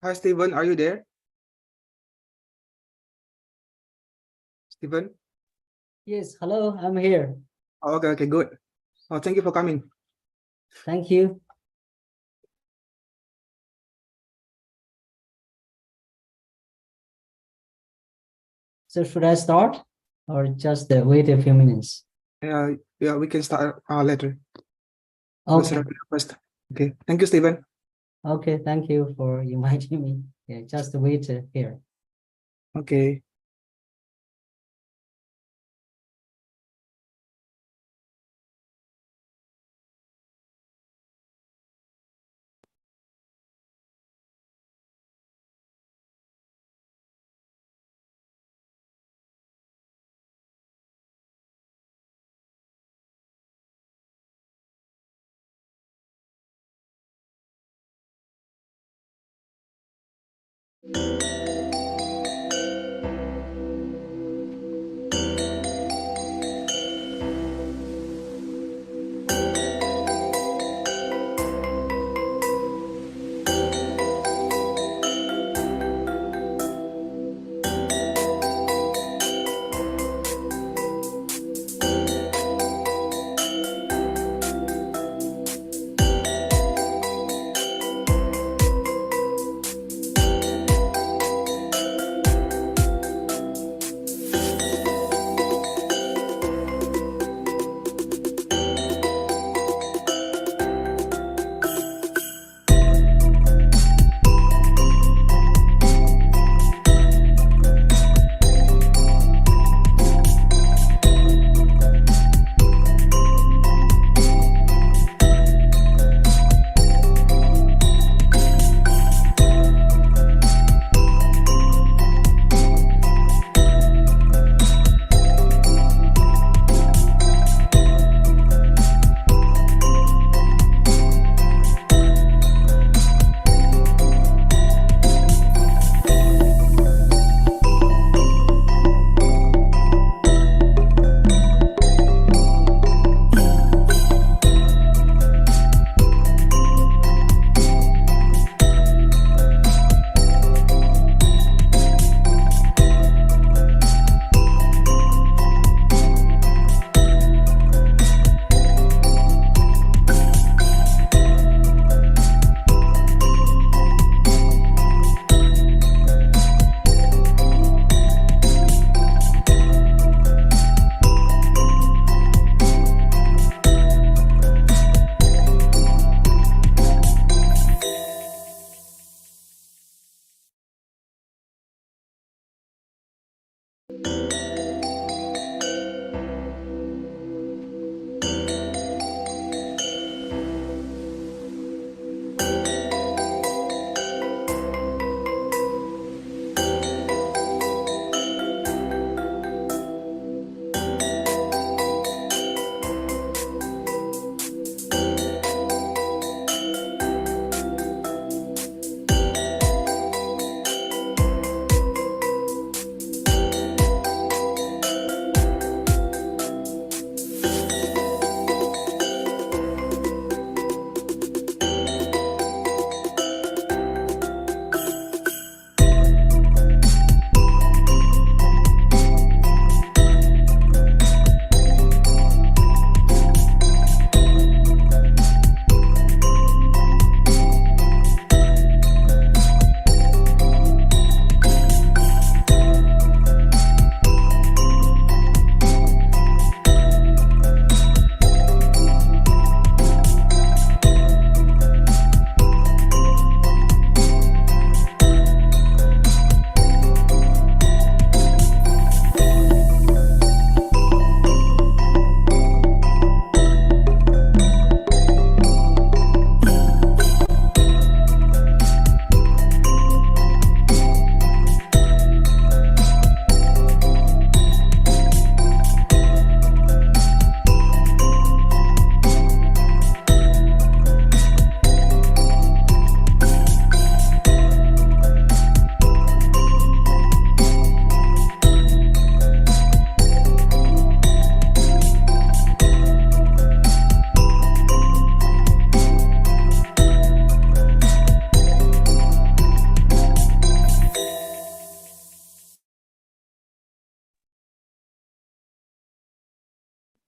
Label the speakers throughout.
Speaker 1: Hi, Steven. Are you there? Steven?
Speaker 2: Yes, hello, I'm here.
Speaker 1: Oh, okay, good. Oh, thank you for coming.
Speaker 2: Thank you. So should I start or just wait a few minutes?
Speaker 1: Yeah, we can start later.
Speaker 2: Okay.
Speaker 1: First. Okay. Thank you, Steven.
Speaker 2: Okay, thank you for inviting me. Yeah, just wait here.
Speaker 1: Okay.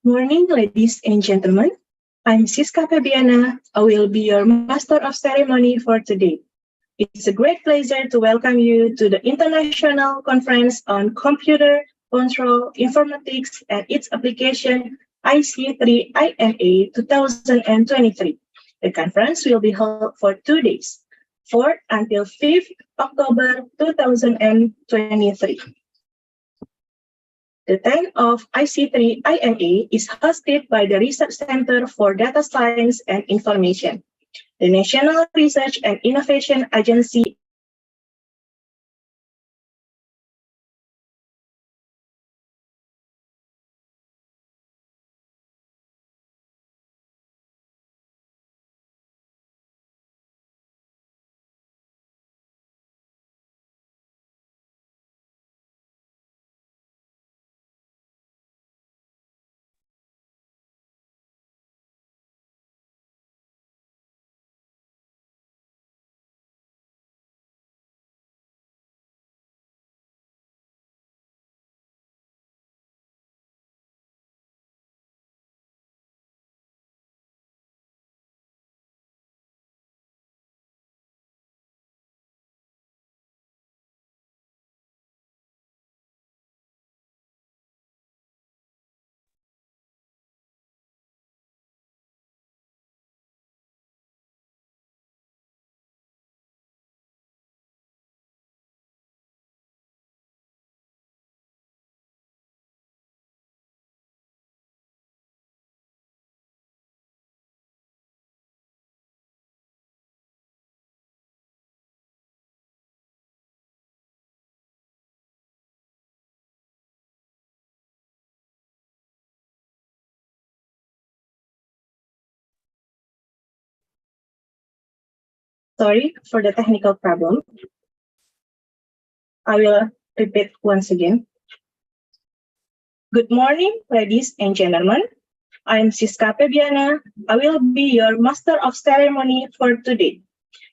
Speaker 3: Morning, ladies and gentlemen. I'm Siska Febiana. I will be your master of ceremony for today. It's a great pleasure to welcome you to the International Conference on Computer Control, Informatics, and its application, IC3INA 2023. The conference will be held for 2 days, 4th until 5th October 2023. The 10th of IC3INA is hosted by the Research Center for Data Science and Information, the National Research and Innovation Agency. Sorry for the technical problem. I will repeat once again. Good morning, ladies and gentlemen. I'm Siska Febiana. I will be your master of ceremony for today.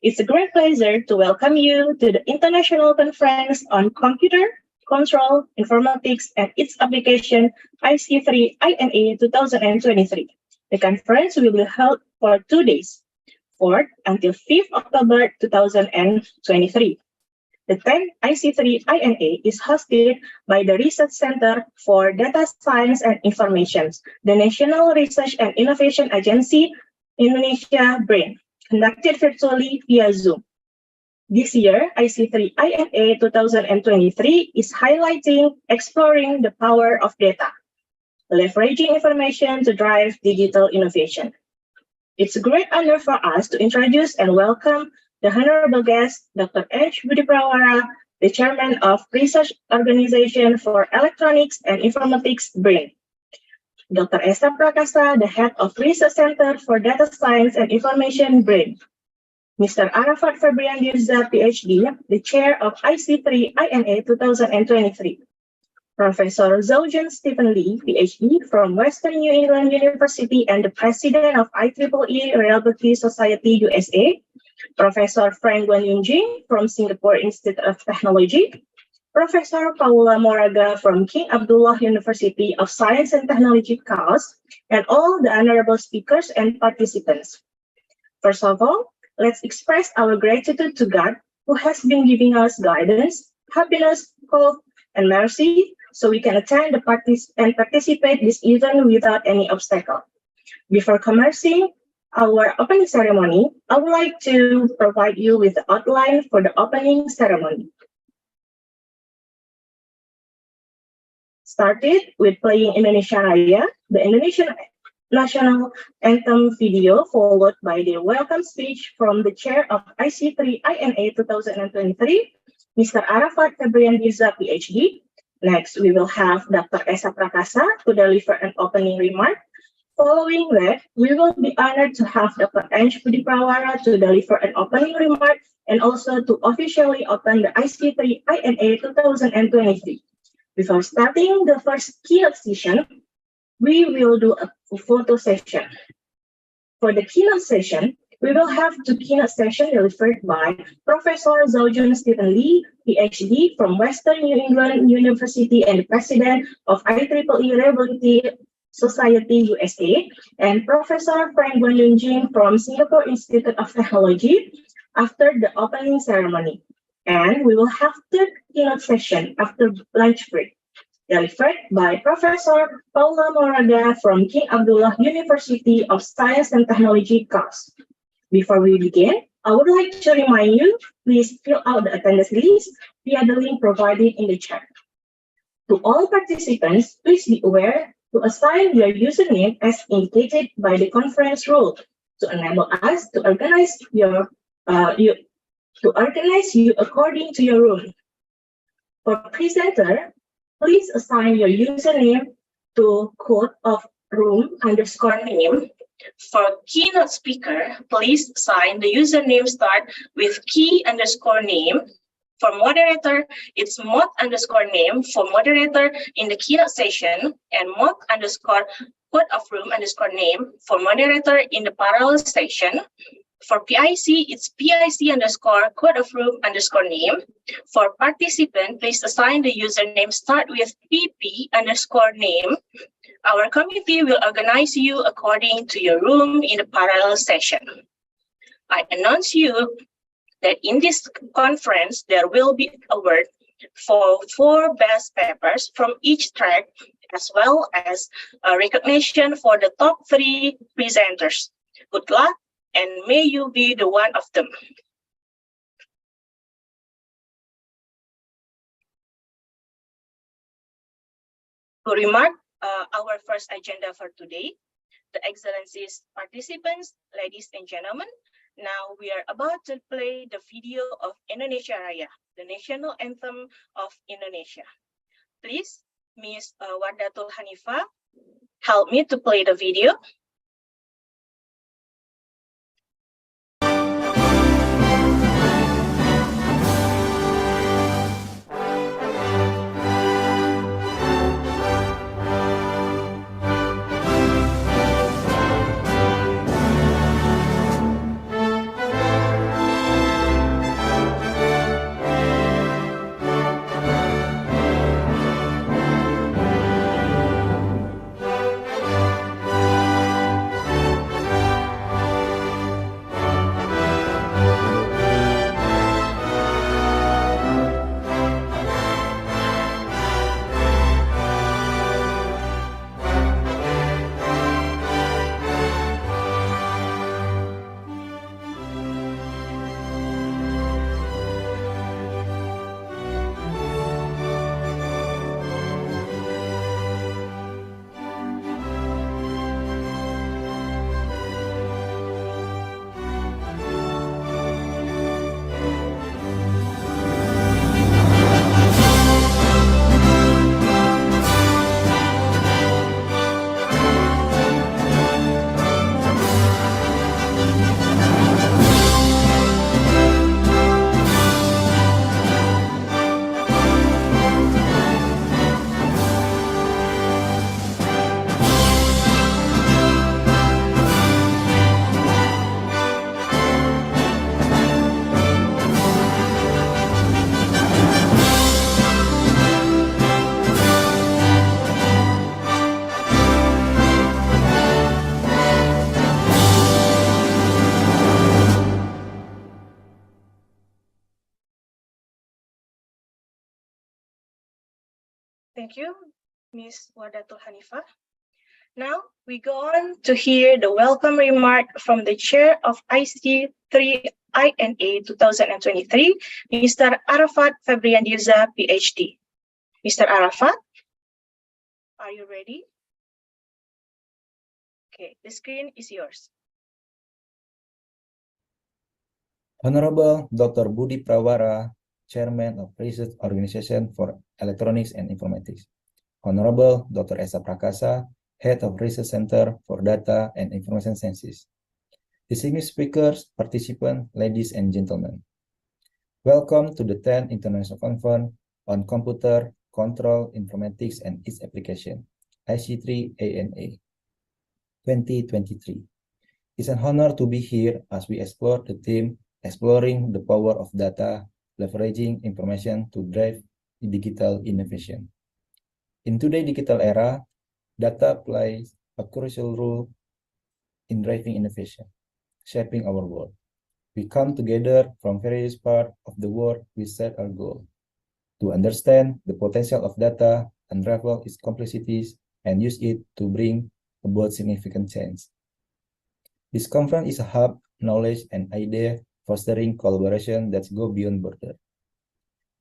Speaker 3: It's a great pleasure to welcome you to the International Conference on Computer Control, Informatics, and its application, IC3INA 2023. The conference will be held for 2 days, 4th until 5th October 2023. The 10th IC3INA is hosted by the Research Center for Data Science and Information, the National Research and Innovation Agency, Indonesia BRIN, conducted virtually via Zoom. This year, IC3INA 2023 is highlighting exploring the power of data, leveraging information to drive digital innovation. It's a great honor for us to introduce and welcome the honorable guest, Dr. H. Budi Prawara, the chairman of Research Organization for Electronics and Informatics BRIN. Dr. Esa Prakasa, the head of Research Center for Data Science and Information BRIN. Mr. Arafat Febrian Dirza, PhD, the chair of IC3INA 2023. Professor Zildjian Stephen Lee, PhD, from Western New England University and the president of IEEE Reliability Society USA. Professor Frank Guan Jing from Singapore Institute of Technology. Professor Paula Moraga from King Abdullah University of Science and Technology, CAUS, and all the honorable speakers and participants. First of all, let's express our gratitude to God, who has been giving us guidance, happiness, hope, and mercy, so we can attend and participate this event without any obstacle. Before commencing our opening ceremony, I would like to provide you with the outline for the opening ceremony. Started with playing Indonesia Raya, the Indonesian national anthem video, followed by the welcome speech from the chair of IC3INA 2023, Mr. Arafat Febrian Dirza, PhD. Next, we will have Dr. Esa Prakasa to deliver an opening remark. Following that, we will be honored to have Dr. H. Budi Prawara to deliver an opening remark and also to officially open the IC3INA 2023. Before starting the first keynote session, we will do a photo session. For the keynote session, we will have 2 keynote sessions delivered by Professor Zildjian Stephen Lee, PhD, from Western New England University and the president of IEEE Reliability Society USA, and Professor Frank Guan from Singapore Institute of Technology after the opening ceremony. And we will have the keynote session after lunch break, delivered by Professor Paula Moraga from King Abdullah University of Science and Technology, Kars. Before we begin, I would like to remind you, please fill out the attendance list via the link provided in the chat. To all participants, please be aware to assign your username as indicated by the conference rule to enable us to organize you according to your role. For presenter, please assign your username to code of room_name. For keynote speaker, please assign the username start with key_name. For moderator, it's mod_name for moderator in the keynote session and mod_code of room_name for moderator in the parallel session. For PIC, it's PIC_code of room_name. For participant, please assign the username start with PP_name. Our committee will organize you according to your room in the parallel session. I announce you that in this conference, there will be award for 4 best papers from each track, as well as a recognition for the top 3 presenters. Good luck, and may you be the one of them. To remark our first agenda for today, the Excellencies, participants, ladies and gentlemen, now we are about to play the video of Indonesia Raya, the national anthem of Indonesia. Please, Ms. Wardatul Hanifah, help me to play the video. Thank you, Ms. Wardatul Hanifah. Now we go on to hear the welcome remark from the Chair of IC3INA 2023, Mr. Arafat Febriandirza, PhD. Mr. Arafat, are you ready? Okay, the screen is yours.
Speaker 4: Honorable Dr. Budi Prawara, Chairman of Research Organization for Electronics and Informatics. Honorable Dr. Esa Prakasa, Head of Research Center for Data and Information Sciences. Distinguished speakers, participants, ladies and gentlemen. Welcome to the 10th International Conference on Computer, Control, Informatics and its Application, IC3INA 2023. It's an honor to be here as we explore the theme Exploring the Power of Data, Leveraging Information to Drive Digital Innovation. In today's digital era, data plays a crucial role in driving innovation, shaping our world. We come together from various parts of the world with set our goal to understand the potential of data, unravel its complexities, and use it to bring about significant change. This conference is a hub, knowledge, and idea fostering collaboration that go beyond border.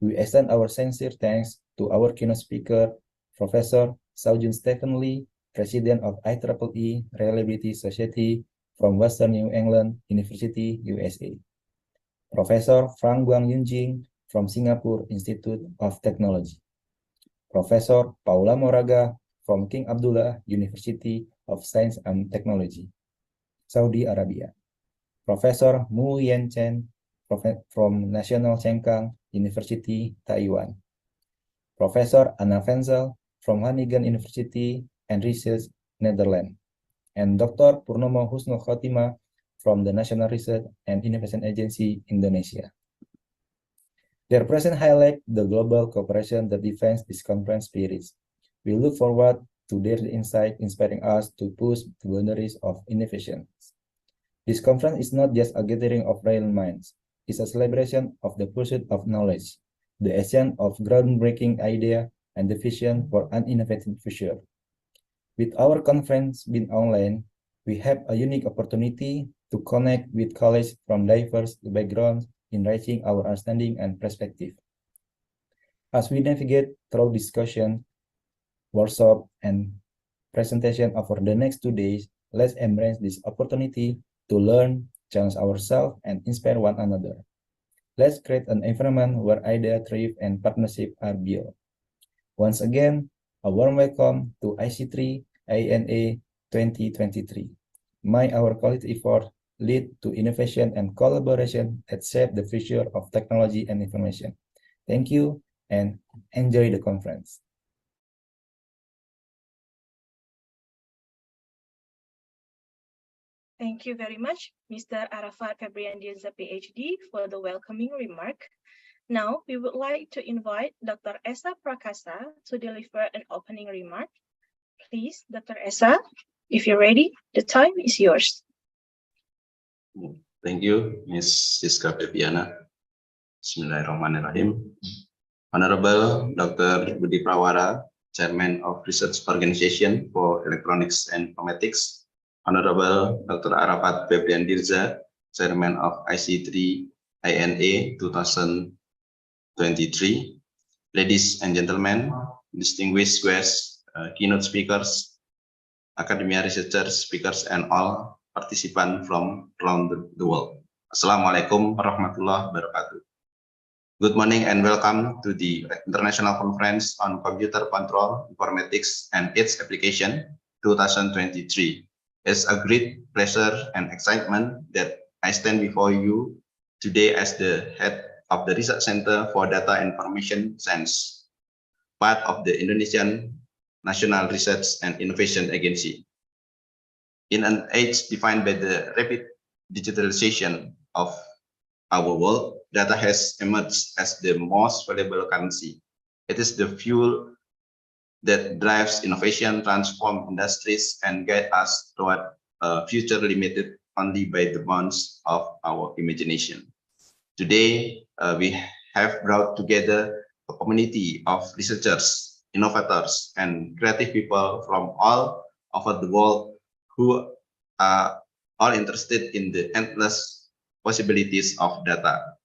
Speaker 4: We extend our sincere thanks to our keynote speaker, Professor Saujun Stephen Lee, President of IEEE Reliability Society from Western New England University, USA. Professor Frank Guang Yunjing from Singapore Institute of Technology. Professor Paula Moraga from King Abdullah University of Science and Technology, Saudi Arabia. Professor Mu Yen Chen from National Cheng Kang University, Taiwan. Professor Anna Venzel from Wageningen University and Research, Netherlands. And Dr. Purnomo Husnul Khotimah from the National Research and Innovation Agency, Indonesia. Their presence highlights the global cooperation that defines this conference spirit. We look forward to their insight, inspiring us to push the boundaries of innovation. This conference is not just a gathering of brilliant minds, it's a celebration of the pursuit of knowledge, the essence of groundbreaking idea, and the vision for an innovative future. With our conference being online, we have a unique opportunity to connect with colleagues from diverse backgrounds, enriching our understanding and perspective. As we navigate through discussion, workshop, and presentation over the next 2 days, let's embrace this opportunity to learn, challenge ourselves, and inspire one another. Let's create an environment where ideas thrive and partnerships are built. Once again, a warm welcome to IC3INA 2023. May our quality effort lead to innovation and collaboration that shape the future of technology and information. Thank you and enjoy the conference.
Speaker 3: Thank you very much, Mr. Arafat Febriandirza, PhD, for the welcoming remark. Now, we would like to invite Dr. Esa Prakasa to deliver an opening remark. Please, Dr. Esa, if you're ready, the time is yours.
Speaker 5: Thank you, Ms. Siska Pepiana. Bismillahirrahmanirrahim. Honorable Dr. Budi Prawara, Chairman of Research Organization for Electronics and Informatics. Honorable Dr. Arafat Febriandirza, Chairman of IC3INA 2023. Ladies and gentlemen, distinguished guests, keynote speakers, academia researchers, speakers, and all participants from around the world. Assalamualaikum warahmatullahi wabarakatuh. Good morning and welcome to the International Conference on Computer Control, Informatics, and its Application 2023. It's a great pleasure and excitement that I stand before you today as the head of the Research Center for Data Information Science, part of the Indonesian National Research and Innovation Agency. In an age defined by the rapid digitalization of our world, data has emerged as the most valuable currency. It is the fuel that drives innovation, transforms industries, and guides us toward a future limited only by the bounds of our imagination. Today, we have brought together a community of researchers, innovators, and creative people from all over the world who are all interested in the endless possibilities of data.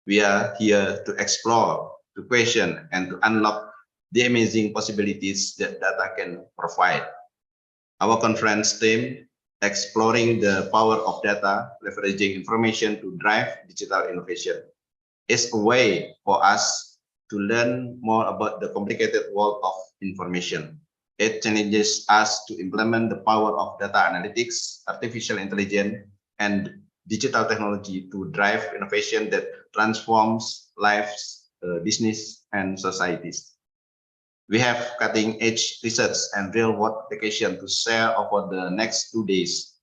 Speaker 5: We are here to explore, to question, and to unlock the amazing possibilities that data can provide. Our conference theme, Exploring the Power of Data, Leveraging Information to Drive Digital Innovation, is a way for us to learn more about the complicated world of information. It challenges us to implement the power of data analytics, artificial intelligence, and digital technology to drive innovation that transforms lives, business, and societies. We have cutting-edge research and real-world application to share over the next 2 days.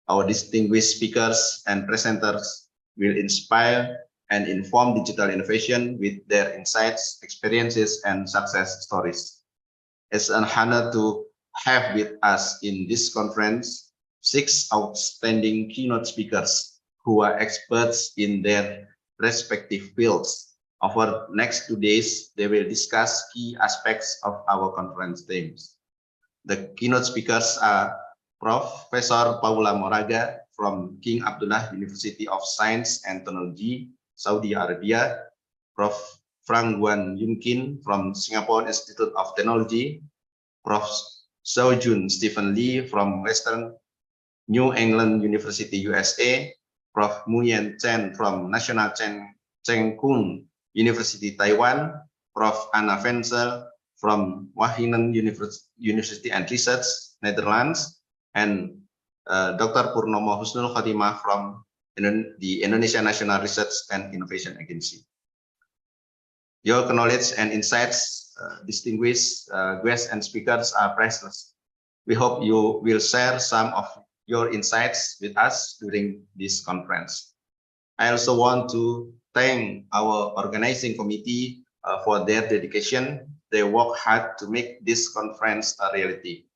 Speaker 5: Our distinguished speakers and presenters will inspire and inform digital innovation with their insights, experiences, and success stories. It's an honor to have with us in this conference 6 outstanding keynote speakers who are experts in their respective fields. Over next 2 days, they will discuss key aspects of our conference themes. The keynote speakers are Professor Paula Moraga from King Abdullah University of Science and Technology, Saudi Arabia, Prof. Frank Guan Yunkin from Singapore Institute of Technology, Prof. Soojun Stephen Lee from Western New England University, USA, Prof. Nguyen Chen from National Cheng Kung University, Taiwan, Prof. Anna Venzel from Wageningen University and Research, Netherlands, and Dr. Purnomo Husnul Khotimah from the Indonesia National Research and Innovation Agency. Your knowledge and insights, distinguished guests and speakers, are priceless. We hope you will share some of your insights with us during this conference. I also want to thank our organizing committee for their dedication. They work hard to make this conference a reality,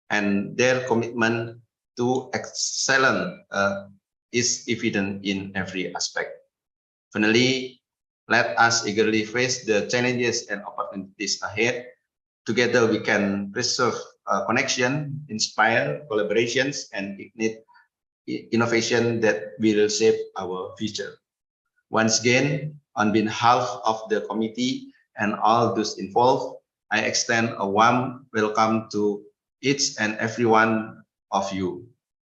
Speaker 5: and their commitment to excellence is evident in every aspect. Finally, let us eagerly face the challenges and opportunities ahead. Together, we can preserve connection, inspire collaborations, and ignite innovation that will shape our future. Once again, on behalf of the committee and all those involved, I extend a warm welcome to each and every one of you.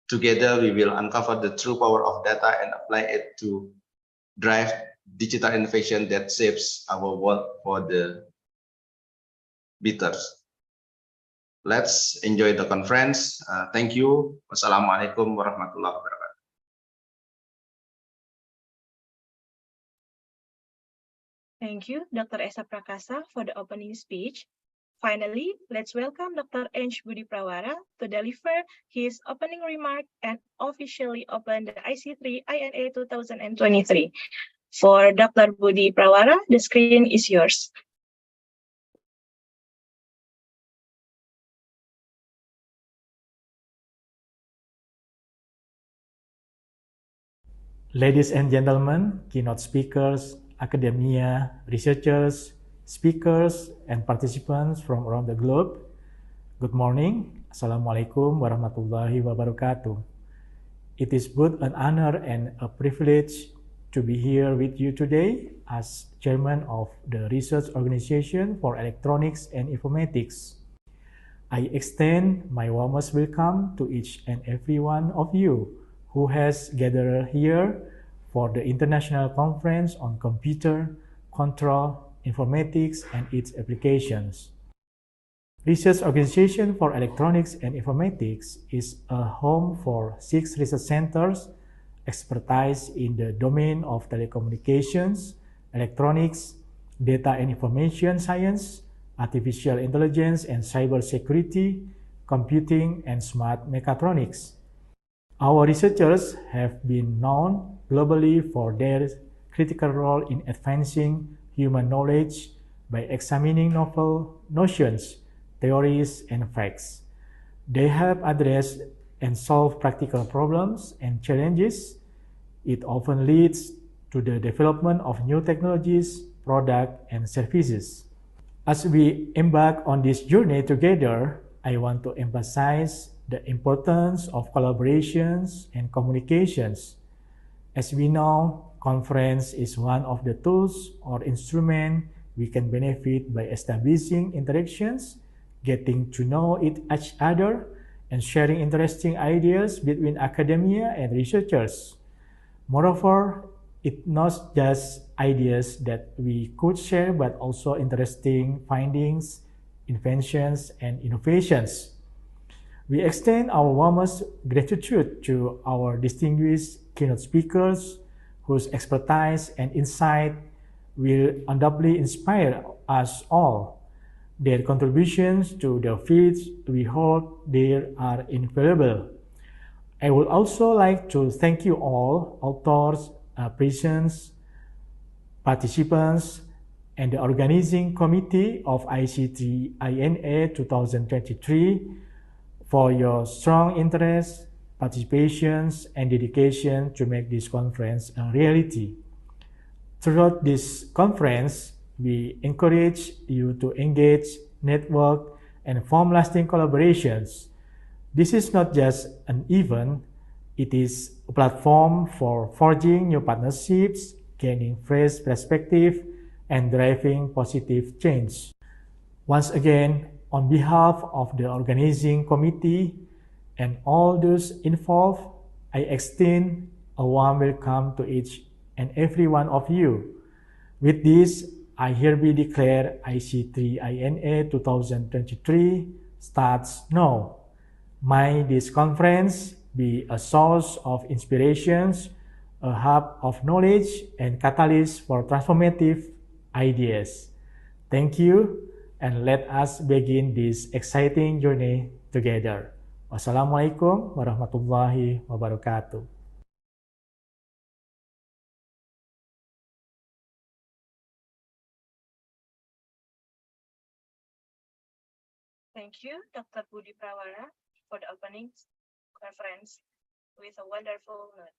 Speaker 5: Together, we will uncover the true power of data and apply it to drive digital innovation that shapes our world for the better. Let's enjoy the conference. Thank you. Wassalamualaikum warahmatullahi wabarakatuh.
Speaker 3: Thank you, Dr. Esa Prakasa, for the opening speech. Finally, let's welcome Dr. Ench Budi Prawara to deliver his opening remark and officially open the IC3INA 2023. For Dr. Budi Prawara, the screen is yours.
Speaker 6: Ladies and gentlemen, keynote speakers, academia, researchers, speakers, and participants from around the globe, good morning. Assalamualaikum warahmatullahi wabarakatuh. It is both an honor and a privilege to be here with you today as chairman of the Research Organization for Electronics and Informatics. I extend my warmest welcome to each and every one of you who has gathered here for the International Conference on Computer, Control, Informatics, and its applications. Research Organization for Electronics and Informatics is a home for 6 research centers expertise in the domain of telecommunications, electronics, data and information science, artificial intelligence and cybersecurity, computing, and smart mechatronics. Our researchers have been known globally for their critical role in advancing human knowledge by examining novel notions, theories, and facts. They help address and solve practical problems and challenges. It often leads to the development of new technologies, products, and services. As we embark on this journey together, I want to emphasize the importance of collaborations and communications. As we know, conference is one of the tools or instruments we can benefit by establishing interactions, getting to know each other, and sharing interesting ideas between academia and researchers. Moreover, it's not just ideas that we could share, but also interesting findings, inventions, and innovations. We extend our warmest gratitude to our distinguished keynote speakers, whose expertise and insight will undoubtedly inspire us all. Their contributions to the fields we hold dear are invaluable. I would also like to thank you all, authors, presents, participants, and the organizing committee of IC3INA 2023 for your strong interest, participations, and dedication to make this conference a reality. Throughout this conference, we encourage you to engage, network, and form lasting collaborations. This is not just an event, it is a platform for forging new partnerships, gaining fresh perspective, and driving positive change. Once again, on behalf of the organizing committee and all those involved, I extend a warm welcome to each and every one of you. With this, I hereby declare IC3INA 2023 starts now. May this conference be a source of inspirations, a hub of knowledge, and catalyst for transformative ideas. Thank you, and let us begin this exciting journey together. Wassalamualaikum warahmatullahi wabarakatuh.
Speaker 3: Thank you, Dr. Budi Prawara, for the opening conference with a wonderful note.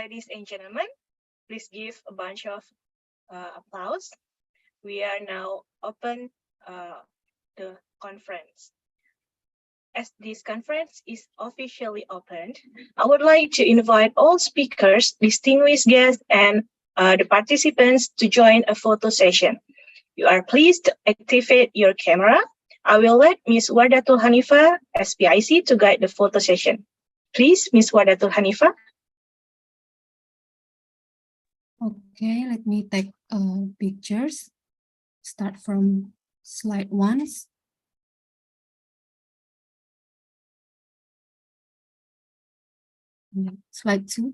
Speaker 3: Ladies and gentlemen, please give a bunch of applause. We are now open the conference. As this conference is officially opened, I would like to invite all speakers, distinguished guests, and the participants to join a photo session. You are pleased to activate your camera. I will let Ms. Wardatul Hanifa, SPIC, to guide the photo session. Please, Ms. Wardatul Hanifa.
Speaker 7: Okay, let me take pictures. Start from slide 1. Slide 2.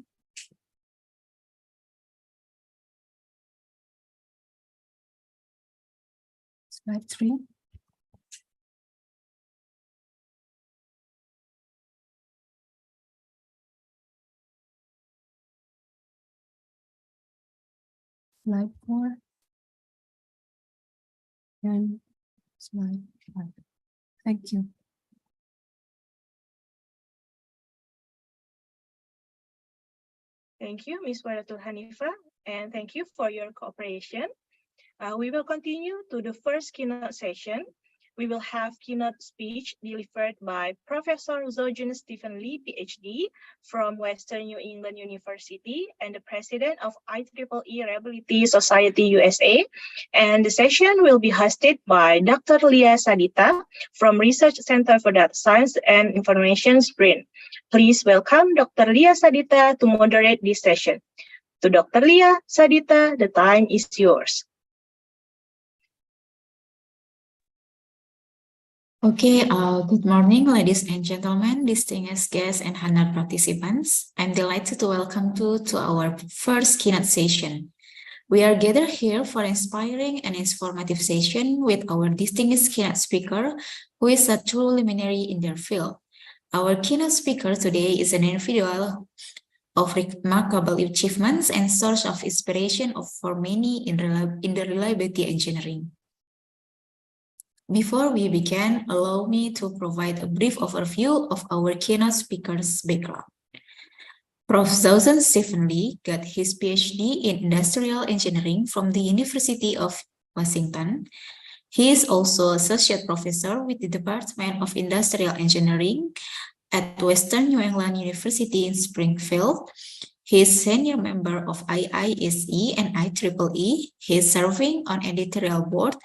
Speaker 7: Slide 3. Slide 4. And slide 5. Thank you.
Speaker 3: Thank you, Ms. Wardatul Hanifa, and thank you for your cooperation. We will continue to the first keynote session. We will have keynote speech delivered by Professor Zojun Stephen Lee, PhD, from Western New England University and the President of IEEE Reliability Society USA. And the session will be hosted by Dr. Lia Sadita from Research Center for Data Science and Information BRIN. Please welcome Dr. Lia Sadita to moderate this session. To Dr. Lia Sadita, the time is yours.
Speaker 8: Okay, good morning, ladies and gentlemen, distinguished guests and honored participants. I'm delighted to welcome you to our first keynote session. We are gathered here for inspiring and informative session with our distinguished keynote speaker, who is a true luminary in their field. Our keynote speaker today is an individual of remarkable achievements and source of inspiration for many in the reliability engineering. Before we begin, allow me to provide a brief overview of our keynote speaker's background. Prof. Zausen Stephen Lee got his PhD in Industrial Engineering from the University of Washington. He is also Associate Professor with the Department of Industrial Engineering at Western New England University in Springfield. He is Senior Member of IISE and IEEE. He is serving on editorial board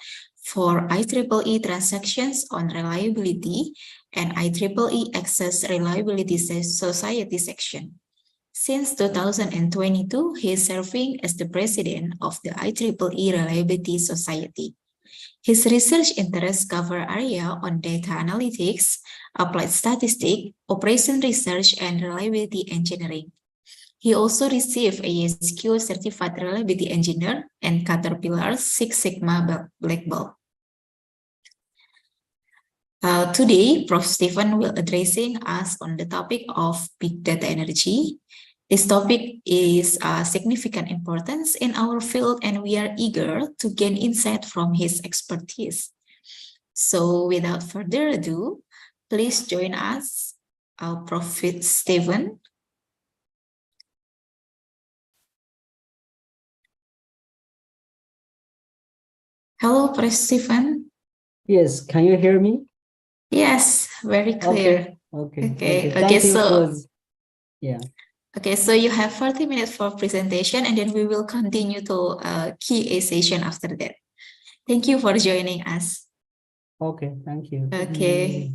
Speaker 8: for IEEE Transactions on Reliability and IEEE Access Reliability Society section. Since 2022, he is serving as the president of the IEEE Reliability Society. His research interests cover areas on data analytics, applied statistics, operation research, and reliability engineering. He also received a ASQ Certified Reliability Engineer and Caterpillar Six Sigma Black Belt. Today, Prof. Stephen will addressing us on the topic of big data energy. This topic is of significant importance in our field, and we are eager to gain insight from his expertise. So without further ado, please join us, Prof. Stephen. Hello, Prof. Stephen.
Speaker 2: Yes, can you hear me?
Speaker 8: Yes, very clear.
Speaker 2: Okay.
Speaker 8: Okay, so
Speaker 2: yeah.
Speaker 8: Okay, so you have 40 minutes for presentation, and then we will continue to Q&A session after that. Thank you for joining us.
Speaker 2: Okay, thank you.
Speaker 8: Okay.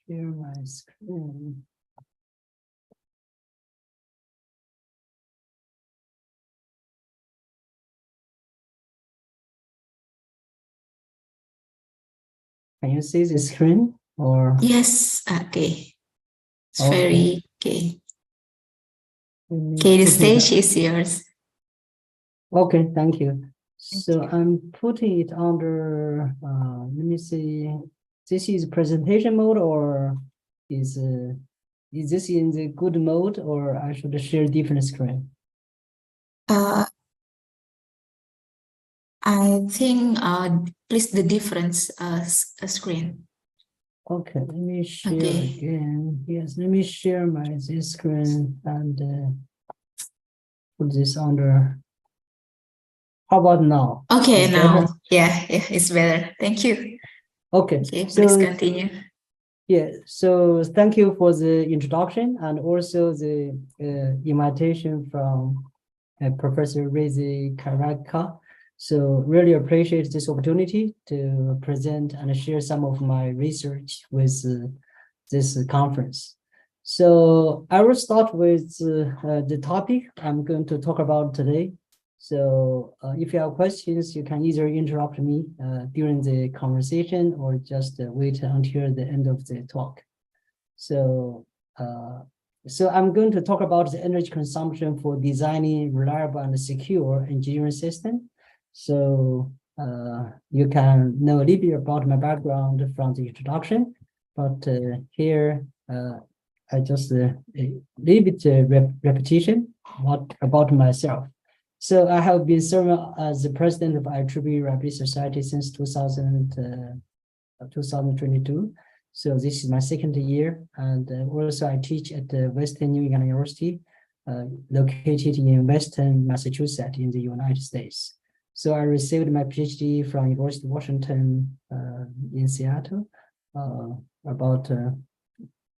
Speaker 2: Share my screen. Can you see the screen or?
Speaker 8: Yes, okay. It's
Speaker 2: Okay.
Speaker 8: very okay. Okay, the stage is yours.
Speaker 2: Okay, thank you. So I'm putting it under, let me see, this is presentation mode, or is this in the good mode, or I should share different screen?
Speaker 8: I think please the difference screen.
Speaker 2: Okay, let me share again. Yes, let me share this screen and put this under. How about now?
Speaker 8: Okay,
Speaker 2: It's
Speaker 8: now,
Speaker 2: better?
Speaker 8: yeah, it's better. Thank you.
Speaker 2: Okay,
Speaker 8: Okay,
Speaker 2: so
Speaker 8: please continue.
Speaker 2: yeah, so thank you for the introduction and also the invitation from Professor Rezi Karaka. So really appreciate this opportunity to present and share some of my research with this conference. So I will start with the topic I'm going to talk about today. So if you have questions, you can either interrupt me during the conversation or just wait until the end of the talk. So I'm going to talk about the energy consumption for designing reliable and secure engineering system. So you can know a little bit about my background from the introduction, but here I just a little bit repetition about myself. So I have been serving as the president of IEEE Reliability Society since 2022. So this is my second year, and also I teach at the Western New England University, located in Western Massachusetts in the United States. So I received my PhD from University of Washington in Seattle about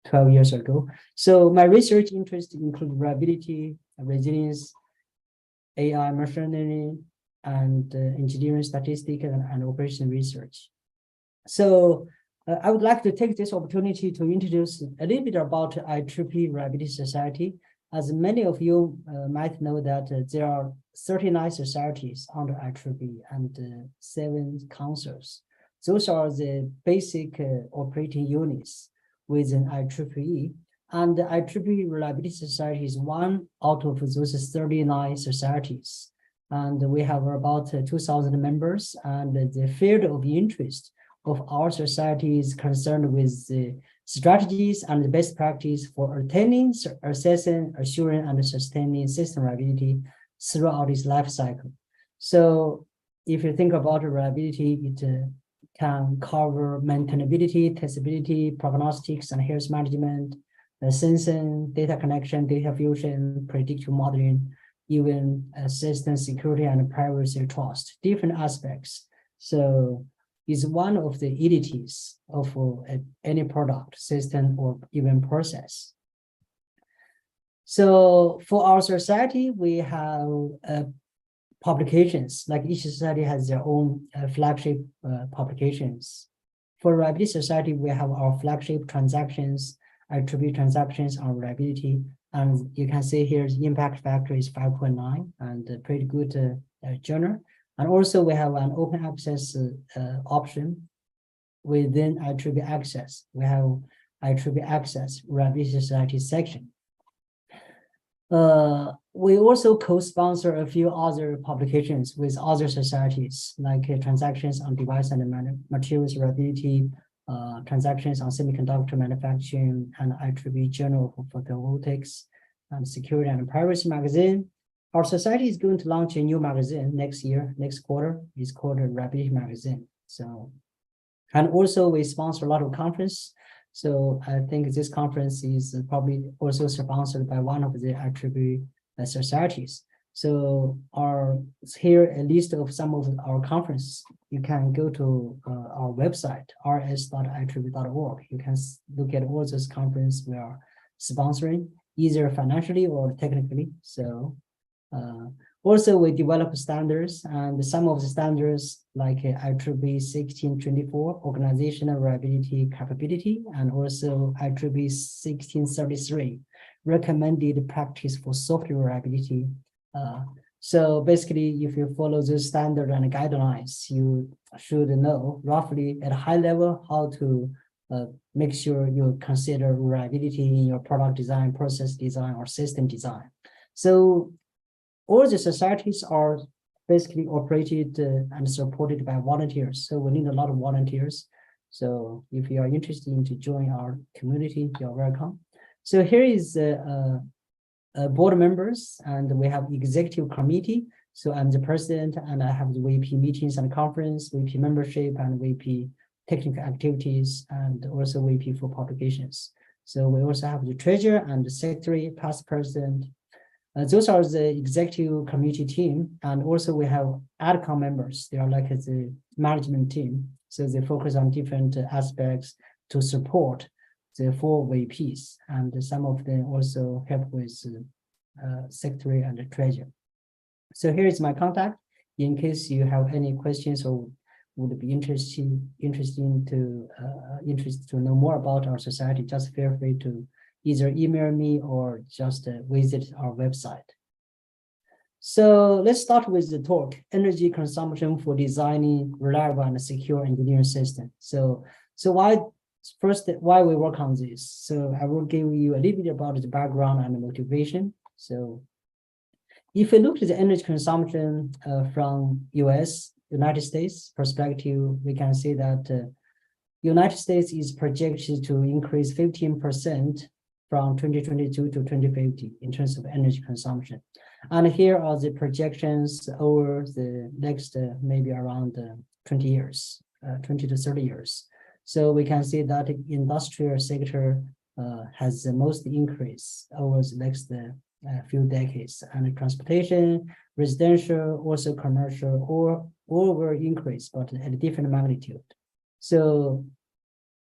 Speaker 2: 12 years ago. So my research interests include reliability, resilience, AI, machine learning, and engineering statistics and operation research. So I would like to take this opportunity to introduce a little bit about IEEE Reliability Society. As many of you might know that there are 39 societies under IEEE and 7 councils. those are the basic operating units within IEEE. And the IEEE Reliability Society is one out of those 39 societies. And we have about 2,000 members, and the field of interest of our society is concerned with the strategies and the best practice for attaining, assessing, assuring, and sustaining system reliability throughout its life cycle. So if you think about reliability, it can cover maintainability, testability, prognostics, and health management, sensing, data connection, data fusion, predictive modeling, even system security and privacy trust, different aspects. So it's one of the entities of any product, system, or even process. So for our society, we have publications, like each society has their own flagship publications. For Reliability Society, we have our flagship transactions, IEEE transactions on reliability. And you can see here the impact factor is 5.9 and a pretty good journal. And also we have an open access option within IEEE Access. We have IEEE Access Reliability Society section. We also co-sponsor a few other publications with other societies, like transactions on device and materials reliability, transactions on semiconductor manufacturing, and IEEE Journal for Photovoltaics and Security and Privacy magazine. Our society is going to launch a new magazine next year, next quarter. It's called a Reliability Magazine. So, and also we sponsor a lot of conferences. So I think this conference is probably also sponsored by one of the IEEE societies. So here a list of some of our conferences. You can go to our website, rs.ieee.org. You can look at all those conferences we are sponsoring, either financially or technically. So also we develop standards, and some of the standards like IEEE 1624, organizational reliability capability, and also IEEE 1633, recommended practice for software reliability. So basically, if you follow those standards and guidelines, you should know roughly at a high level how to make sure you consider reliability in your product design, process design, or system design. So all the societies are basically operated and supported by volunteers. So we need a lot of volunteers. So if you are interested in to join our community, you're welcome. So here is board members, and we have executive committee. So I'm the president, and I have the VP meetings and conference, VP membership, and VP technical activities, and also VP for publications. So we also have the treasurer and the secretary, past president. Those are the executive committee team, and also we have AdCom members. They are like the management team. So they focus on different aspects to support the 4 VPs, and some of them also help with secretary and the treasurer. So here is my contact. In case you have any questions or would be interested to know more about our society, just feel free to either email me or just visit our website. So let's start with the talk, energy consumption for designing reliable and secure engineering system. So why we work on this? So I will give you a little bit about the background and the motivation. So if you look at the energy consumption from United States perspective, we can see that United States is projected to increase 15% from 2022 to 2050 in terms of energy consumption. And here are the projections over the next maybe around 20 years, 20 to 30 years. So we can see that the industrial sector has the most increase over the next few decades, and transportation, residential, also commercial, all will increase, but at a different magnitude. So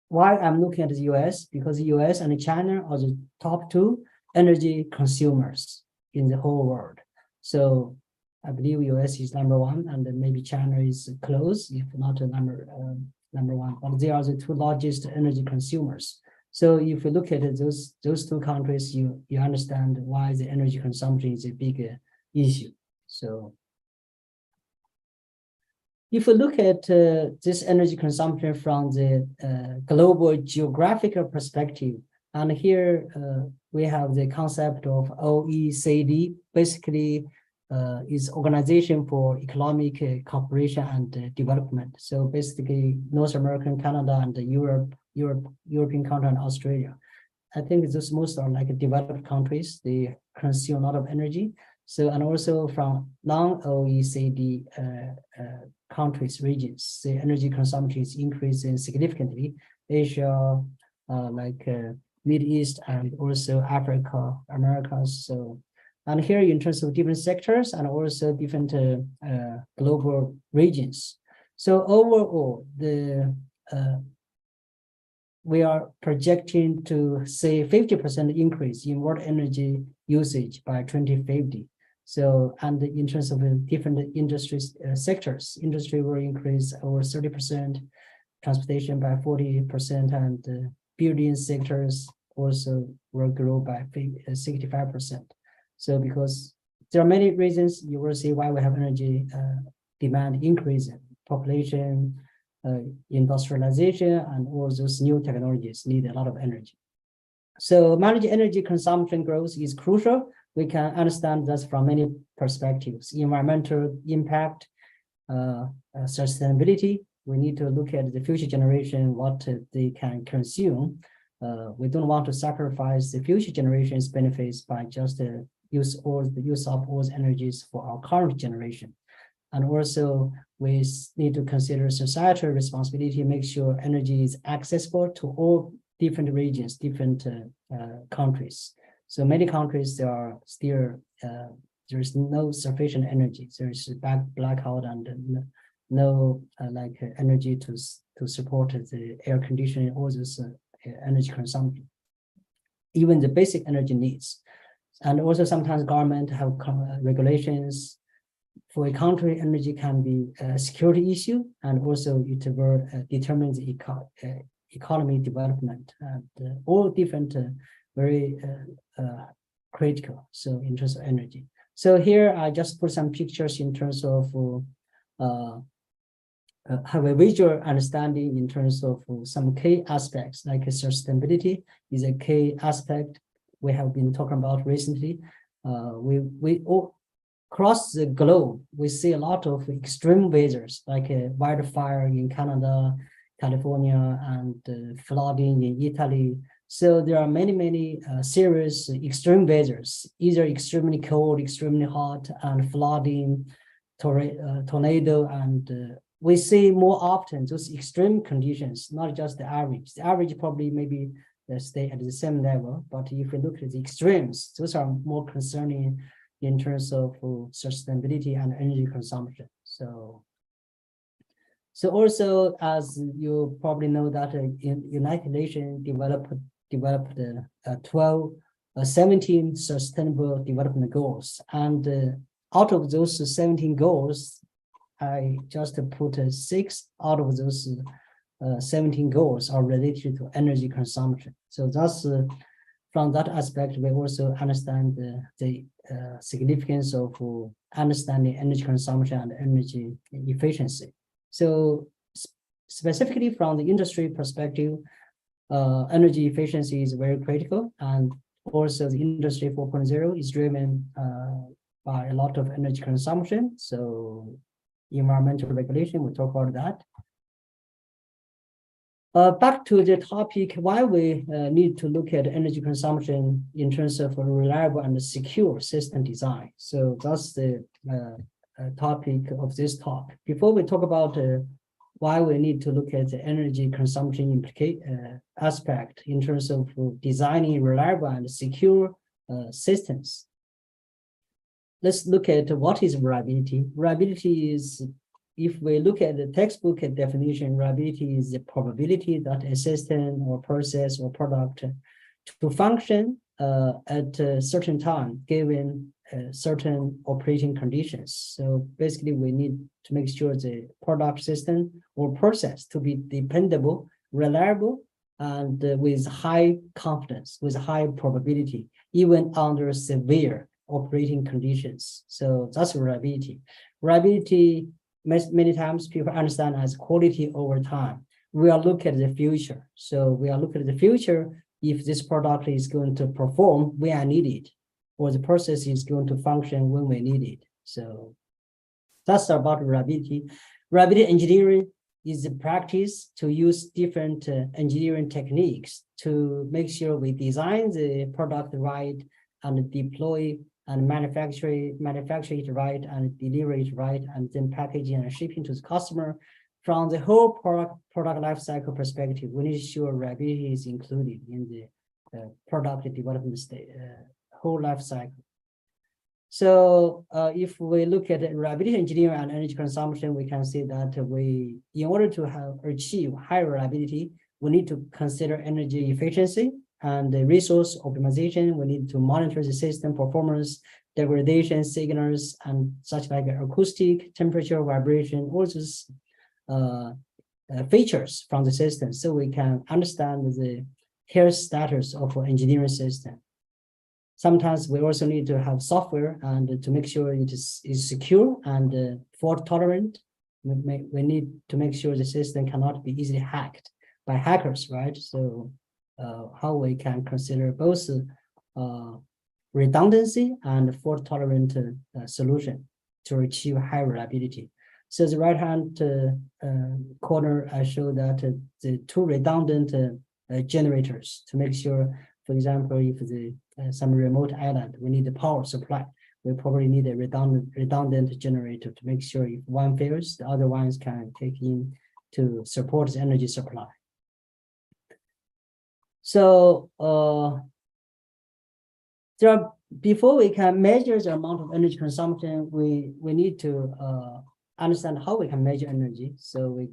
Speaker 2: why I'm looking at the US? Because the US and China are the top 2 energy consumers in the whole world. So I believe US is #1, and then maybe China is close, if not number 1, but they are the 2 largest energy consumers. So if you look at those 2 countries, you understand why the energy consumption is a big issue. So if we look at this energy consumption from the global geographical perspective, and here we have the concept of OECD, basically is Organization for Economic Cooperation and Development. So basically North American, Canada, and European country and Australia. I think those most are like developed countries. They consume a lot of energy. So, and also from non-OECD countries, regions, the energy consumption is increasing significantly. Asia, Middle East, and also Africa, Americas. So, and here in terms of different sectors and also different global regions. So overall, we are projecting to say 50% increase in world energy usage by 2050. So, and in terms of different industries, sectors, industry will increase over 30%, transportation by 40%, and building sectors also will grow by 65%. So, because there are many reasons, you will see why we have energy demand increasing, population, industrialization, and all those new technologies need a lot of energy. So managing energy consumption growth is crucial. We can understand that from many perspectives: environmental impact, sustainability. We need to look at the future generation, what they can consume. We don't want to sacrifice the future generation's benefits by just use up all the energies for our current generation. And also, we need to consider societal responsibility, make sure energy is accessible to all different regions, different countries. So many countries, there are still, there is no sufficient energy. There is blackout and no energy to support the air conditioning, all this energy consumption, even the basic energy needs. And also sometimes government have regulations. For a country, energy can be a security issue, and also it will determine the economy development, and all different very critical. So in terms of energy. So here I just put some pictures in terms of have a visual understanding in terms of some key aspects, like sustainability is a key aspect we have been talking about recently. We all across the globe, we see a lot of extreme weathers, like a wildfire in Canada, California, and flooding in Italy. So there are many serious extreme weathers, either extremely cold, extremely hot, and flooding, tornado, and we see more often those extreme conditions, not just the average. The average probably maybe stay at the same level, but if we look at the extremes, those are more concerning in terms of sustainability and energy consumption. So also, as you probably know, that United Nations developed 17 sustainable development goals, and out of those 17 goals, I just put 6 out of those 17 goals are related to energy consumption. So that's from that aspect, we also understand the significance of understanding energy consumption and energy efficiency. So specifically from the industry perspective, energy efficiency is very critical, and also the industry 4.0 is driven by a lot of energy consumption. So environmental regulation, we'll talk about that. Back to the topic, why we need to look at energy consumption in terms of a reliable and secure system design. So that's the topic of this talk. Before we talk about why we need to look at the energy consumption aspect in terms of designing reliable and secure systems, let's look at what is reliability. Reliability is, if we look at the textbook definition, reliability is the probability that a system or process or product to function at a certain time given certain operating conditions. So basically, we need to make sure the product, system, or process to be dependable, reliable, and with high confidence, with high probability, even under severe operating conditions. So that's reliability. Reliability many times people understand as quality over time. We are looking at the future. So we are looking at the future. If this product is going to perform when I need it, or the process is going to function when we need it. So that's about reliability. Reliability engineering is the practice to use different engineering techniques to make sure we design the product right and deploy and manufacture it right and deliver it right, and then packaging and shipping to the customer. From the whole product life cycle perspective, we need to ensure reliability is included in the product development stage, whole life cycle. So if we look at reliability engineering and energy consumption, we can see that in order to achieve high reliability, we need to consider energy efficiency and the resource optimization. We need to monitor the system performance, degradation signals, and such like acoustic, temperature, vibration, all those features from the system, so we can understand the health status of our engineering system. Sometimes we also need to have software and to make sure it is secure and fault tolerant. We need to make sure the system cannot be easily hacked by hackers, right? So how we can consider both redundancy and fault tolerant solution to achieve high reliability. So the right hand corner, I show that the two redundant generators to make sure, for example, if some remote island, we need the power supply, we probably need a redundant generator to make sure if one fails, the other ones can kick in to support the energy supply. So before we can measure the amount of energy consumption, we need to understand how we can measure energy, so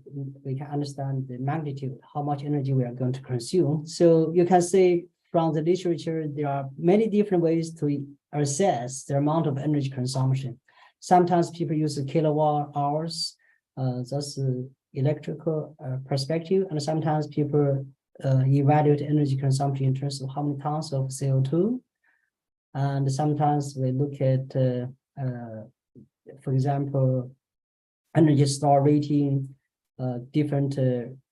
Speaker 2: we can understand the magnitude, how much energy we are going to consume. So you can see from the literature, there are many different ways to assess the amount of energy consumption. Sometimes people use the kilowatt hours, that's the electrical perspective, and sometimes people evaluate energy consumption in terms of how many tons of CO2. And sometimes we look at, for example, energy star rating, different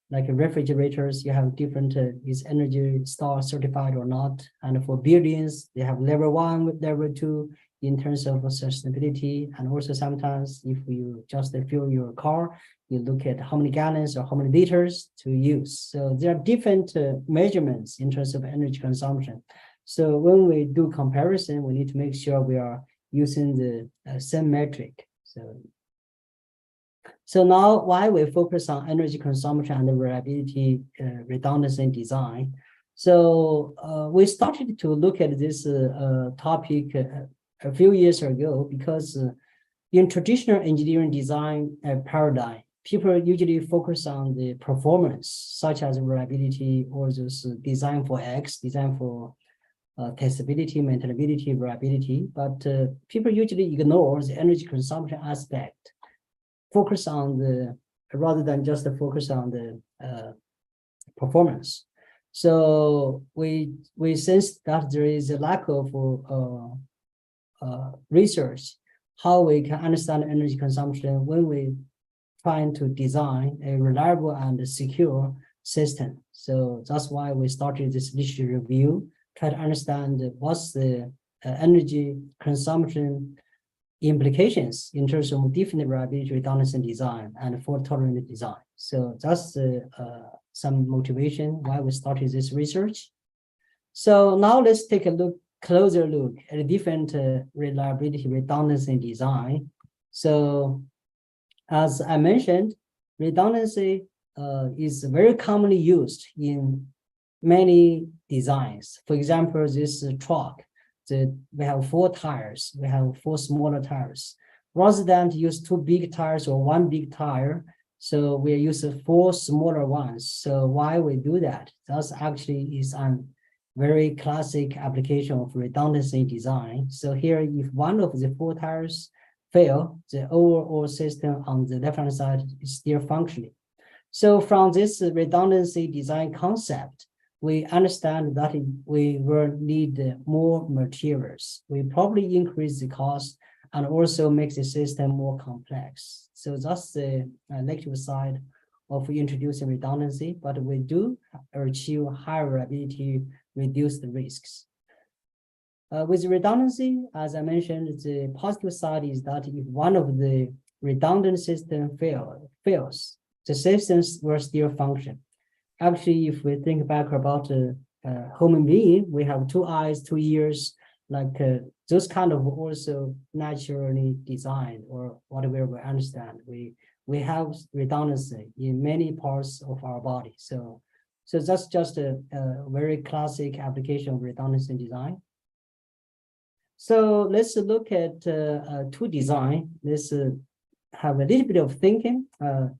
Speaker 2: like refrigerators, you have different is energy star certified or not. And for buildings, they have level 1 with level 2 in terms of sustainability. And also sometimes if you just fuel your car, you look at how many gallons or how many liters to use. So there are different measurements in terms of energy consumption. So when we do comparison, we need to make sure we are using the same metric. So now why we focus on energy consumption and reliability, redundancy and design. So we started to look at this topic a few years ago because in traditional engineering design paradigm, people usually focus on the performance, such as reliability or those design for X, design for testability, maintainability, reliability. But people usually ignore the energy consumption aspect. Focus on the, rather than just focus on the performance. So we sense that there is a lack of research, how we can understand energy consumption when we trying to design a reliable and secure system. So that's why we started this literature review, try to understand what's the energy consumption implications in terms of different reliability, redundancy and design and fault tolerant design. So that's some motivation why we started this research. So now let's take a closer look at different reliability, redundancy and design. So as I mentioned, redundancy is very commonly used in many designs. For example, this truck, we have 4 tires, we have 4 smaller tires. Rather than to use 2 big tires or 1 big tire, so we use 4 smaller ones. So why we do that? That's actually is a very classic application of redundancy design. So here, if one of the 4 tires fail, the overall system on the left-hand side is still functioning. So from this redundancy design concept, we understand that we will need more materials. We probably increase the cost and also makes the system more complex. So that's the negative side of introducing redundancy, but we do achieve higher reliability, reduce the risks. With redundancy, as I mentioned, the positive side is that if one of the redundant system fails, the systems will still function. Actually, if we think back about a human being, we have 2 eyes, 2 ears, like those kind of also naturally designed, or whatever we understand. We have redundancy in many parts of our body. So that's just a very classic application of redundancy design. So let's look at tool design. Let's have a little bit of thinking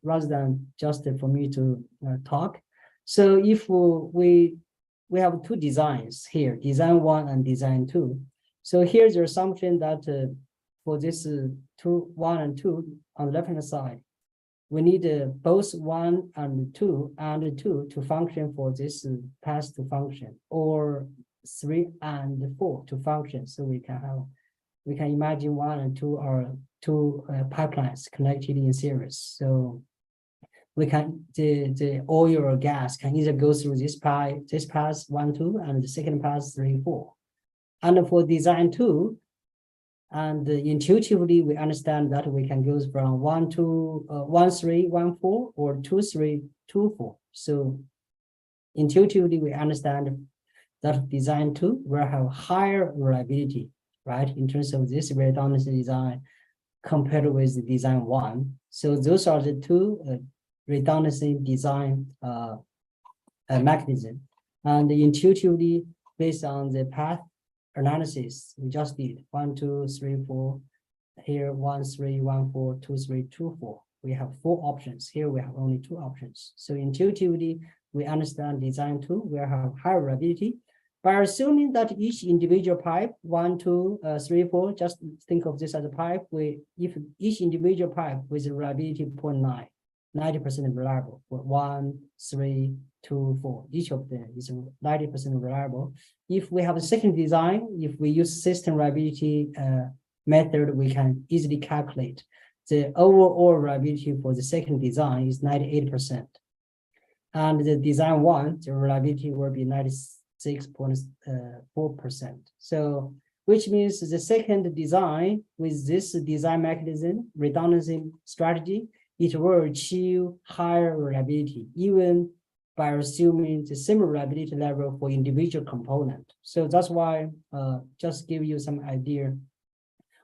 Speaker 2: rather than just for me to talk. So if we have 2 designs here, design 1 and design 2. So here's the assumption that for this 1 and 2 on the left-hand side, we need both 1 and 2 to function for this path to function, or 3 and 4 to function. So we can imagine 1 and 2 are 2 pipelines connected in series. So we can the oil or gas can either go through this path 1, 2, and the second path 3, 4. And for design 2, and intuitively we understand that we can go from 1, 2, 1, 3, 1, 4, or 2, 3, 2, 4. So intuitively we understand that design 2 will have higher reliability, right, in terms of this redundancy design compared with the design 1. So those are the 2 redundancy design mechanism. And intuitively, based on the path analysis we just did, 1, 2, 3, 4, here 1, 3, 1, 4, 2, 3, 2, 4. We have 4 options. Here we have only 2 options. So intuitively, we understand design 2 will have higher reliability. By assuming that each individual pipe, 1, 2, 3, 4, just think of this as a pipe. If each individual pipe with a reliability 0.9, 90% reliable, 1, 3, 2, 4, each of them is 90% reliable. If we have a second design, if we use system reliability method, we can easily calculate the overall reliability for the second design is 98%. And the design 1, the reliability will be 96.4%. So, which means the second design with this design mechanism, redundancy strategy, it will achieve higher reliability, even by assuming the same reliability level for individual component. So that's why, just give you some idea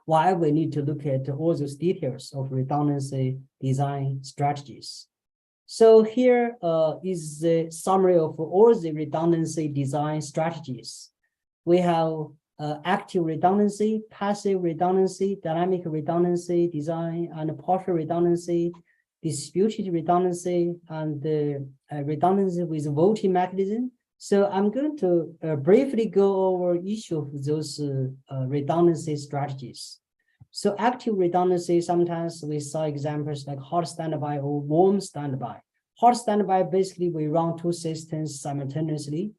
Speaker 2: why we need to look at all those details of redundancy design strategies. So here is the summary of all the redundancy design strategies. We have active redundancy, passive redundancy, dynamic redundancy design, and partial redundancy, distributed redundancy, and redundancy with voting mechanism. So I'm going to briefly go over each of those redundancy strategies. So active redundancy, sometimes we saw examples like hot standby or warm standby. Hot standby, basically we run 2 systems simultaneously.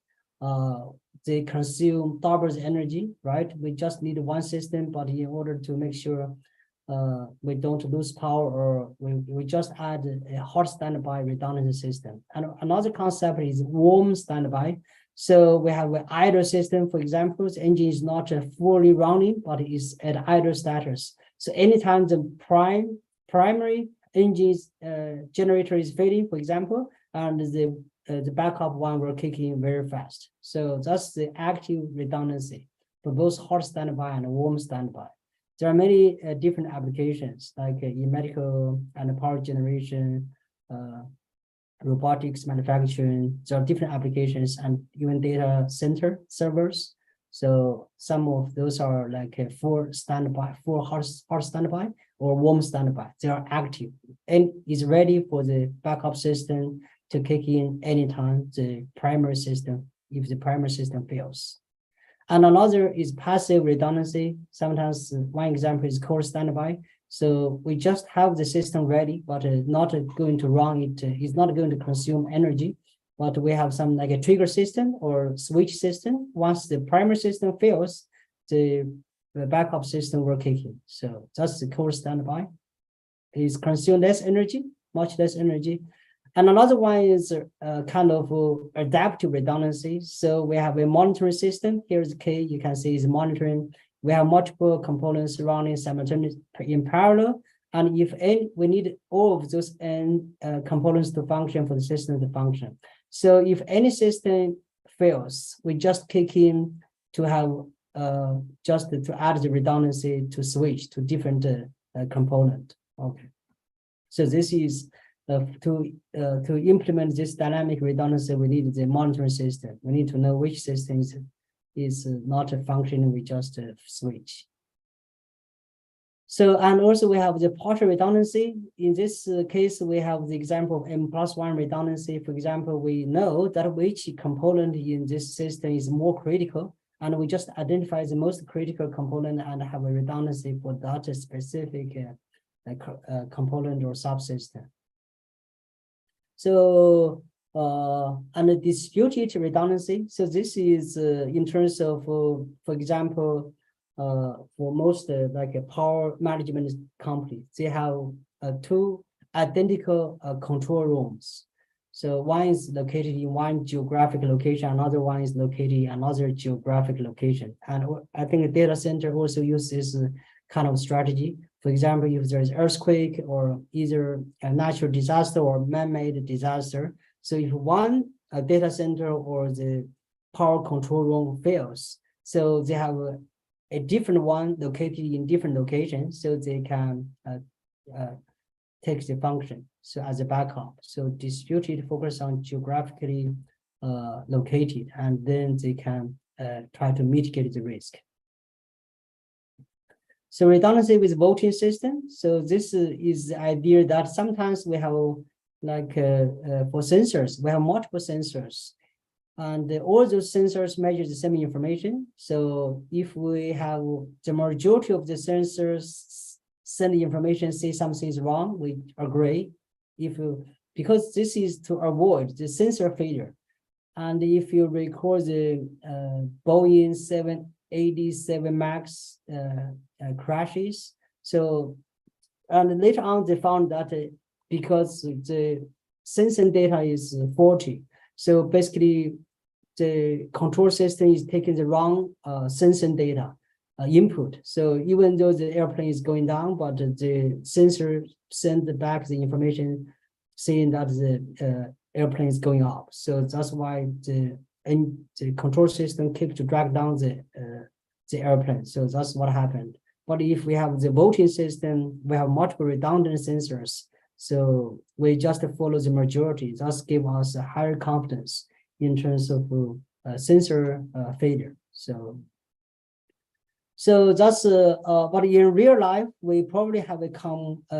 Speaker 2: They consume double the energy, right? We just need 1 system, but in order to make sure we don't lose power, or we just add a hot standby redundancy system. And another concept is warm standby. So we have an idle system, for example, the engine is not fully running, but it is at idle status. So anytime the primary engine generator is failing, for example, and the backup one will kick in very fast. So that's the active redundancy for both hot standby and warm standby. There are many different applications, like in medical and power generation, robotics manufacturing. There are different applications, and even data center servers. So some of those are like for hot standby or warm standby. They are active and is ready for the backup system to kick in anytime the primary system, if the primary system fails. And another is passive redundancy. Sometimes one example is cold standby. So we just have the system ready, but not going to run it. It's not going to consume energy, but we have some like a trigger system or switch system. Once the primary system fails, the the backup system will kick in. So that's the cold standby. It's consume less energy, much less energy. And another one is kind of adaptive redundancy. So we have a monitoring system. Here's the key. You can see is monitoring. We have multiple components running simultaneously in parallel. And if we need all of those components to function for the system to function. So if any system fails, we just kick in to have just to add the redundancy to switch to different component. Okay. So this is to implement this dynamic redundancy, we need the monitoring system. We need to know which system is not functioning, we just switch. So, and also we have the partial redundancy. In this case, we have the example of M+1 redundancy. For example, we know that which component in this system is more critical, and we just identify the most critical component and have a redundancy for that specific component or subsystem. So, and the distributed redundancy. So this is in terms of, for example, for most like a power management company, they have two identical control rooms. So one is located in one geographic location, another one is located in another geographic location. And I think a data center also uses this kind of strategy. For example, if there's earthquake or either a natural disaster or man-made disaster. So if one data center or the power control room fails, so they have a different one located in different locations, so they can take the function so as a backup. So distributed focus on geographically located, and then they can try to mitigate the risk. So redundancy with voting system. So this is the idea that sometimes we have like for sensors, we have multiple sensors, and all those sensors measure the same information. So if we have the majority of the sensors send the information, say something is wrong, we agree. Because this is to avoid the sensor failure. And if you recall the Boeing 787 MAX crashes, so and later on they found that because the sensing data is faulty, so basically the control system is taking the wrong sensing data input. So even though the airplane is going down, but the sensor send back the information saying that the airplane is going up. So that's why the control system keeps to drag down the airplane. So that's what happened. But if we have the voting system, we have multiple redundant sensors. So we just follow the majority. That's give us a higher confidence in terms of sensor failure. So that's but in real life, we probably have a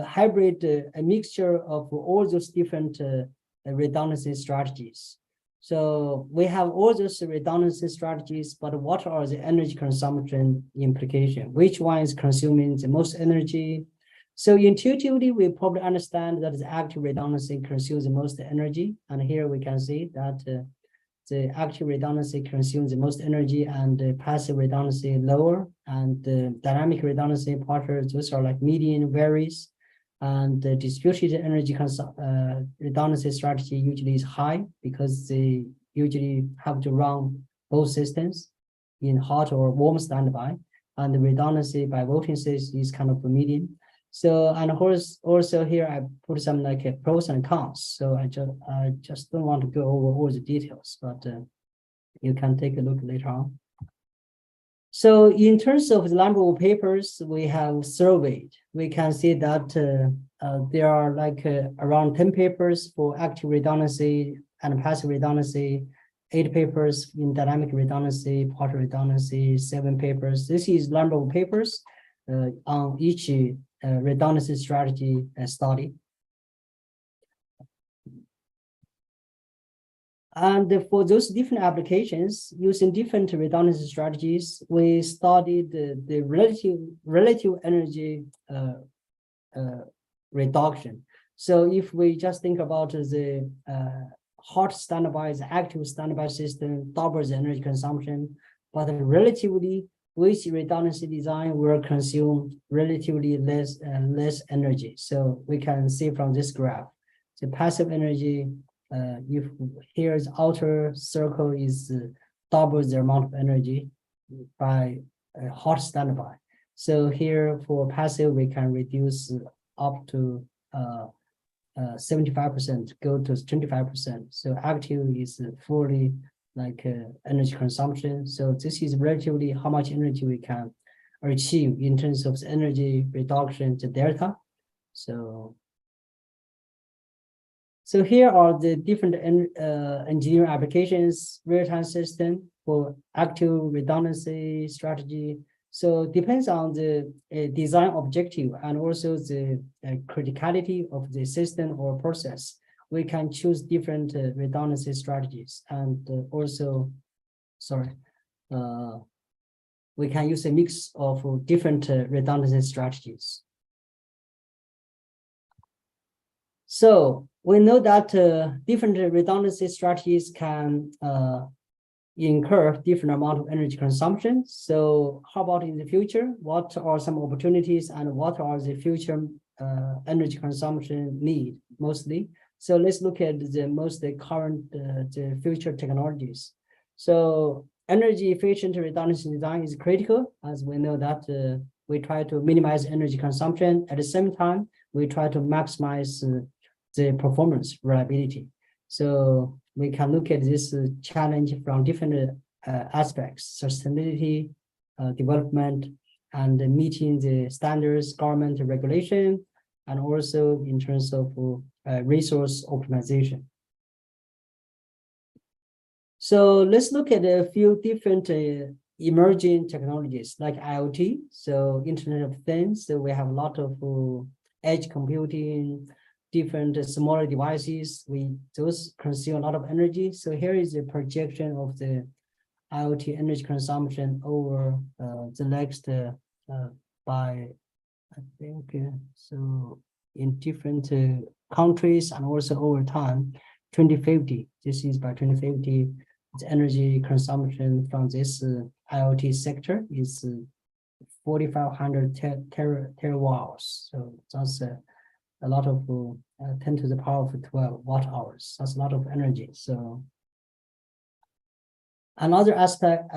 Speaker 2: hybrid, a mixture of all those different redundancy strategies. So we have all those redundancy strategies, but what are the energy consumption implication? Which one is consuming the most energy? So intuitively, we probably understand that the active redundancy consumes the most energy. And here we can see that the active redundancy consumes the most energy and the passive redundancy lower, and the dynamic redundancy partial, those are like median, varies. And the distributed energy redundancy strategy usually is high because they usually have to run both systems in hot or warm standby. And the redundancy by voting system is kind of a median. So, and also here I put some like pros and cons. So I just don't want to go over all the details, but you can take a look later on. So in terms of the number of papers we have surveyed, we can see that there are like around 10 papers for active redundancy and passive redundancy, 8 papers in dynamic redundancy, partial redundancy, 7 papers. This is number of papers on each redundancy strategy study. And for those different applications using different redundancy strategies, we studied the relative energy reduction. So if we just think about the hot standby, the active standby system doubles the energy consumption, but relatively which redundancy design will consume relatively less energy. So we can see from this graph, the passive energy, if here's outer circle is double the amount of energy by hot standby. So here for passive, we can reduce up to 75%, go to 25%. So active is fully like energy consumption. So this is relatively how much energy we can achieve in terms of energy reduction to delta. So here are the different engineering applications, real-time system for active redundancy strategy. So depends on the design objective and also the criticality of the system or process. We can choose different redundancy strategies, and also, we can use a mix of different redundancy strategies. So we know that different redundancy strategies can incur different amount of energy consumption. So how about in the future? What are some opportunities and what are the future energy consumption need mostly? So let's look at the most current the future technologies. So energy efficient redundancy design is critical, as we know that we try to minimize energy consumption. At the same time, we try to maximize the performance reliability. So we can look at this challenge from different aspects: sustainability, development, and meeting the standards, government regulation, and also in terms of resource optimization. So let's look at a few different emerging technologies like IoT, so Internet of Things. So we have a lot of edge computing, different smaller devices. Those consume a lot of energy. So here is a projection of the IoT energy consumption over the next by, I think, so in different countries and also over time, 2050. This is by 2050, the energy consumption from this IoT sector is 4,500 terawatt hours. So that's a lot of 10 to the power of 12 watt hours. That's a lot of energy. So another aspect,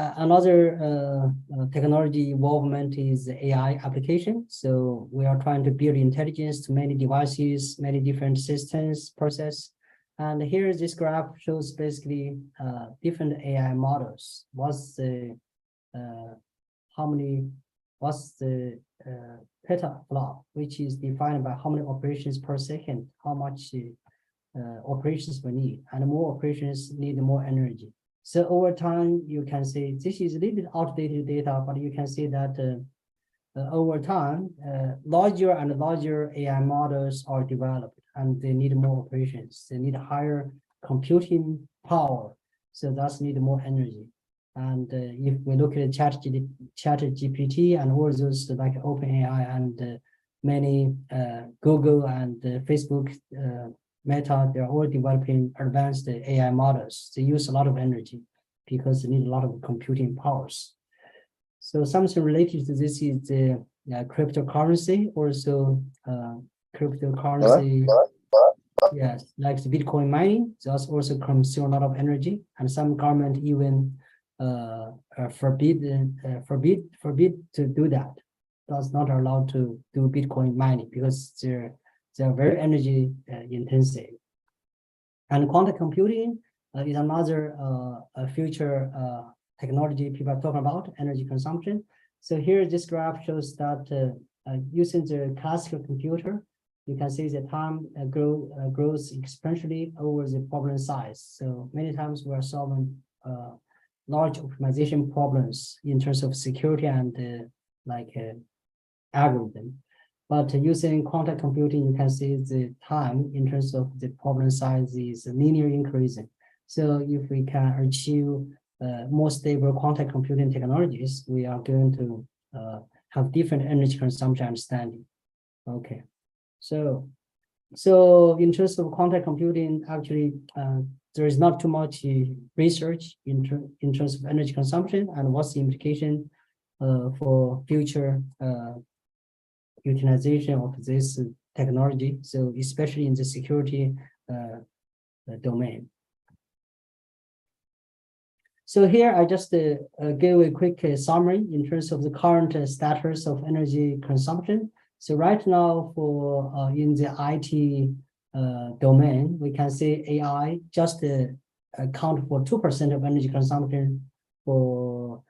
Speaker 2: technology involvement is AI application. So we are trying to build intelligence to many devices, many different systems, process. And here this graph shows basically different AI models. What's the petaflop, which is defined by how many operations per second, how much operations we need, and more operations need more energy. So over time, you can see this is a little bit outdated data, but you can see that over time, larger and larger AI models are developed, and they need more operations. They need higher computing power, so that's need more energy. And if we look at ChatGPT and all those like OpenAI and many Google and Facebook, Meta, they're all developing advanced AI models. They use a lot of energy because they need a lot of computing powers. So something related to this is the cryptocurrency, also cryptocurrency. Yes, like the Bitcoin mining, that's also consume a lot of energy, and some government even forbid to do that. That's not allowed to do Bitcoin mining because they're very energy intensive. And quantum computing is another future technology people are talking about, energy consumption. So here this graph shows that using the classical computer, you can see the time grows exponentially over the problem size. So many times we are solving large optimization problems in terms of security and algorithm. But using quantum computing, you can see the time in terms of the problem size is linear increasing. So if we can achieve more stable quantum computing technologies, we are going to have different energy consumption understanding. Okay, so in terms of quantum computing, actually, there is not too much research in terms of energy consumption and what's the implication for future utilization of this technology. So especially in the security domain. So here I just give a quick summary in terms of the current status of energy consumption. So right now for in the IT domain, we can say AI just account for 2% of energy consumption for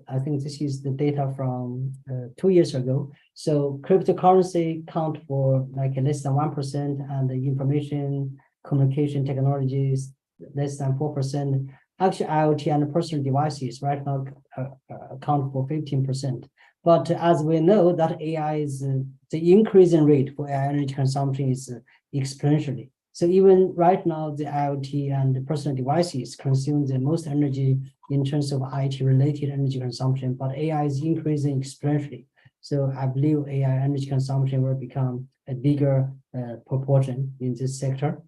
Speaker 2: I think this is the data from 2 years ago. So cryptocurrency count for like less than 1%, and the information communication technologies less than 4%. Actually, IoT and personal devices right now account for 15%. But as we know that AI is the increasing rate for AI energy consumption is exponentially. So even right now, the IoT and the personal devices consume the most energy in terms of IT-related energy consumption, but AI is increasing exponentially. So I believe AI energy consumption will become a bigger proportion in this sector.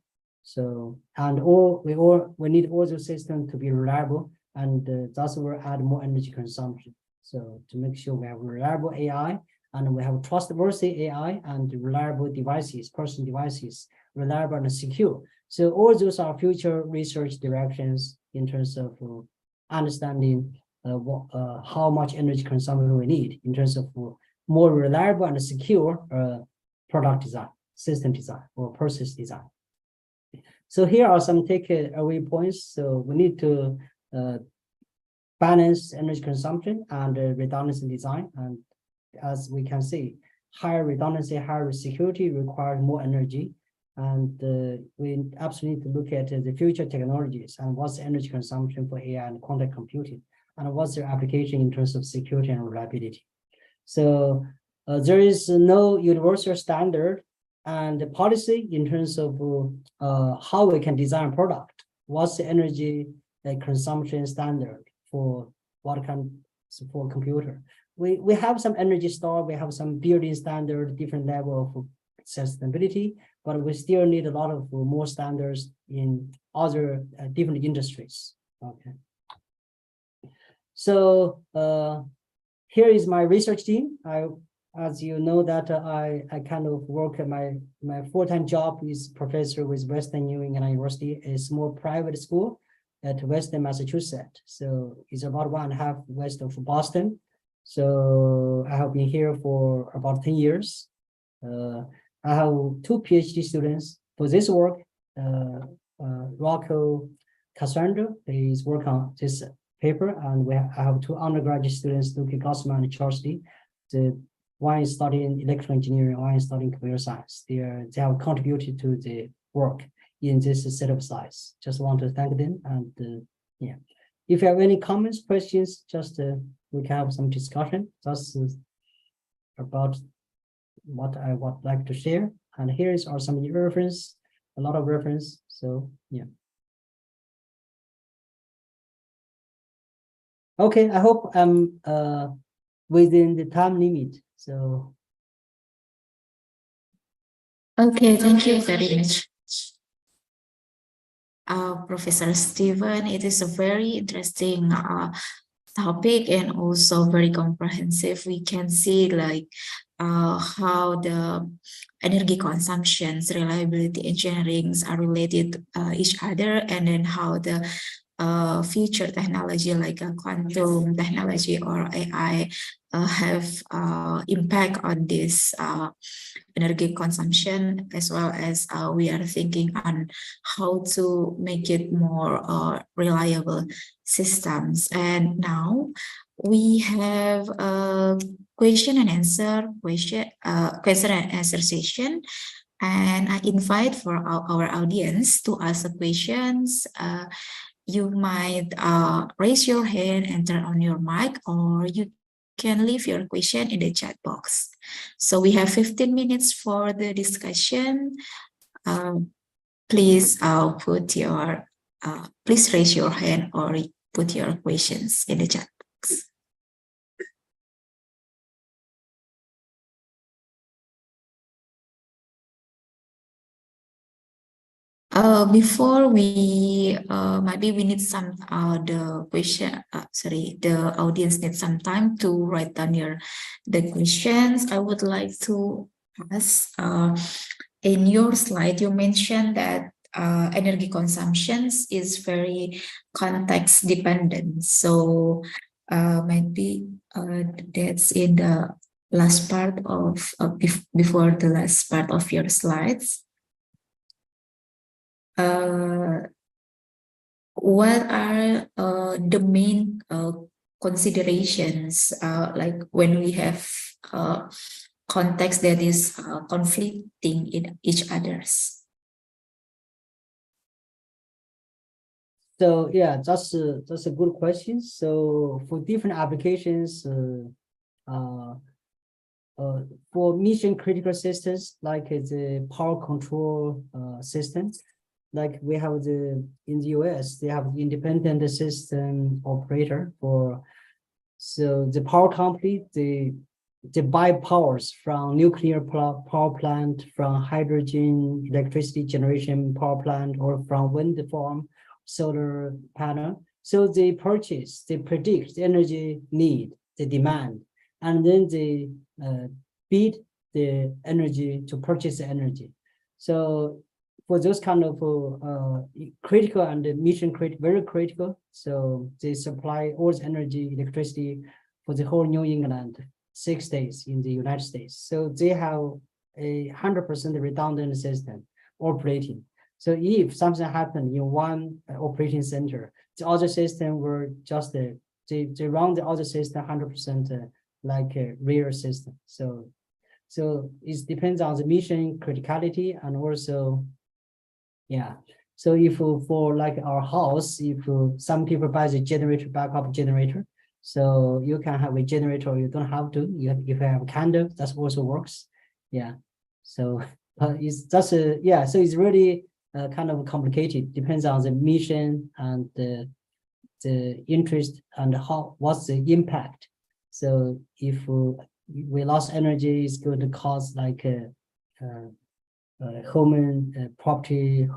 Speaker 2: So, and we need all the systems to be reliable, and thus will add more energy consumption. So to make sure we have reliable AI, and we have trustworthy AI and reliable devices, personal devices, reliable and secure. So all those are future research directions in terms of understanding how much energy consumption we need in terms of more reliable and secure product design, system design, or process design. So here are some takeaway points. So we need to balance energy consumption and redundancy design. And as we can see, higher redundancy, higher security requires more energy. And we absolutely need to look at the future technologies and what's the energy consumption for AI and quantum computing, and what's their application in terms of security and reliability. So there is no universal standard and policy in terms of how we can design a product. What's the energy consumption standard for what kind for computer? We have some energy store, we have some building standard, different level of sustainability, but we still need a lot of more standards in other different industries. Okay. So here is my research team. As you know that I kind of work at my full-time job is professor with Western New England University, a small private school at Western Massachusetts. So it's about 1.5 west of Boston. So I have been here for about 10 years. I have 2 PhD students for this work. Rocco Cassandra is working on this paper, and I have 2 undergraduate students, Luke Gossman and Charles Lee. One is studying electrical engineering, one is studying computer science. They have contributed to the work in this set of slides. Just want to thank them. And yeah, if you have any comments, questions, just we can have some discussion. That's about what I would like to share. And here are some reference, a lot of reference. So yeah. Okay, I hope I'm within the time limit. So
Speaker 8: Okay, thank you very much, Professor Stephen. It is a very interesting topic and also very comprehensive. We can see like how the energy consumptions, reliability engineerings are related each other, and then how the future technology like quantum technology or AI have impact on this energy consumption, as well as we are thinking on how to make it more reliable systems. And now we have a question and answer session, and I invite for our audience to ask the questions. You might raise your hand and turn on your mic, or you can leave your question in the chat box. So we have 15 minutes for the discussion. Please please raise your hand or put your questions in the chat box. Before we maybe we need some the audience needs some time to write down the questions. I would like to ask, in your slide you mentioned that energy consumptions is very context dependent. So maybe that's in the last part of before the last part of your slides. What are the main considerations like when we have context that is conflicting in each others?
Speaker 2: So yeah, that's a good question. So for different applications, for mission critical systems like the power control systems, like we have in the US, they have the independent system operator for. So the power company, they buy powers from nuclear power plant, from hydrogen electricity generation power plant, or from wind farm, solar panel. So they predict the energy need, the demand, and then they bid the energy to purchase the energy. So for those kind of critical and mission critical, very critical, so they supply all the energy, electricity for the whole New England, 6 states in the United States. So they have a 100% redundant system operating. So if something happened in one operating center, the other system will just they run the other system 100% like a real system. So it depends on the mission criticality, and also, yeah. So if for like our house, if some people buy the generator, backup generator, so you can have a generator, you don't have to. If you have a candle, that also works. Yeah. So it's just yeah. So it's really kind of complicated. Depends on the mission and the interest and what's the impact. So if we lost energy, it's going to cause like property,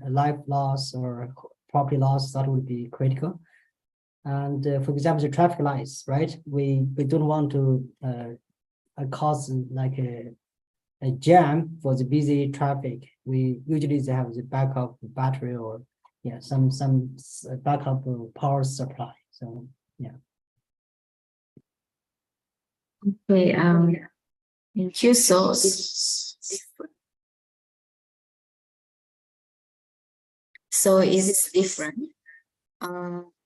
Speaker 2: life loss or property loss. That would be critical. And for example, the traffic lights, right? We don't want to cause like a jam for the busy traffic. We usually have the backup battery or yeah, some backup power supply. So yeah.
Speaker 8: Okay. Thank you. So is it different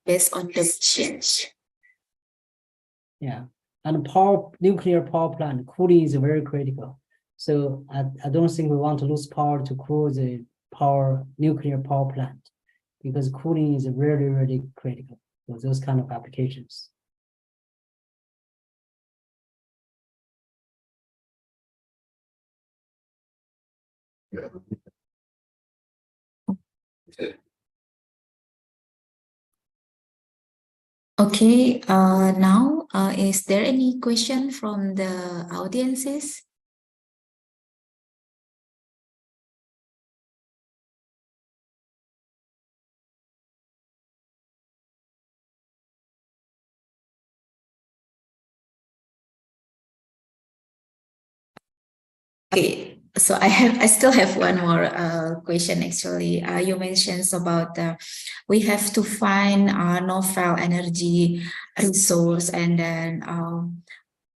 Speaker 8: based on the change?
Speaker 2: Yeah, and nuclear power plant cooling is very critical. So I don't think we want to lose power to cool the nuclear power plant, because cooling is really, really critical for those kind of applications.
Speaker 8: Okay, now is there any question from the audiences? Okay, so I still have one more question actually. You mentioned about we have to find novel energy resource, and then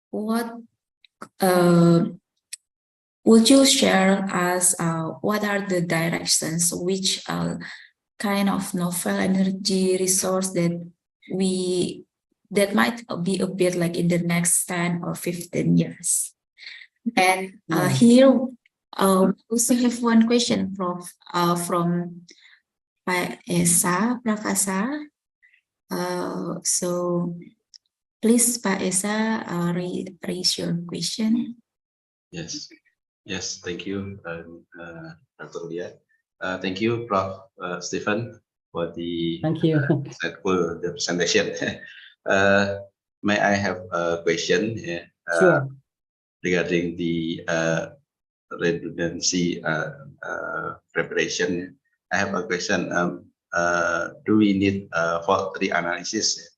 Speaker 8: what would you share us what are the directions, which kind of novel energy resource that might be a bit like in the next 10 or 15 years? And here we also have one question from Pak Esa Prakasa. So please, Pak Esa, raise your question.
Speaker 5: Yes, thank you, Dr. Lia. Thank you, Prof. Stephen, for the insightful presentation. May I have a question?
Speaker 2: Sure.
Speaker 5: Regarding the redundancy preparation. I have a question. Do we need fault tree analysis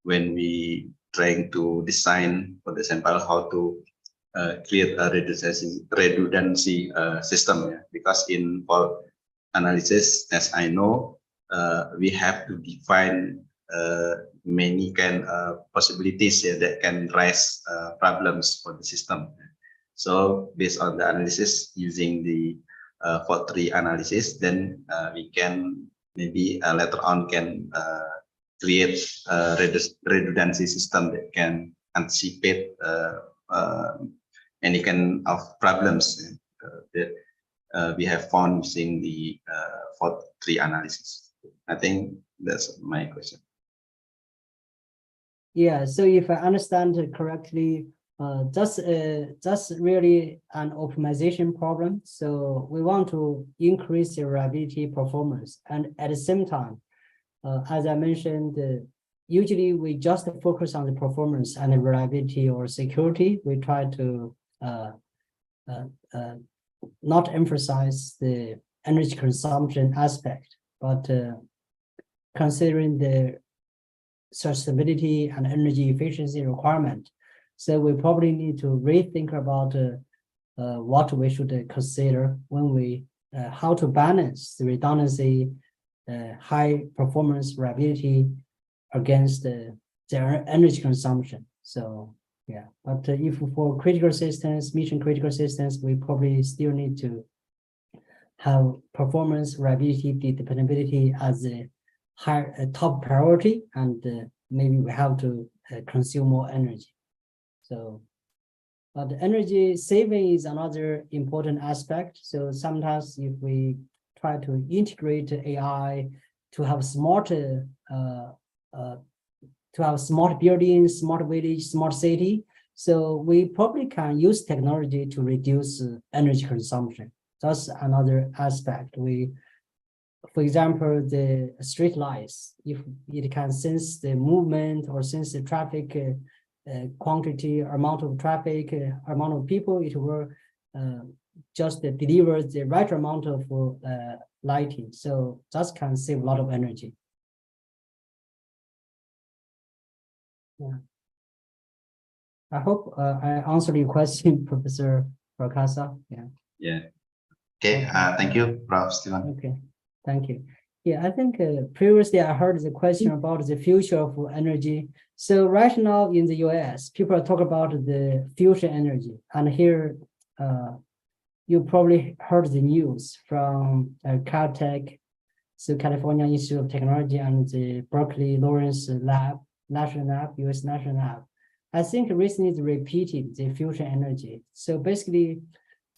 Speaker 5: when we trying to design, for example, how to create a redundancy system? Yeah? Because in fault analysis, as I know, we have to define many kind of possibilities that can raise problems for the system. So based on the analysis using the fault tree analysis, then we can maybe later on can create a redundancy system that can anticipate any kind of problems that we have found using the fault tree analysis. I think that's my question.
Speaker 2: Yeah, so if I understand it correctly, that's really an optimization problem. So we want to increase the reliability performance, and at the same time, as I mentioned, usually we just focus on the performance and the reliability or security. We try to not emphasize the energy consumption aspect, but considering the sustainability and energy efficiency requirement. So we probably need to rethink about what we should consider when we how to balance the redundancy, high performance reliability against their energy consumption. So yeah, but if for critical systems, mission critical systems, we probably still need to have performance, reliability, dependability as a top priority, and maybe we have to consume more energy. So, but energy saving is another important aspect. So sometimes if we try to integrate AI to have smart buildings, smart village, smart city, so we probably can use technology to reduce energy consumption. That's another aspect. For example, the street lights, if it can sense the movement or sense the traffic quantity, amount of traffic, amount of people, it will just deliver the right amount of lighting. So that can save a lot of energy. Yeah. I hope I answered your question, Professor Prakasa. Yeah.
Speaker 5: Yeah. Okay. Thank you, Prof. Steven.
Speaker 2: Okay. Thank you. Yeah, I think previously I heard the question about the future of energy. So right now in the US, people are talking about the fusion energy. And here, you probably heard the news from Caltech, so California Institute of Technology, and the Berkeley Lawrence Lab, National Lab, US National Lab. I think recently they repeated the fusion energy. So basically,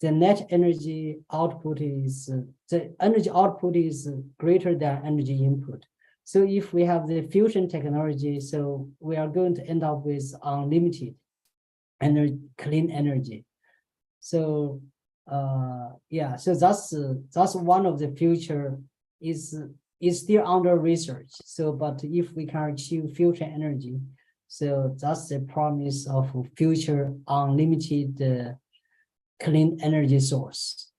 Speaker 2: the net energy output is, the energy output is greater than energy input. So if we have the fusion technology, so we are going to end up with unlimited energy, clean energy. So yeah, so that's one of the future is still under research. So, but if we can achieve fusion energy, so that's the promise of future unlimited clean energy source.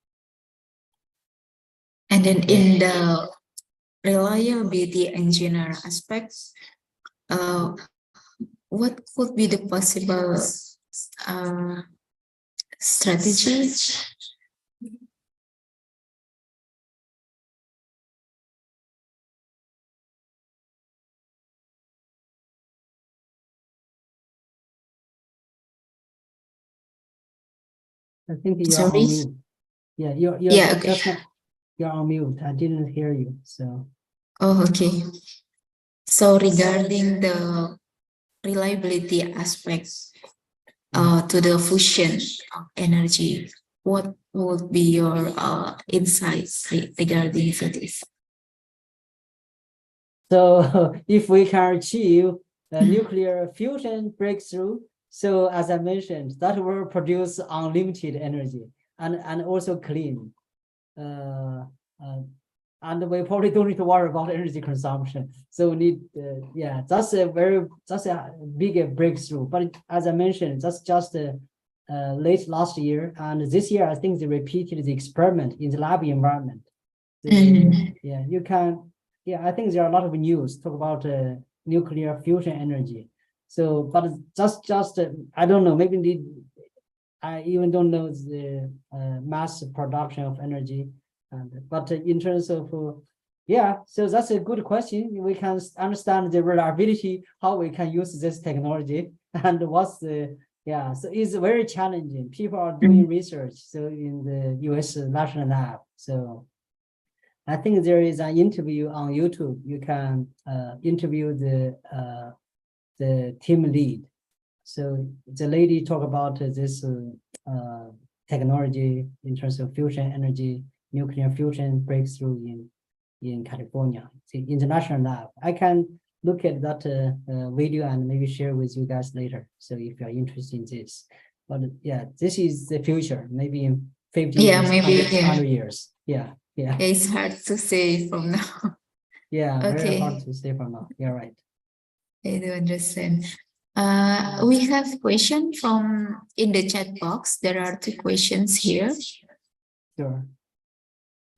Speaker 8: And then in the reliability engineer aspects, what could be the possible strategies?
Speaker 2: I think you're
Speaker 8: Sorry?
Speaker 2: on mute. Yeah, you're
Speaker 8: Yeah, okay.
Speaker 2: just not, you're on mute. I didn't hear you. So
Speaker 8: Oh, okay. So regarding the reliability aspects to the fusion of energy, what would be your insights regarding this?
Speaker 2: So if we can achieve a nuclear fusion breakthrough, so as I mentioned, that will produce unlimited energy and also clean. And we probably don't need to worry about energy consumption. So we need, yeah, that's a big breakthrough. But as I mentioned, that's just late last year, and this year I think they repeated the experiment in the lab environment. Yeah, you can. Yeah, I think there are a lot of news talk about nuclear fusion energy. So, but just I don't know. Maybe I even don't know the mass production of energy. But in terms of yeah, so that's a good question. We can understand the reliability, how we can use this technology, and what's the so it's very challenging. People are doing research so in the US national lab. So I think there is an interview on YouTube. You can interview the team lead. So the lady talk about this technology in terms of fusion energy, nuclear fusion breakthrough in California, the international lab. I can look at that video and maybe share with you guys later. So if you're interested in this, but yeah, this is the future. Maybe in 50 years,
Speaker 8: maybe
Speaker 2: 100 years. Yeah.
Speaker 8: It's hard to say from now.
Speaker 2: Yeah, very
Speaker 8: Okay.
Speaker 2: hard to say from now. You're right.
Speaker 8: I do understand. We have question from in the chat box. There are 2 questions here.
Speaker 2: Sure.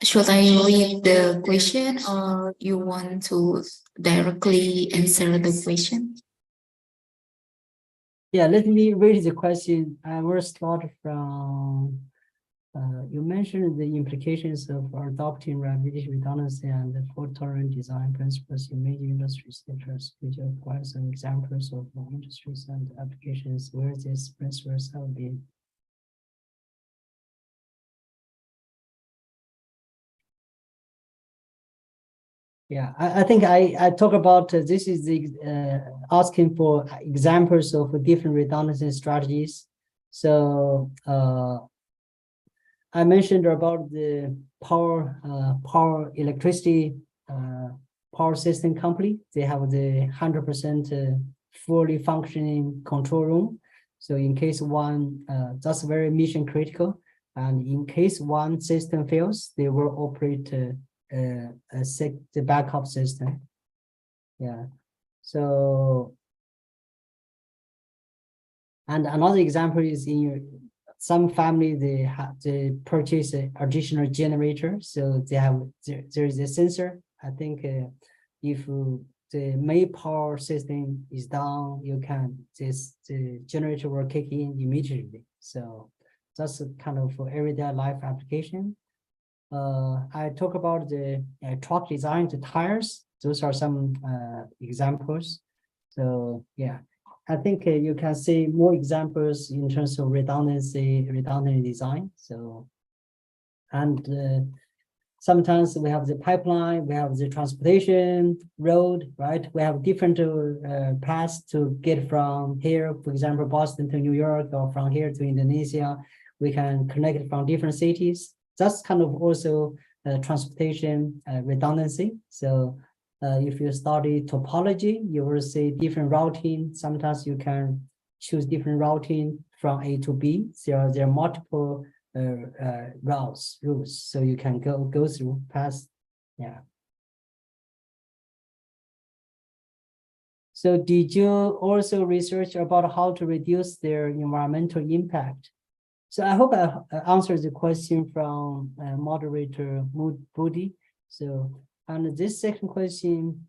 Speaker 8: Should I read the question or you want to directly answer the question?
Speaker 2: Yeah, let me read the question. I will start from you mentioned the implications of adopting reliability, redundancy, and the fault-tolerant design principles in major industry sectors. Could you provide some examples of industries and applications where these principles have been? Yeah, I think I talk about this is the asking for examples of different redundancy strategies. So I mentioned about the power electricity power system company. They have the 100% fully functioning control room. So in case one, that's very mission critical. And in case one system fails, they will operate the backup system. Yeah. So, and another example is in some family, they purchase an additional generator. So they have there is a sensor. I think if the main power system is down, the generator will kick in immediately. So that's a kind of for everyday life application. I talk about the truck design, the tires. Those are some examples. So yeah, I think you can see more examples in terms of redundant design. So, and sometimes we have the pipeline, we have the transportation road, right? We have different paths to get from here, for example, Boston to New York, or from here to Indonesia. We can connect it from different cities. That's kind of also transportation redundancy. So if you study topology, you will see different routing. Sometimes you can choose different routing from A to B. So there are multiple routes, so you can go through past. Yeah. So did you also research about how to reduce their environmental impact? So I hope I answered the question from moderator Budi. So, and this second question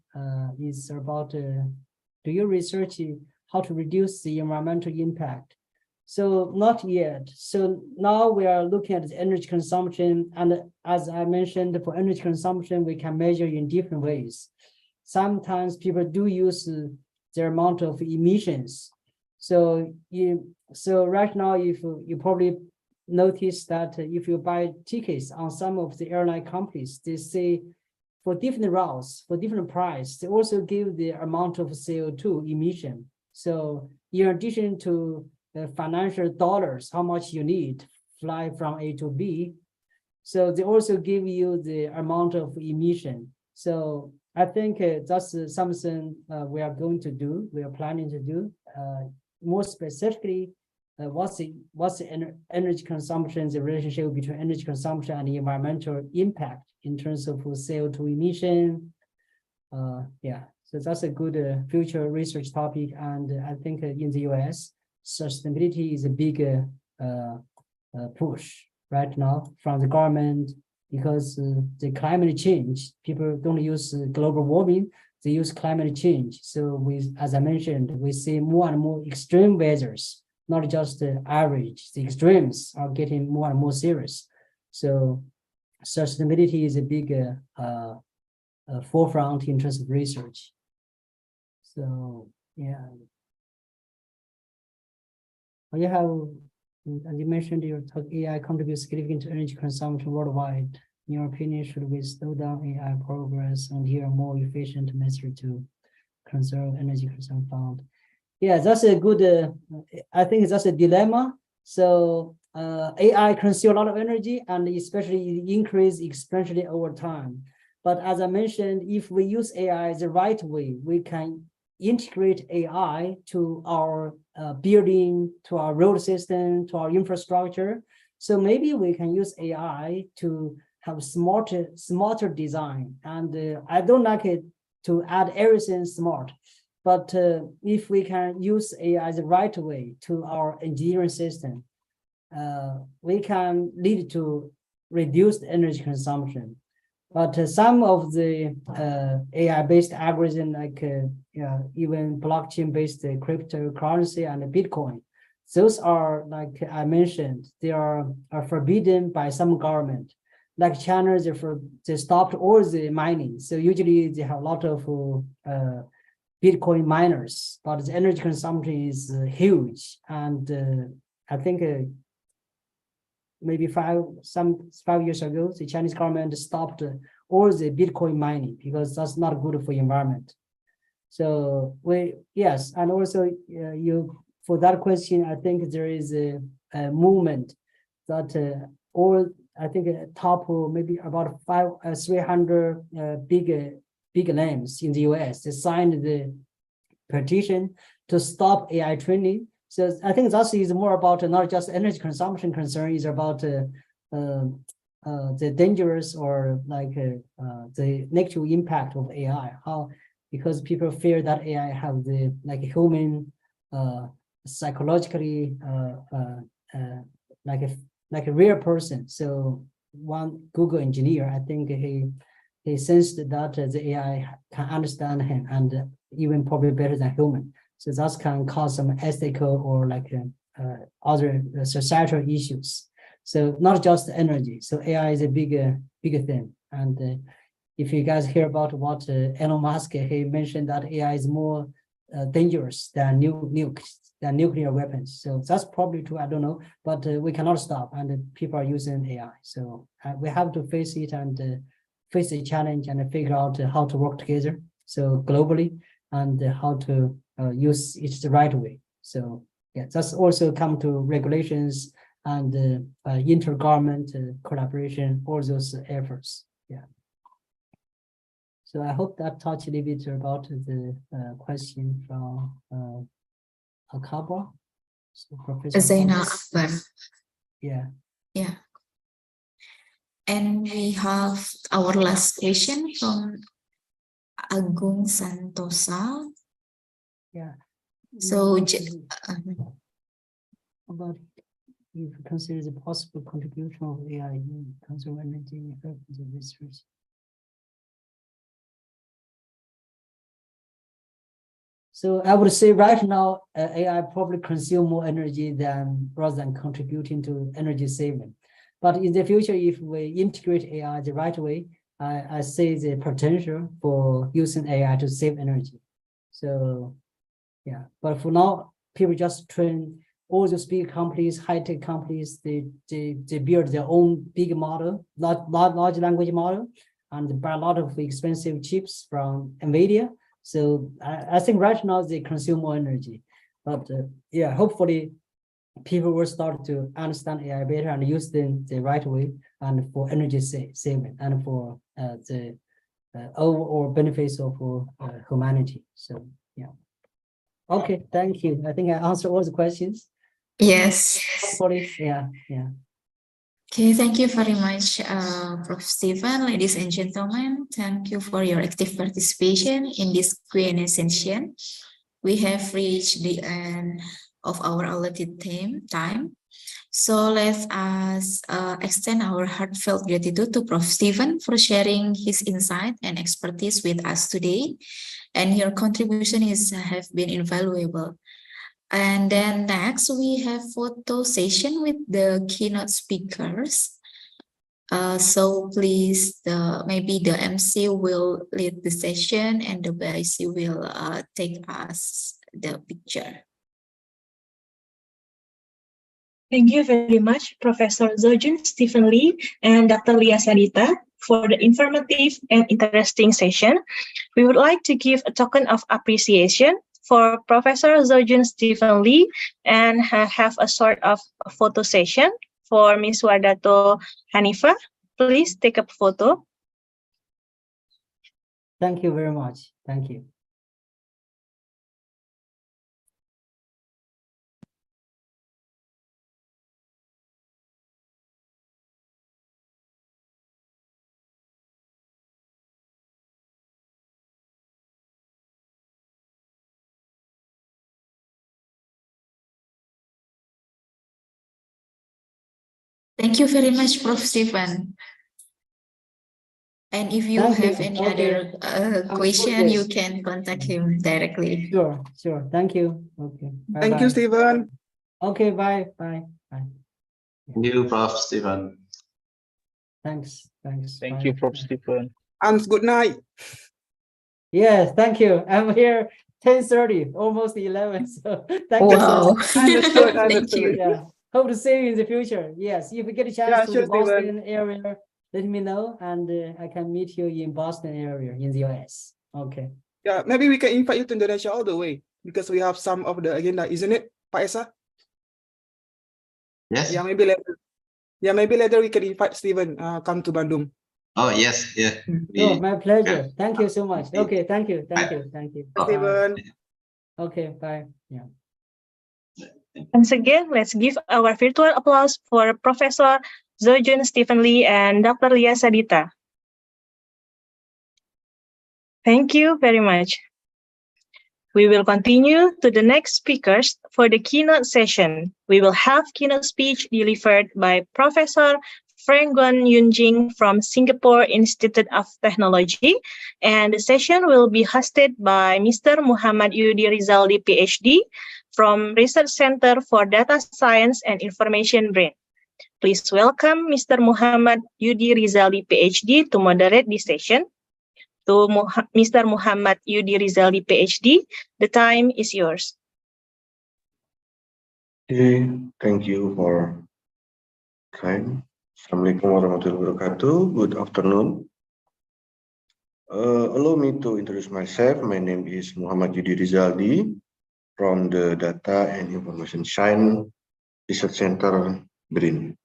Speaker 2: is about, do you research how to reduce the environmental impact? So not yet. So now we are looking at the energy consumption. And as I mentioned, for energy consumption, we can measure in different ways. Sometimes people do use their amount of emissions. So right now, if you probably notice that if you buy tickets on some of the airline companies, they say for different routes, for different price, they also give the amount of CO2 emission. So in addition to the financial dollars, how much you need to fly from A to B, so they also give you the amount of emission. So I think that's something we are going to do, we are planning to do. More specifically, what's the energy consumption, the relationship between energy consumption and the environmental impact in terms of CO2 emission. Yeah, so that's a good future research topic. And I think in the US, sustainability is a big push right now from the government, because the climate change, people don't use global warming, they use climate change. So we, as I mentioned, we see more and more extreme weathers, not just the average. The extremes are getting more and more serious. So sustainability is a big forefront in terms of research. So yeah. You have, as you mentioned, your talk, AI contributes significant to energy consumption worldwide. In your opinion, should we slow down AI progress and here more efficient method to conserve energy consumption found? Yeah, that's a good, I think that's a dilemma. So AI consumes a lot of energy and especially increase exponentially over time. But as I mentioned, if we use AI the right way, we can integrate AI to our building, to our road system, to our infrastructure. So maybe we can use AI to have smarter design. And I don't like it to add everything smart, but if we can use AI the right way to our engineering system, we can lead to reduced energy consumption. But some of the AI-based algorithm, like even blockchain-based cryptocurrency and Bitcoin, those are, like I mentioned, they are forbidden by some government. Like China, they stopped all the mining. So usually they have a lot of Bitcoin miners, but the energy consumption is huge. And I think maybe 5 years ago, the Chinese government stopped all the Bitcoin mining because that's not good for the environment. So yes, and also for that question, I think there is a movement that I think top maybe about 300 big names in the US, they signed the petition to stop AI training. So I think that is more about not just energy consumption concern, is about the dangerous or like the negative impact of AI. How, because people fear that AI have the like human psychologically like a real person. So one Google engineer, I think he sensed that the AI can understand him and even probably better than human. So that can cause some ethical or like other societal issues. So not just energy. So AI is a bigger thing. And if you guys hear about what Elon Musk, he mentioned that AI is more dangerous than nuclear weapons. So that's probably true. I don't know, but we cannot stop. And people are using AI. So we have to face it and face the challenge and figure out how to work together. So globally, and how to use it the right way. So yeah, that's also come to regulations and intergovernment collaboration, all those efforts. Yeah. So I hope that touched a little bit about the question from Akaba. So Professor
Speaker 8: Zaina Akbar.
Speaker 2: Yeah.
Speaker 8: Yeah. And we have our last question from Agung Santosa.
Speaker 2: Yeah.
Speaker 8: So
Speaker 2: about if you consider the possible contribution of AI in conserving energy and research. So I would say right now, AI probably consume more energy rather than contributing to energy saving. But in the future, if we integrate AI the right way, I see the potential for using AI to save energy. So yeah, but for now, people just train all those big companies, high-tech companies, they build their own big model, large language model, and buy a lot of expensive chips from NVIDIA. So I think right now they consume more energy. But yeah, hopefully people will start to understand AI better and use them the right way and for energy saving and for the overall benefits of humanity. So yeah. Okay, thank you. I think I answered all the questions.
Speaker 8: yes.
Speaker 2: Hopefully, yeah.
Speaker 8: Okay, thank you very much, Prof. Stephen. Ladies and gentlemen, thank you for your active participation in this Q&A session. We have reached the end of our allotted time. So let us extend our heartfelt gratitude to Prof. Stephen for sharing his insight and expertise with us today. And your contribution have been invaluable. And then next we have photo session with the keynote speakers. So please, maybe the MC will lead the session and the BIC will take us the picture.
Speaker 3: Thank you very much, Professor Zojun Stephen Lee and Dr. Lia Sadita for the informative and interesting session. We would like to give a token of appreciation for Professor Zojun Stephen Lee and have a sort of a photo session for Ms. Wardato Hanifa. Please take a photo.
Speaker 2: Thank you very much. Thank you.
Speaker 8: Thank you very much, Prof. Stephen. And if you
Speaker 2: Thank you.
Speaker 8: have any
Speaker 2: Okay.
Speaker 8: other question, you
Speaker 2: Yes.
Speaker 8: can contact him directly.
Speaker 2: Sure, sure. Thank you. Okay.
Speaker 1: Thank you,
Speaker 2: Bye-bye.
Speaker 1: Stephen.
Speaker 2: Okay, bye, bye, bye.
Speaker 5: Thank you, Prof. Stephen.
Speaker 2: Thanks, thanks.
Speaker 9: Thank
Speaker 2: bye.
Speaker 9: you, Prof. Stephen.
Speaker 1: And good night.
Speaker 2: Yes, thank you. I'm here 10:30, almost 11. So thank you so
Speaker 8: Wow.
Speaker 2: much.
Speaker 1: Understood,
Speaker 8: Thank
Speaker 1: understood.
Speaker 8: you.
Speaker 2: Yeah. Hope to see you in the future. Yes, if you get a chance
Speaker 1: Yeah,
Speaker 2: to
Speaker 1: sure,
Speaker 2: the Boston
Speaker 1: Stephen.
Speaker 2: area, let me know, and I can meet you in Boston area in the US. Okay.
Speaker 1: Yeah, maybe we can invite you to Indonesia all the way because we have some of the agenda, isn't it, Pak Esa?
Speaker 5: Yes.
Speaker 1: Yeah, maybe later. Yeah, maybe later we can invite Stephen come to Bandung.
Speaker 5: Oh, yes. Yeah.
Speaker 2: Oh, my pleasure. Thank you so much.
Speaker 5: Yeah.
Speaker 2: Okay, thank you, thank you, thank you.
Speaker 5: Oh.
Speaker 2: Bye.
Speaker 1: Stephen.
Speaker 2: Okay, bye. Yeah.
Speaker 3: Once again, let's give our virtual applause for Professor Zojun Stephen Lee and Dr. Lia Sadita. Thank you very much. We will continue to the next speakers for the keynote session. We will have keynote speech delivered by Professor Frank Guan Yunjing from Singapore Institute of Technology, and the session will be hosted by Mr. Muhammad Yudi Rizaldi, PhD, from Research Center for Data Science and Information BRIN. Please welcome Mr. Muhammad Yudi Rizaldi, PhD, to moderate this session. To Mr. Muhammad Yudi Rizaldi, PhD, the time is yours.
Speaker 10: Okay, thank you for time. Assalamualaikum warahmatullahi wabarakatuh. Good afternoon. Allow me to introduce myself. My name is Muhammad Yudi Rizaldi from the Data and Information Science Research Center BRIN.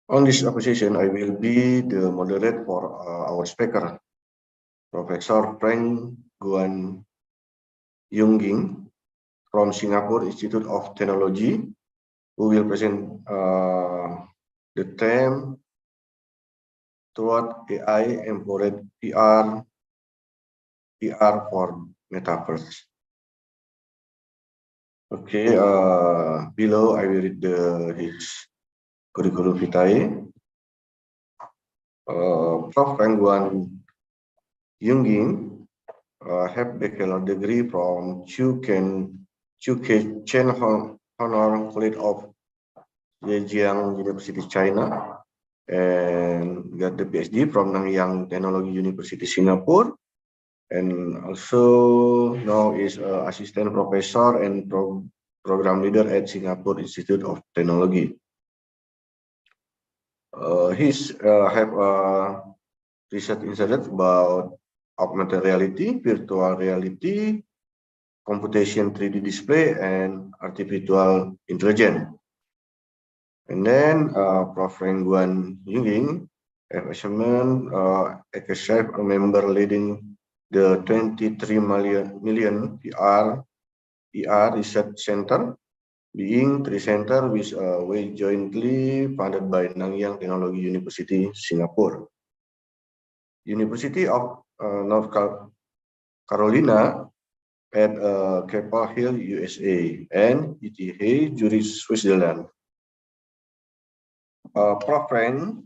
Speaker 10: On this session, I will be the moderator for our speaker, Professor Frank Guan Yunjing from Singapore Institute of Technology, who will present the theme toward AI empowered PR for metaverse. Okay, below I will read his curriculum vitae. Prof. Frank Guan Yunjing have bachelor degree from Chu Chen Honor College of Zhejiang University, China, and got the PhD from Nanyang Technology University, Singapore, and also now is assistant professor and program leader at Singapore Institute of Technology. He's have research insights about augmented reality, virtual reality, computation 3D display, and artificial intelligence. And then Prof. Frank Guan Yunjing, achievement, a member leading the 23 million PR Research Center, being 3 center which were jointly funded by Nanyang Technology University, Singapore. University of North Carolina at Capitol Hill, USA, and ETH, Zurich, Switzerland. Prof. Frank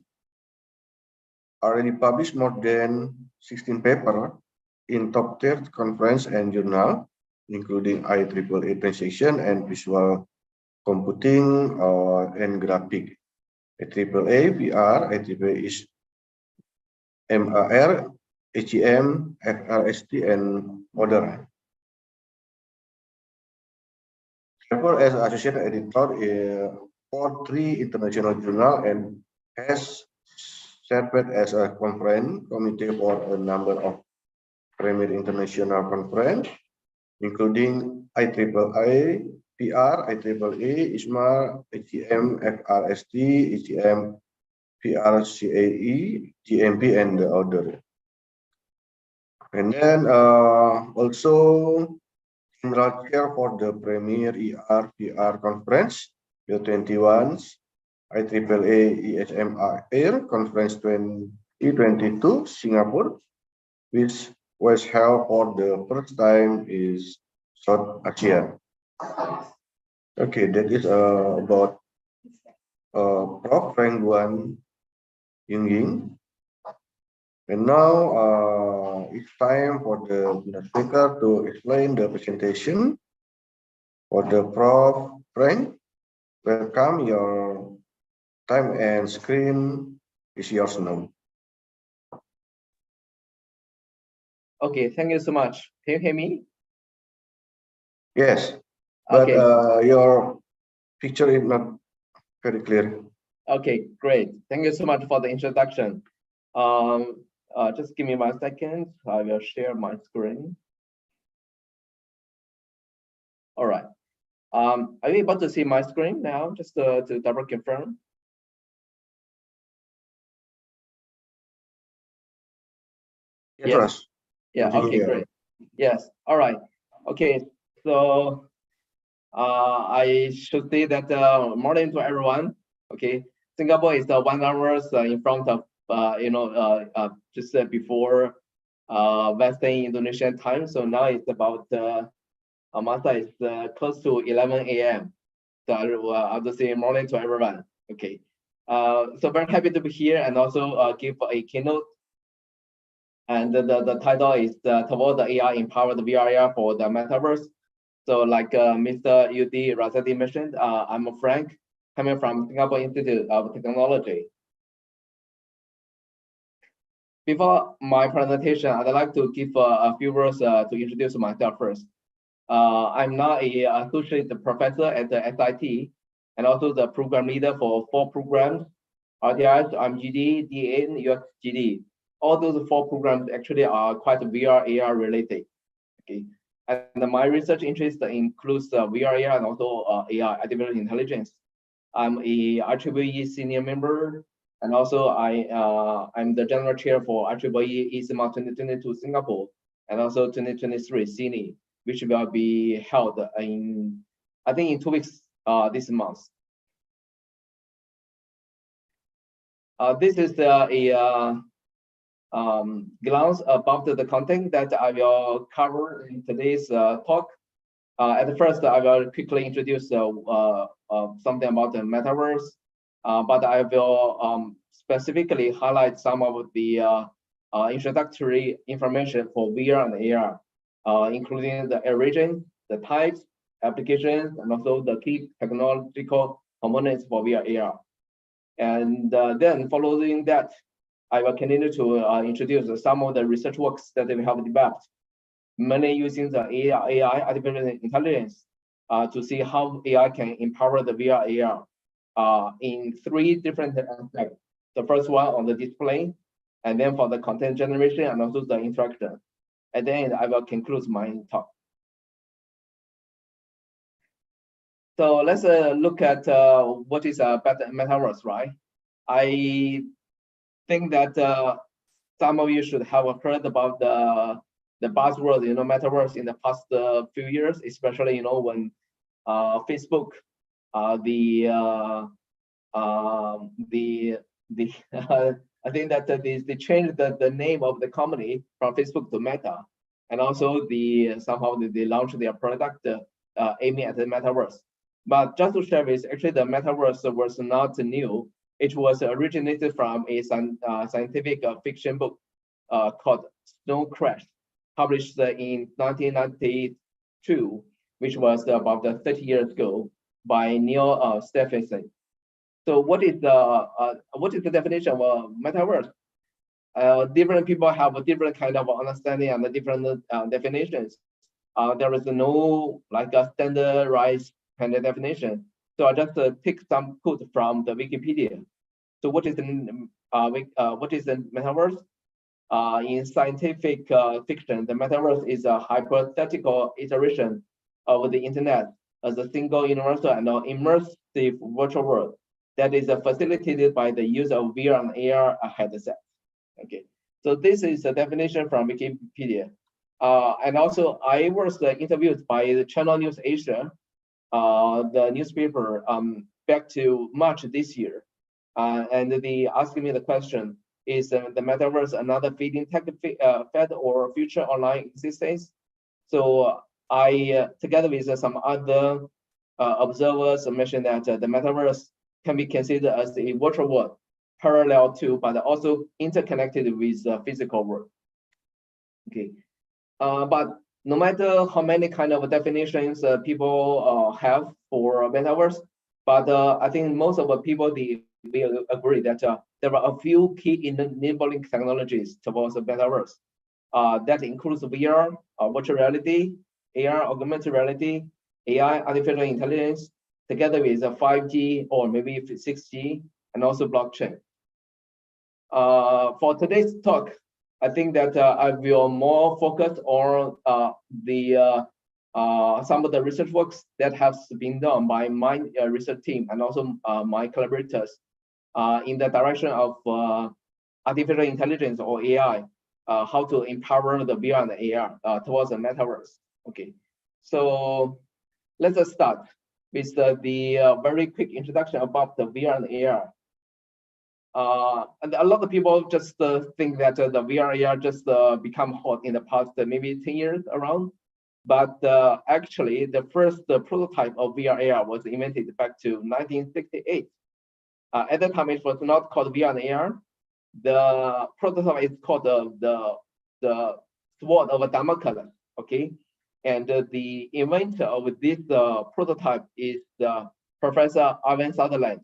Speaker 10: already published more than 16 papers in top-tier conference and journal, including IEEE translation and visual computing and graphic. IEEE VR, IEEE is MAR, HEM, FRST, and other. Therefore, as associate editor for 3 international journals and has served as a conference committee for a number of premier international conference, including IEEE, PR, IEEE, ISMA, HEM, FRST, HEM, PRCAE, GMP, and the other. And then also general chair for the premier ER-PR conference, the 21 IEEE ESMR Conference 2022 Singapore, which was held for the first time in South Asia. Okay, that is about Prof. Frank Duan Yingying. And now it's time for the speaker to explain the presentation. For the Prof. Frank, welcome. Your time and screen is yours now.
Speaker 9: Okay, thank you so much. Can you hear me?
Speaker 10: Yes, but
Speaker 9: Okay.
Speaker 10: your picture is not very clear.
Speaker 9: Okay, great. Thank you so much for the introduction. Just give me 1 second. I will share my screen. All right. Are you able to see my screen now? Just to double confirm.
Speaker 10: Yes.
Speaker 9: Yeah. Okay. Great. Yes. All right. Okay. So I should say that morning to everyone. Okay. Singapore is 1 hour in front of just before Western Indonesian time. So now it's about Masa is close to 11 a.m. So I'll just say morning to everyone. Okay. So very happy to be here and also give a keynote. And the title is Toward the AI Empowered VR for the Metaverse. So like Mr. UD Razetti mentioned, I'm Frank, coming from Singapore Institute of Technology. Before my presentation, I'd like to give a few words to introduce myself first. I'm now an associate professor at the SIT and also the program leader for 4 programs, RTIs, MGD, DN, UXGD. All those 4 programs actually are quite VR, AR related. Okay. And my research interest includes VR, AR, and also AI, artificial intelligence. I'm a IEEE senior member, and also I'm the general chair for IEEE ISMA 2022 Singapore, and also 2023 CINA, which will be held in, I think, in 2 weeks this month. This is a glance about the content that I will cover in today's talk. At first, I will quickly introduce something about the metaverse, but I will specifically highlight some of the introductory information for VR and AR, including the origin, the types, applications, and also the key technological components for VR, AR. And then following that, I will continue to introduce some of the research works that we have developed, mainly using the AI, artificial intelligence, to see how AI can empower the VR, AR in 3 different aspects. The first one on the display, and then for the content generation, and also the interaction. At the end, I will conclude my talk. So let's look at what is a metaverse, right? I think that some of you should have heard about the buzzword, metaverse in the past few years, especially, when Facebook, I think that they changed the name of the company from Facebook to Meta. and also somehow they launched their product aiming at the metaverse. But just to share with, actually the metaverse was not new. It was originated from a scientific fiction book called Snow Crash, published in 1992, which was about 30 years ago by Neil Stephenson. So what is the definition of a metaverse? Different people have a different kind of understanding and different definitions. There is no like a standardized kind of definition. So I just take some quote from the Wikipedia. So what is the metaverse? In scientific fiction, the metaverse is a hypothetical iteration of the internet as a single universal and immersive virtual world that is facilitated by the use of VR and AR headsets. Okay, so this is a definition from Wikipedia. And also, I was interviewed by the Channel News Asia, the newspaper, back to March this year. And they asked me the question, is the metaverse another feeding tech fed or future online existence? So I, together with some other observers, mentioned that the metaverse can be considered as a virtual world, parallel to, but also interconnected with the physical world. Okay, but no matter how many kind of definitions people have for metaverse, but I think most of the people we agree that there are a few key enabling technologies towards the metaverse. That includes VR, virtual reality, AR, augmented reality, AI, artificial intelligence, together with 5G or maybe 6G, and also blockchain. For today's talk, I think that I will more focus on some of the research works that has been done by my research team and also my collaborators in the direction of artificial intelligence or AI, how to empower the VR and AR towards the metaverse. Okay, so let's start with the very quick introduction about the VR and AR. And a lot of people just think that the VR AR just become hot in the past maybe 10 years around. But actually, the first prototype of VR AR was invented back to 1968. At the time, it was not called VR and AR. The prototype is called the Sword of Damocles. Okay, and the inventor of this prototype is Professor Alvin Sutherland.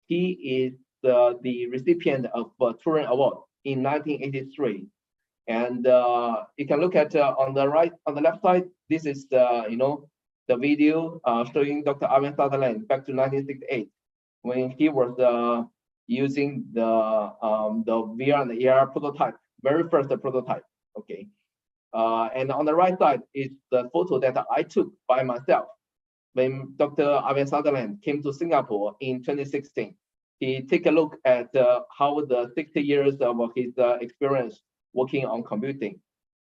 Speaker 9: He is the recipient of Turing Award in 1983. And you can look at on the left side. This is the video showing Dr. Alvin Sutherland back to 1968 when he was using the VR and AR prototype, very first prototype. Okay, and on the right side is the photo that I took by myself when Dr. Alvin Sutherland came to Singapore in 2016. He take a look at how the 60 years of his experience working on computing.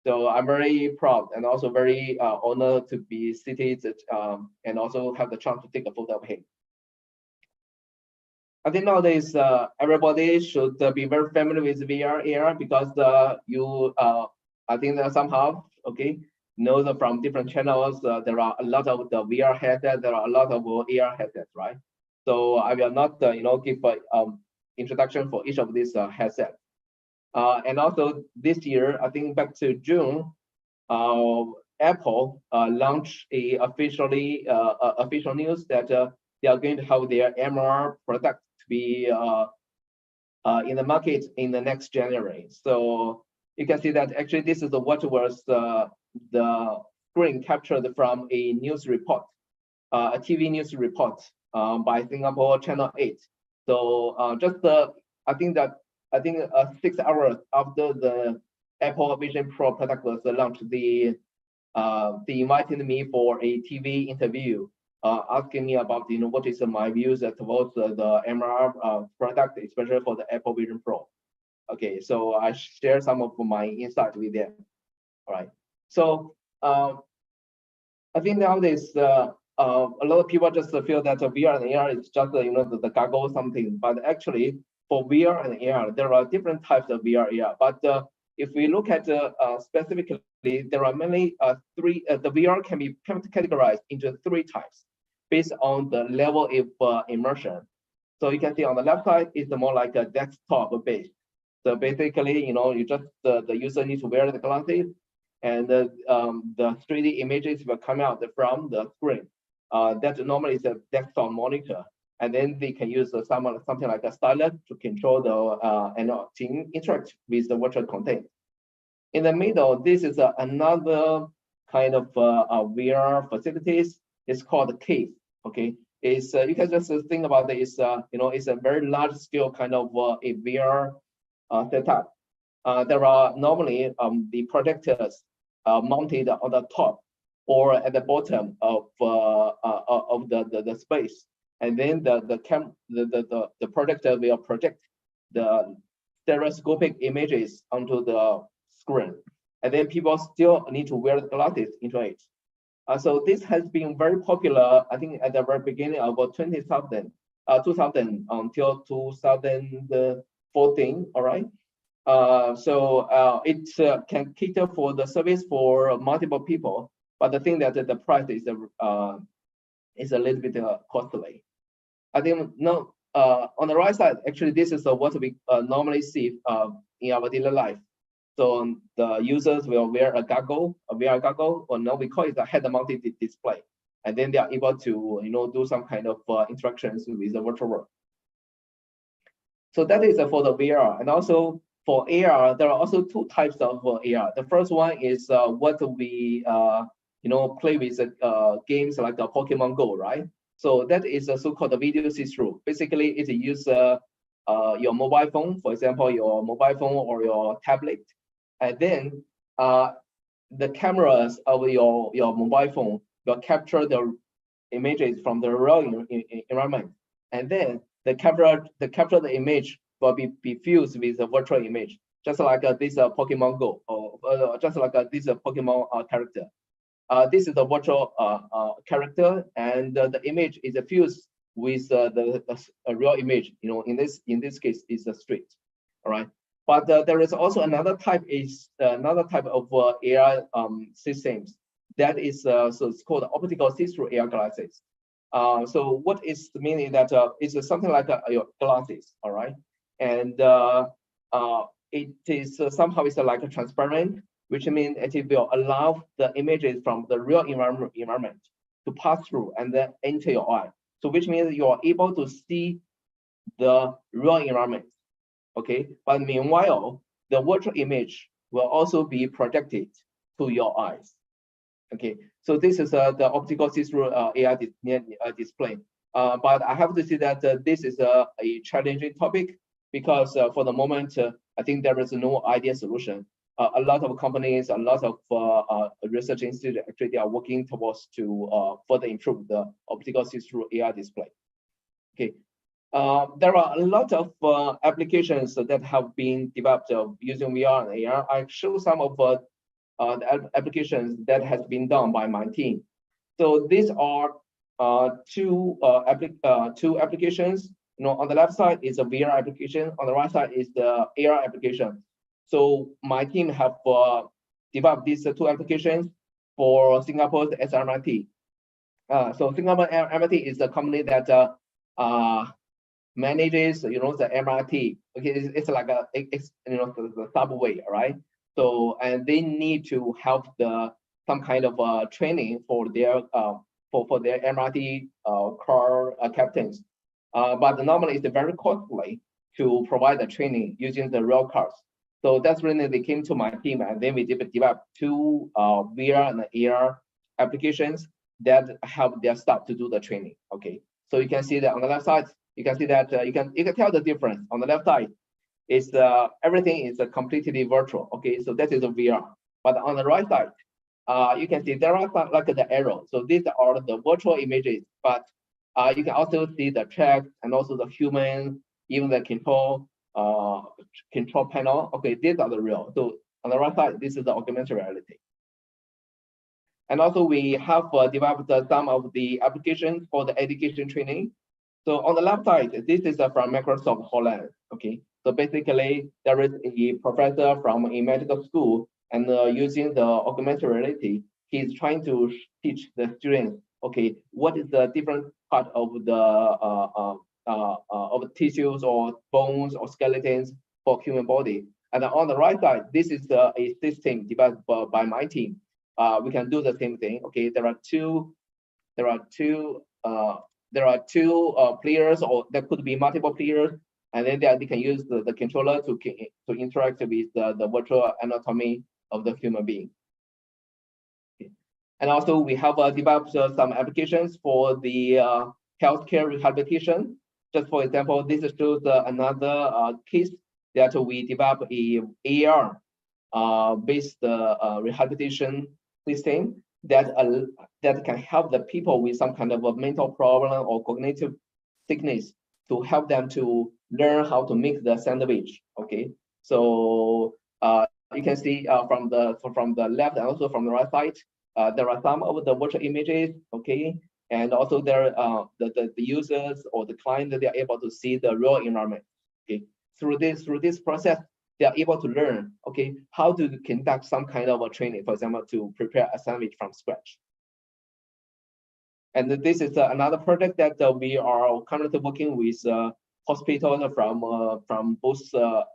Speaker 9: So I'm very proud and also very honored to be seated and also have the chance to take a photo of him. I think nowadays everybody should be very familiar with VR, AR because I think that somehow, okay, know that from different channels, there are a lot of the VR headsets, there are a lot of AR headsets, right? So I will not, give an introduction for each of these headsets. And also this year, I think back to June, Apple launched a official news that they are going to have their MR product to be in the market in the next January. So you can see that actually this is what was the screen captured from a news report, a TV news report by Singapore Channel 8. So just I think 6 hours after the Apple Vision Pro product was launched, they invited me for a TV interview, asking me about what is my views towards the MR product, especially for the Apple Vision Pro. Okay, so I share some of my insights with them. All right, so I think nowadays a lot of people just feel that VR and AR is just the goggle something, but actually for VR and AR there are different types of VR AR. But if we look at specifically, there are mainly three. The VR can be categorized into 3 types based on the level of immersion. So you can see on the left side is more like a desktop based. So basically, you just the user needs to wear the glasses, and the 3D images will come out from the screen. That normally is a desktop monitor, and then they can use something like a stylus to control and to interact with the virtual content. In the middle, this is another kind of VR facilities. It's called a case. Okay, it's you can just think about it. It's it's a very large scale kind of a VR setup. There are normally the projectors mounted on the top or at the bottom of the space, and then the projector will project the stereoscopic images onto the screen, and then people still need to wear the glasses into it. So this has been very popular, I think, at the very beginning of 2000 until 2014. All right. So it can cater for the service for multiple people, but the thing that the price is a little bit costly. I think no. On the right side, actually, this is what we normally see in our daily life. So the users will wear a VR goggle, or now we call it a head-mounted display, and then they are able to do some kind of interactions with the virtual world. So that is for the VR, and also for AR, there are also 2 types of AR. The first one is what we play with games like Pokemon Go, right? So that is a so-called video see-through. Basically, it uses your mobile phone, for example, your mobile phone or your tablet, and then the cameras of your mobile phone will capture the images from the real environment, and then the captured image will be fused with a virtual image, just like this Pokemon Go, or just like this Pokemon character. This is the virtual character, and the image is fused with the real image. In this case, is a street. All right. But there is also another type of AR systems that is so it's called optical see-through AR glasses. So what is the meaning that it's something like your glasses, all right, and it is somehow it's like a transparent, which means it will allow the images from the real environment to pass through and then enter your eye. So which means you are able to see the real environment. Okay, but meanwhile, the virtual image will also be projected to your eyes. Okay, so this is the optical see-through AR display. But I have to say that this is a challenging topic because for the moment, I think there is no ideal solution. A lot of companies, a lot of research institutes actually are working towards to further improve the optical see-through AR display. Okay. There are a lot of applications that have been developed using VR and AR. I show some of the applications that has been done by my team. So these are two applications. On the left side is a VR application. On the right side is the AR application. So my team have developed these 2 applications for Singapore's SRMIT. So Singapore MIT is the company that manages, the MRT. Okay, it's like the subway, right? So and they need to have some kind of training for their MRT car captains. But normally it's very costly to provide the training using the real cars. So that's when they came to my team, and then we developed 2 VR and AR applications that help their staff to do the training. Okay, so you can see that on the left side. You can see that you can tell the difference. On the left side, is everything is completely virtual. Okay, so that is a VR. But on the right side, you can see there are like the arrows. So these are the virtual images, but you can also see the track and also the human, even the control panel. Okay, these are the real. So on the right side, this is the augmented reality. And also we have developed some of the applications for the education training. So on the left side, this is from Microsoft Holland. Okay, So basically, there is a professor from a medical school, and using the augmented reality, he's trying to teach the students, okay, what is the different part of the tissues or bones or skeletons for human body. And on the right side, this is a system developed by my team. We can do the same thing. Okay, there are two players, or there could be multiple players, and then they can use the controller to interact with the virtual anatomy of the human being. Okay. And also we have developed some applications for the healthcare rehabilitation. Just for example, this shows another case that we developed a AR based rehabilitation system that can help the people with some kind of a mental problem or cognitive sickness to help them to learn how to make the sandwich. Okay, so you can see from the left and also from the right side, there are some of the virtual images. Okay, and also there the users or the client, they are able to see the real environment. Okay, through this process, they are able to learn, okay, how to conduct some kind of a training, for example, to prepare a sandwich from scratch. And this is another project that we are currently working with hospitals from both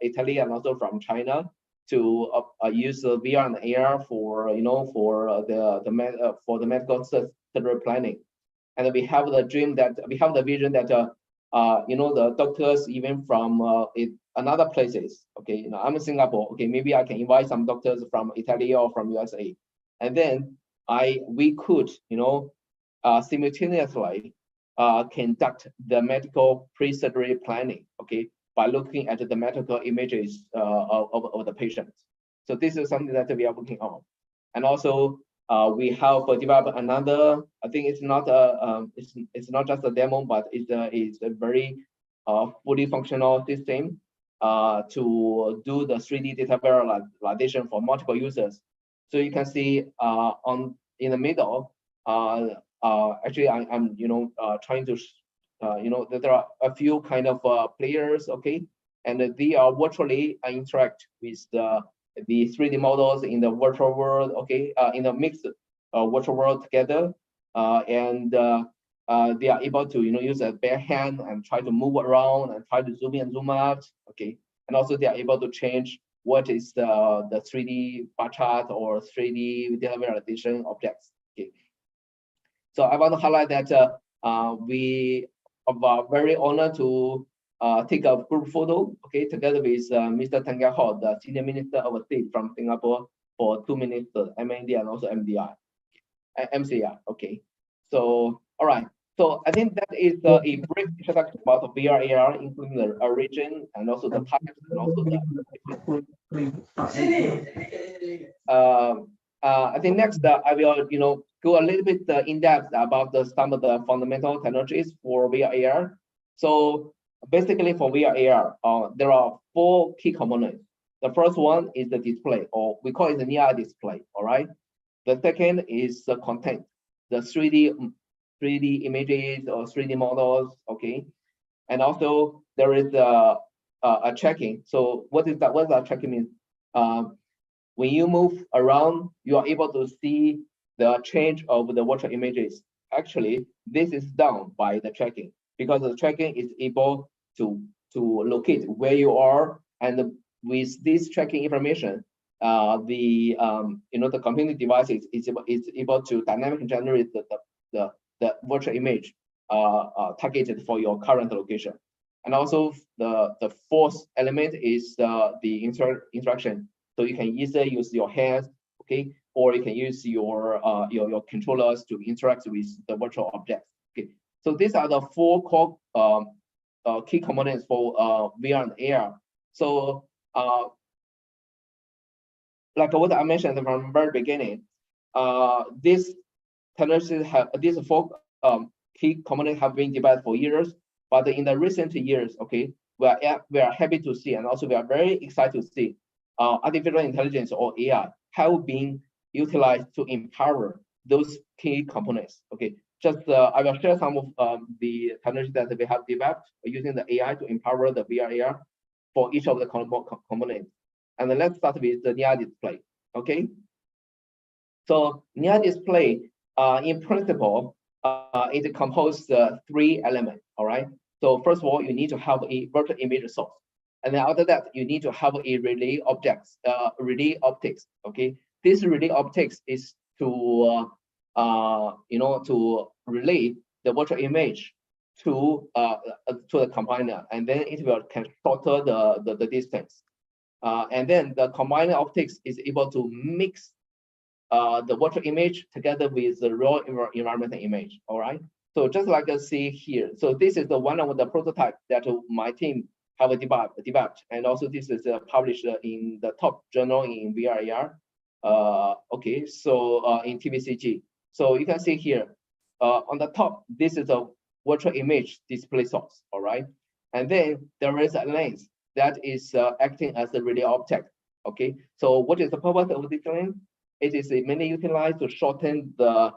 Speaker 9: Italy and also from China to use VR and AR for the medical surgery planning. And we have the vision that the doctors even from another places. Okay, I'm in Singapore. Okay, maybe I can invite some doctors from Italy or from USA, and then we could simultaneously conduct the medical pre-surgery planning. Okay, by looking at the medical images of the patients. So this is something that we are working on, and also we have developed another. I think it's not just a demo, but it's a very fully functional system to do the 3D data validation for multiple users. So you can see in the middle. Actually, I'm trying to that there are a few kind of players. Okay, and they are virtually interact with the 3D models in the virtual world. Okay, in a mixed virtual world together, and they are able to use a bare hand and try to move around and try to zoom in and zoom out. Okay, and also they are able to change what is the 3D bar chart or 3D data validation objects. Okay, so I want to highlight that we are very honored to take a group photo, okay, together with Mr. Tang Ho, the Senior Minister of State from Singapore, for 2 minutes, MND and also MCR. Okay, so all right. So I think that is a brief introduction about the VR AR, including the origin and also the types and also the. I think next I will go a little bit in depth about some of the fundamental technologies for VR AR. So basically for VR AR, there are 4 key components. The first one is the display, or we call it the near display. All right. The second is the content, the 3D images or 3D models. Okay, and also there is a tracking. So what does that tracking mean? When you move around, you are able to see the change of the virtual images. Actually, this is done by the tracking, because the tracking is able to locate where you are, and with this tracking information, the computing device is able to dynamically generate the virtual image targeted for your current location. And also the fourth element is the interaction. So you can either use your hands, okay, or you can use your controllers to interact with the virtual objects. Okay, so these are the 4 core key components for VR and AR. So like what I mentioned from the very beginning, these 4 key components have been developed for years, but in the recent years, okay, we are happy to see, and also we are very excited to see artificial intelligence or AI have been utilized to empower those key components. Okay, just I will share some of the technologies that we have developed using the AI to empower the VR AR. for each of the components. And then let's start with the near display. Okay. So near display, in principle, it composes 3 elements. All right. So first of all, you need to have a virtual image source, and then after that, you need to have a relay objects, relay optics. Okay. This relay optics is to to relay the virtual image to the combiner, and then it will can shorter the distance. And then the combiner optics is able to mix the virtual image together with the real environmental image. All right. So just like I see here, so this is the one of the prototype that my team have developed, and also this is published in the top journal in VR/AR. Okay, so in TVCG. So you can see here on the top, this is a virtual image display source. All right, and then there is a lens that is acting as a relay object. Okay, so what is the purpose of this lens? It is mainly utilized to shorten the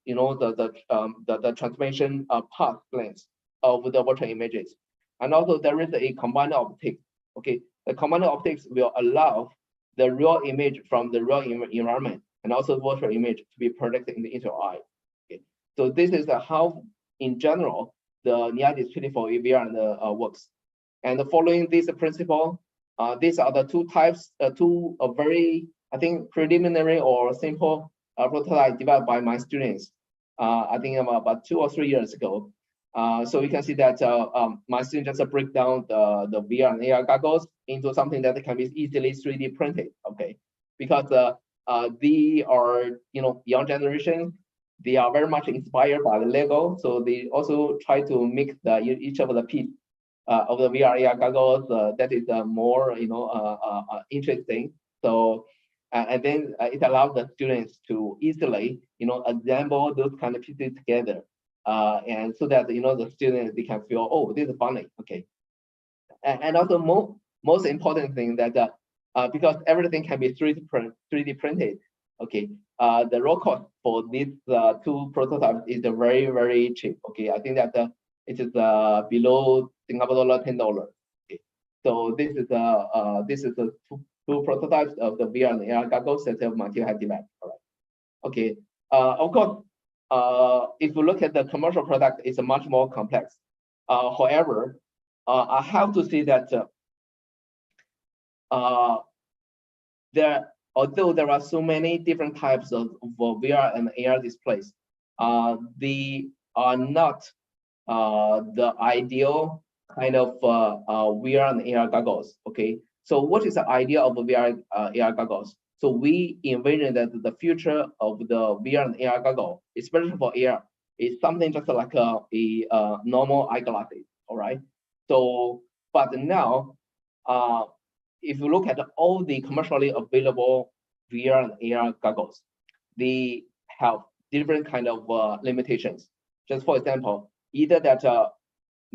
Speaker 9: the transmission path length of the virtual images. And also there is a combiner optics. Okay, the combiner optics will allow the real image from the real environment and also virtual image to be projected into your eye. Okay, so this is how, in general, the near display for VR works. And following this principle, these are the 2 types, two very, I think, preliminary or simple prototype developed by my students. I think about 2 or 3 years ago. So you can see that my students just break down the VR and AR goggles into something that can be easily 3D printed. Okay, because they are young generation. They are very much inspired by the Lego, so they also try to make each of the piece of the VR AR goggles that is more interesting. So and then it allows the students to easily assemble those kind of pieces together, and so that the students, they can feel, oh, this is funny. Okay, and also most important thing that because everything can be 3D printed. Okay, the raw cost for these 2 prototypes is very, very cheap. Okay, I think that it is below Singapore $10. Okay, so this is the two prototypes of the VR and AR goggles that my team had developed. All right. Okay. Of course, if you look at the commercial product, it's much more complex. However, I have to say that although there are so many different types of VR and AR displays, they are not the ideal kind of VR and AR goggles. Okay, so what is the idea of VR AR goggles? So we envision that the future of the VR and AR goggle, especially for AR, is something just like a normal eyeglasses. All right. So, but now, if you look at all the commercially available VR and AR goggles, they have different kind of limitations. Just for example, either that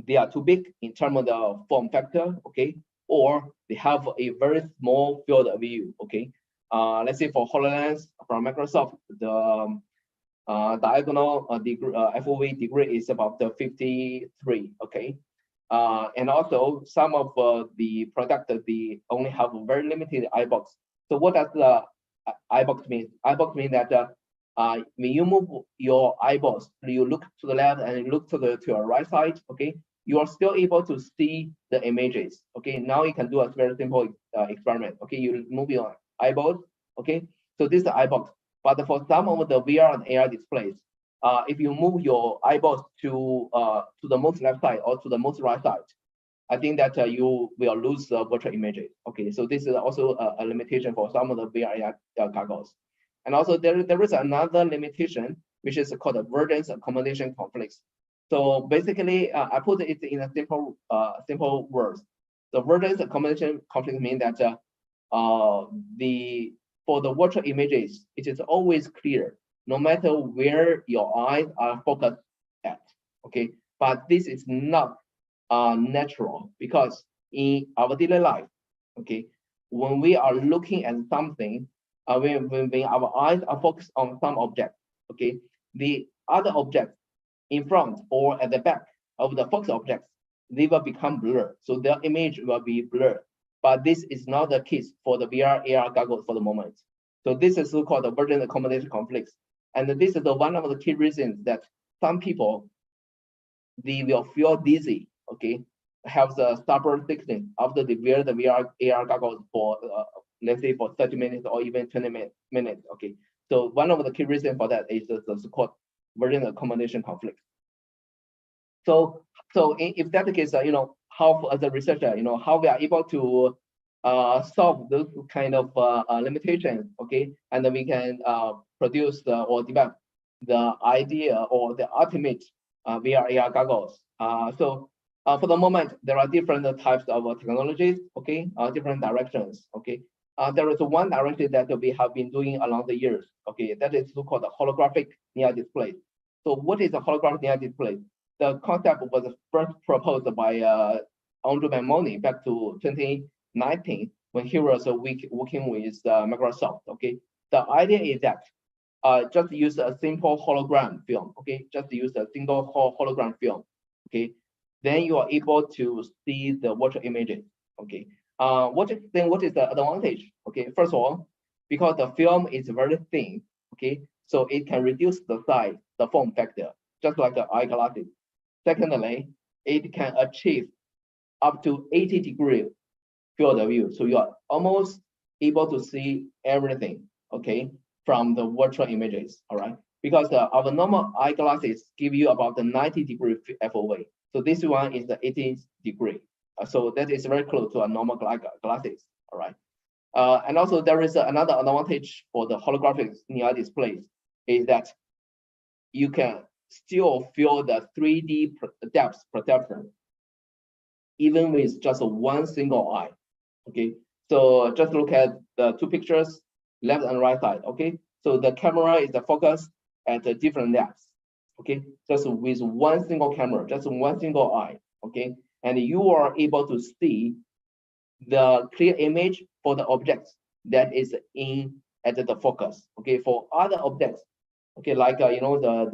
Speaker 9: they are too big in terms of the form factor, okay, or they have a very small field of view, okay. Let's say for HoloLens from Microsoft, the diagonal FOV degree is about 53, okay. And also some of the product, they only have a very limited eye box. So what does the eye box mean? Eye box means that when you move your eyeballs, you look to the left and you look to your right side, okay, you are still able to see the images. Okay, now you can do a very simple experiment. Okay, you move your eyeballs. Okay, so this is the eye box. But for some of the VR and AR displays, if you move your eyeballs to the most left side or to the most right side, I think that you will lose the virtual images. Okay, so this is also a limitation for some of the VR AR goggles. And also there is another limitation, which is called avoidance accommodation conflicts. So basically, I put it in a simple words. The avoidance accommodation conflict means that for the virtual images, it is always clear, no matter where your eyes are focused at. Okay, but this is not natural, because in our daily life, okay, when we are looking at something, when our eyes are focused on some object, okay, the other object in front or at the back of the focus objects they will become blurred. So their image will be blurred. But this is not the case for the VR, AR goggles for the moment. So this is so-called the version accommodation conflicts. And this is one of the key reasons that some people, they will feel dizzy, okay, have the stubborn thickening after they wear the VR, AR goggles for, let's say, for 30 minutes or even 20 minutes, okay. So one of the key reasons for that is the so-called version accommodation conflict. So if that's the case, you know, how as a researcher, you know, how we are able to solve those kind of limitations, okay, and then we can produce or develop the idea or the ultimate VR AR goggles. So for the moment, there are different types of technologies, okay, different directions, okay. There is one direction that we have been doing along the years, okay, that is so-called the holographic near display. So what is a holographic near display? The concept was first proposed by Andrew Mamoni back to 2019 when he was working with Microsoft. Okay, the idea is that just use a simple hologram film. Okay, just use a single hologram film. Okay, then you are able to see the virtual images. Okay, what is the advantage? Okay, first of all, because the film is very thin. Okay, so it can reduce the size, the form factor, just like the eyeglasses. Secondly, it can achieve up to 80-degree field of view. So you are almost able to see everything, okay, from the virtual images, all right? Because our normal eyeglasses give you about the 90-degree FOV. So this one is the 80-degree. So that is very close to a normal glasses, all right? And also there is another advantage for the holographic near displays is that you can still feel the 3D depth perception, even with just one single eye. Okay, so just look at the two pictures, left and right side. Okay, so the camera is the focus at a different depths. Okay, just with one single camera, just one single eye. Okay, and you are able to see the clear image for the objects that is in at the focus. Okay, for other objects. Okay, like you know the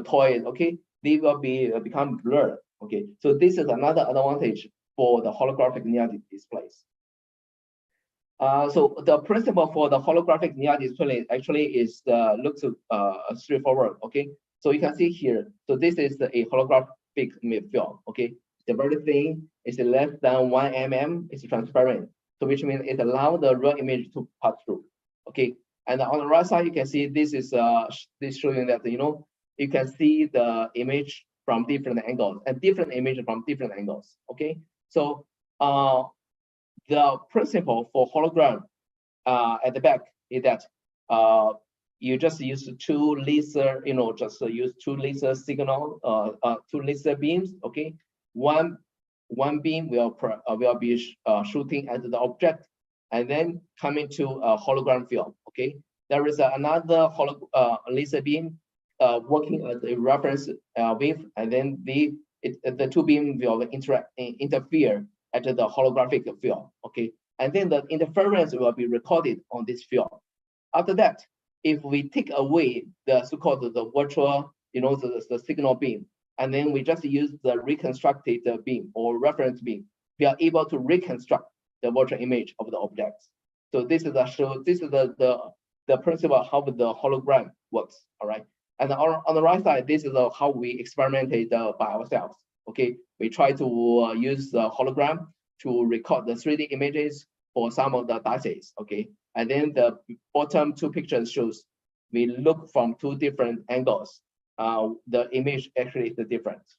Speaker 9: toys. Okay, they will become blurred. Okay, so this is another advantage for the holographic near displays. So the principle for the holographic near display actually is looks straightforward. Okay, so you can see here. So this is a holographic film. Okay, it's very thin. It's less than 1 mm. It's transparent. So which means it allows the real image to pass through. Okay. And on the right side, you can see this is this showing that you can see the image from different angles and different image from different angles. Okay, so the principle for hologram at the back is that you just use two laser, use two laser signal, two laser beams. Okay, one beam will be shooting at the object, and then coming to a hologram film. Okay, there is another laser beam working as a reference wave, and then the two beams will interfere at the holographic film. Okay, and then the interference will be recorded on this film. After that, if we take away the so-called the virtual, the signal beam, and then we just use the reconstructed beam or reference beam, we are able to reconstruct the virtual image of the objects. So this is the principle of how the hologram works. All right, and on the right side, this is how we experimented by ourselves. Okay, we try to use the hologram to record the 3D images for some of the dices. Okay, and then the bottom two pictures shows we look from two different angles. The image actually is the difference.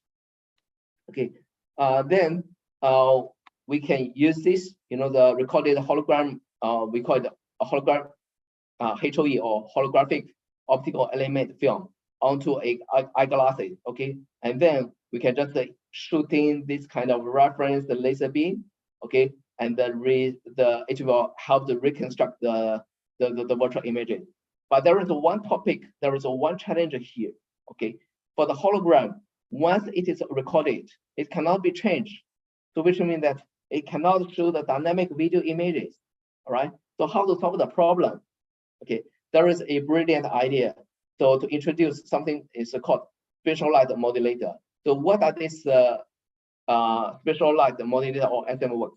Speaker 9: Okay, then we can use this, the recorded hologram. We call it a hologram HOE or holographic optical element film onto a eyeglasses. Okay, and then we can just shoot in this kind of reference, the laser beam. Okay, and it will help to reconstruct the virtual images. But there is one topic, there is one challenge here. Okay, for the hologram, once it is recorded, it cannot be changed. So which means that it cannot show the dynamic video images. All right. So how to solve the problem? Okay, there is a brilliant idea. So to introduce something is called spatial light modulator. So what are these specialized model or SM work?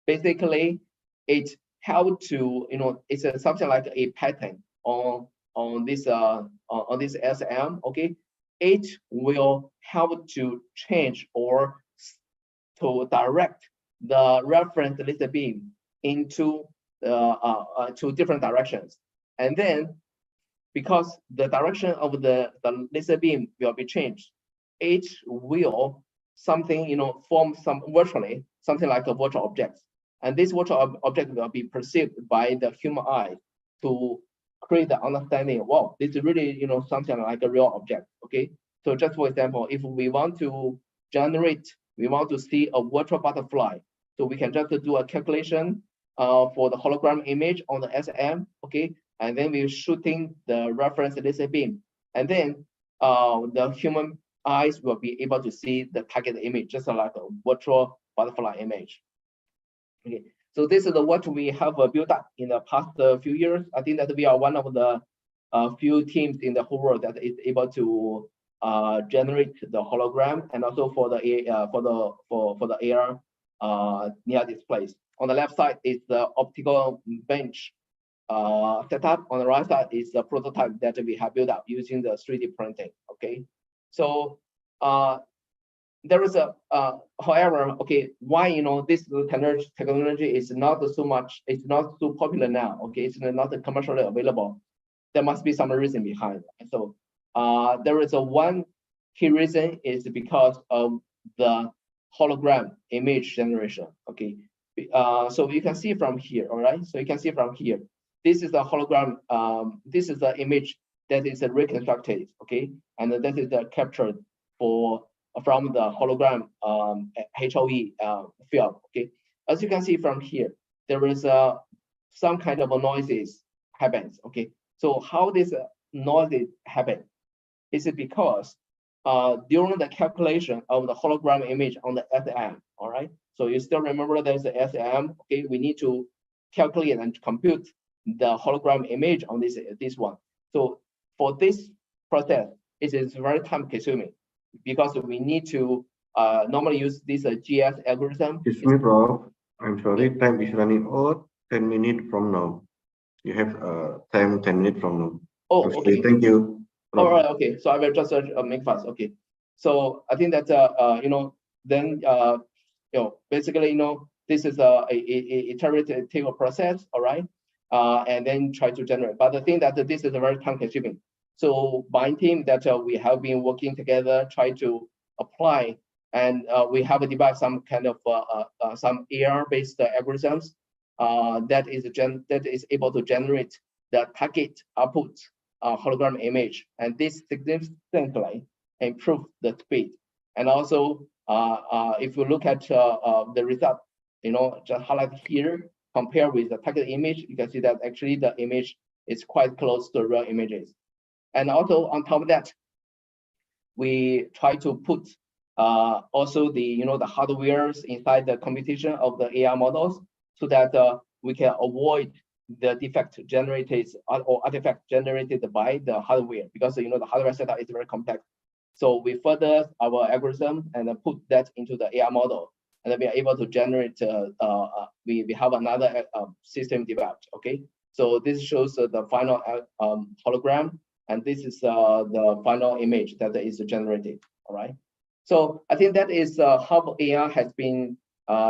Speaker 9: Basically, it helps to, it's something like a pattern on this SM. Okay, it will help to change or to direct the reference laser beam into to different directions, and then because the direction of the laser beam will be changed, it will form some virtually something like a virtual object, and this virtual object will be perceived by the human eye to create the understanding. Wow, this is really something like a real object. Okay, so just for example, if we want to see a virtual butterfly, so we can just do a calculation for the hologram image on the SM. Okay, and then we're shooting the reference laser beam, and then the human eyes will be able to see the target image, just like a virtual butterfly image. Okay, so this is what we have built up in the past few years. I think that we are one of the few teams in the whole world that is able to generate the hologram, and also for the AR near displays. On the left side is the optical bench setup. On the right side is the prototype that we have built up using the 3D printing. Okay, so there is a however, okay, why this technology is not so much, it's not so popular now. Okay, it's not commercially available. There must be some reason behind. So there is one key reason is because of the hologram image generation. Okay, so you can see from here. All right, so you can see from here. This is the hologram. This is the image that is reconstructed. Okay, and that is captured from the hologram HOE field. Okay, as you can see from here, there is some kind of a noises happens. Okay, so how this noises happen? Is it because during the calculation of the hologram image on the SM, all right? So you still remember there's the SM, okay? We need to calculate and compute the hologram image on this one. So for this process, it is very time consuming because we need to normally use this GS algorithm.
Speaker 10: Excuse me, Prof. I'm sorry, time is running out. 10 minutes from now. You have time 10 minutes from now.
Speaker 9: Oh, okay.
Speaker 10: Thank you.
Speaker 9: All right, okay. So I will just make fast. Okay. So I think that then basically this is a iterative process, all right, and then try to generate. But the thing that this is very time consuming. So my team that we have been working together, try to apply, and we have developed some kind of some AR-based algorithms that is able to generate the target output hologram image, and this significantly improve the speed. And also, if you look at the result, just highlight here, compare with the target image, you can see that actually the image is quite close to real images. And also on top of that, we try to put also the the hardwares inside the computation of the AR models, so that we can avoid the defect generated or artifact generated by the hardware, because the hardware setup is very complex. So we further our algorithm and put that into the AR model, and then we are able to generate. We have another system developed. Okay, so this shows the final hologram, and this is the final image that is generated. All right. So I think that is how AR has been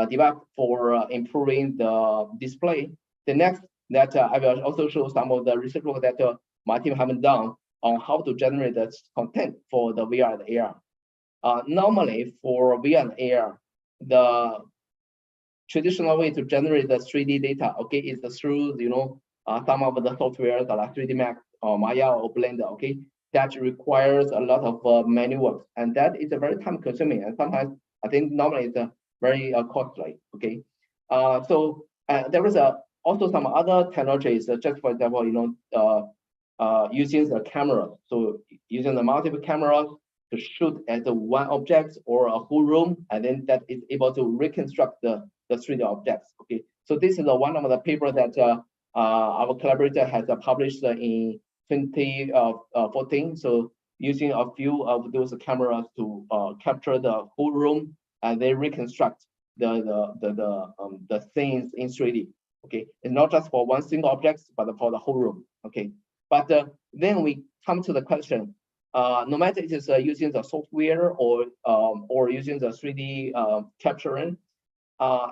Speaker 9: developed for improving the display. The next that I will also show some of the research work that my team haven't done on how to generate the content for the VR and AR. Normally for VR and AR, the traditional way to generate the 3D data, okay, is through some of the software like 3D Max or Maya or Blender, okay, that requires a lot of manual work, and that is a very time consuming, and sometimes I think normally it's very costly. Okay, so there is also some other technologies, just for example, using the camera. So using the multiple cameras to shoot at the one object or a whole room, and then that is able to reconstruct the 3D objects. Okay, so this is one of the papers that our collaborator has published in 2014. So using a few of those cameras to capture the whole room, and they reconstruct the things in 3D. Okay, it's not just for one single object, but for the whole room. Okay, but then we come to the question: no matter it is using the software or using the 3D capturing,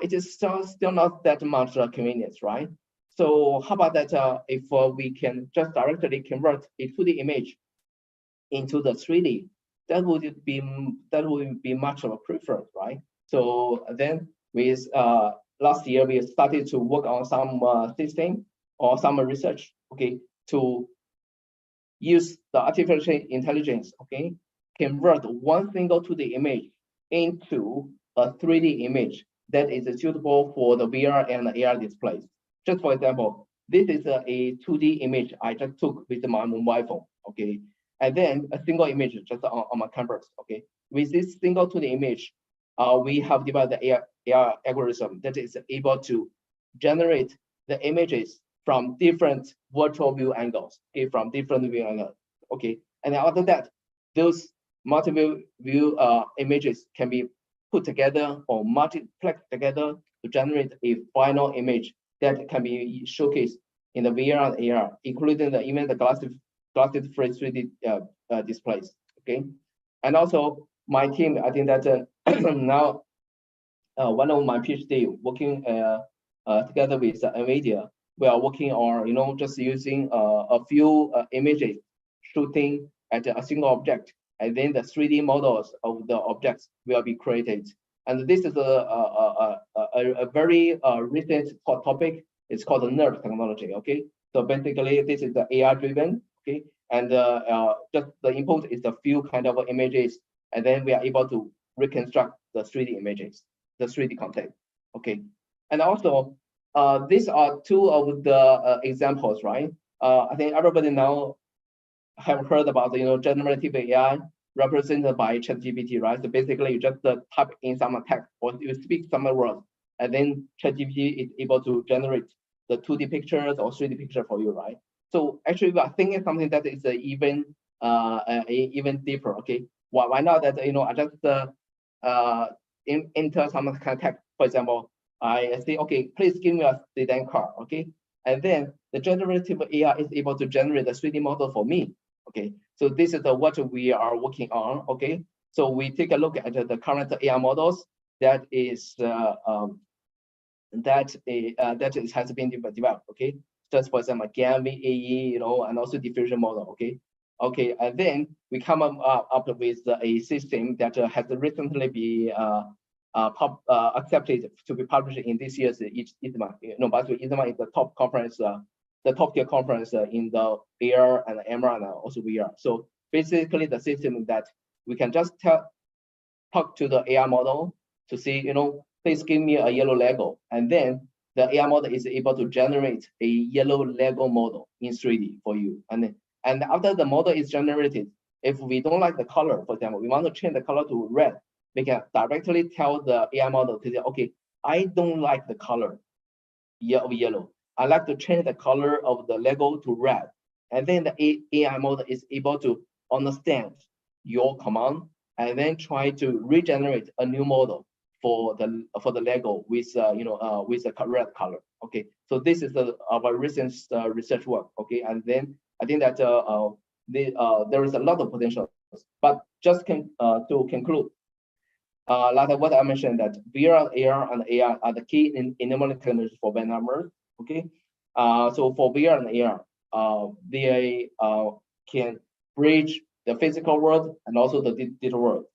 Speaker 9: it is still not that much convenience, right? So how about that if we can just directly convert a 2D image into the 3D? That would be much of a preference, right? So then with last year we started to work on some system or some research, okay, to use the artificial intelligence, okay, convert one single 2D image into a 3D image that is suitable for the VR and AR displays. Just for example, this is a 2D image I just took with my mobile phone, okay, and then a single image just on my canvas, okay. With this single 2D image, we have developed the AR algorithm that is able to generate the images from different virtual view angles, okay, from different view angles, okay. And after that, those multiple view images can be put together or multiplex together to generate a final image that can be showcased in the VR and AR, including even the glasses-free 3D displays, okay. And also my team, I think that now one of my PhD working together with NVIDIA, we are working on, just using a few images, shooting at a single object, and then the 3D models of the objects will be created. And this is a very recent hot topic. It's called the NERV technology, okay? So basically, this is the AR driven, okay? And just the input is a few kind of images, and then we are able to reconstruct the 3D images, the 3D content, okay? And also, these are two of the examples, right? I think everybody now have heard about the generative AI represented by ChatGPT, right? So basically, you just type in some text or you speak some words, and then ChatGPT is able to generate the 2D pictures or 3D picture for you, right? So actually, we are thinking something that is even deeper. Okay, why not that I just enter some kind of text. For example, I say, okay, please give me a sedan car. Okay, and then the generative AI is able to generate a 3D model for me. Okay, so this is what we are working on. Okay, so we take a look at the current AI models that has been developed. Okay, just for example, GAN, AE, and also diffusion model. Okay, and then we come up with a system that has recently been accepted to be published in this year's ISMA. By the way, ISMA is the top conference, the top tier conference in the AR and MR and also VR. So basically, the system that we can just talk to the AI model to see, please give me a yellow Lego, and then the AI model is able to generate a yellow Lego model in 3D for you. And after the model is generated, if we don't like the color, for example, we want to change the color to red, we can directly tell the AI model to say, okay, I don't like the color of yellow. I like to change the color of the Lego to red. And then the AI model is able to understand your command and then try to regenerate a new model for the Lego with with a red color. Okay, so this is our recent research work. Okay, and then I think that there is a lot of potential. But just to conclude, like what I mentioned, that VR, AR, and AR are the key enabling technologies for band numbers. Okay, so for VR and AR, they can bridge the physical world and also the digital world.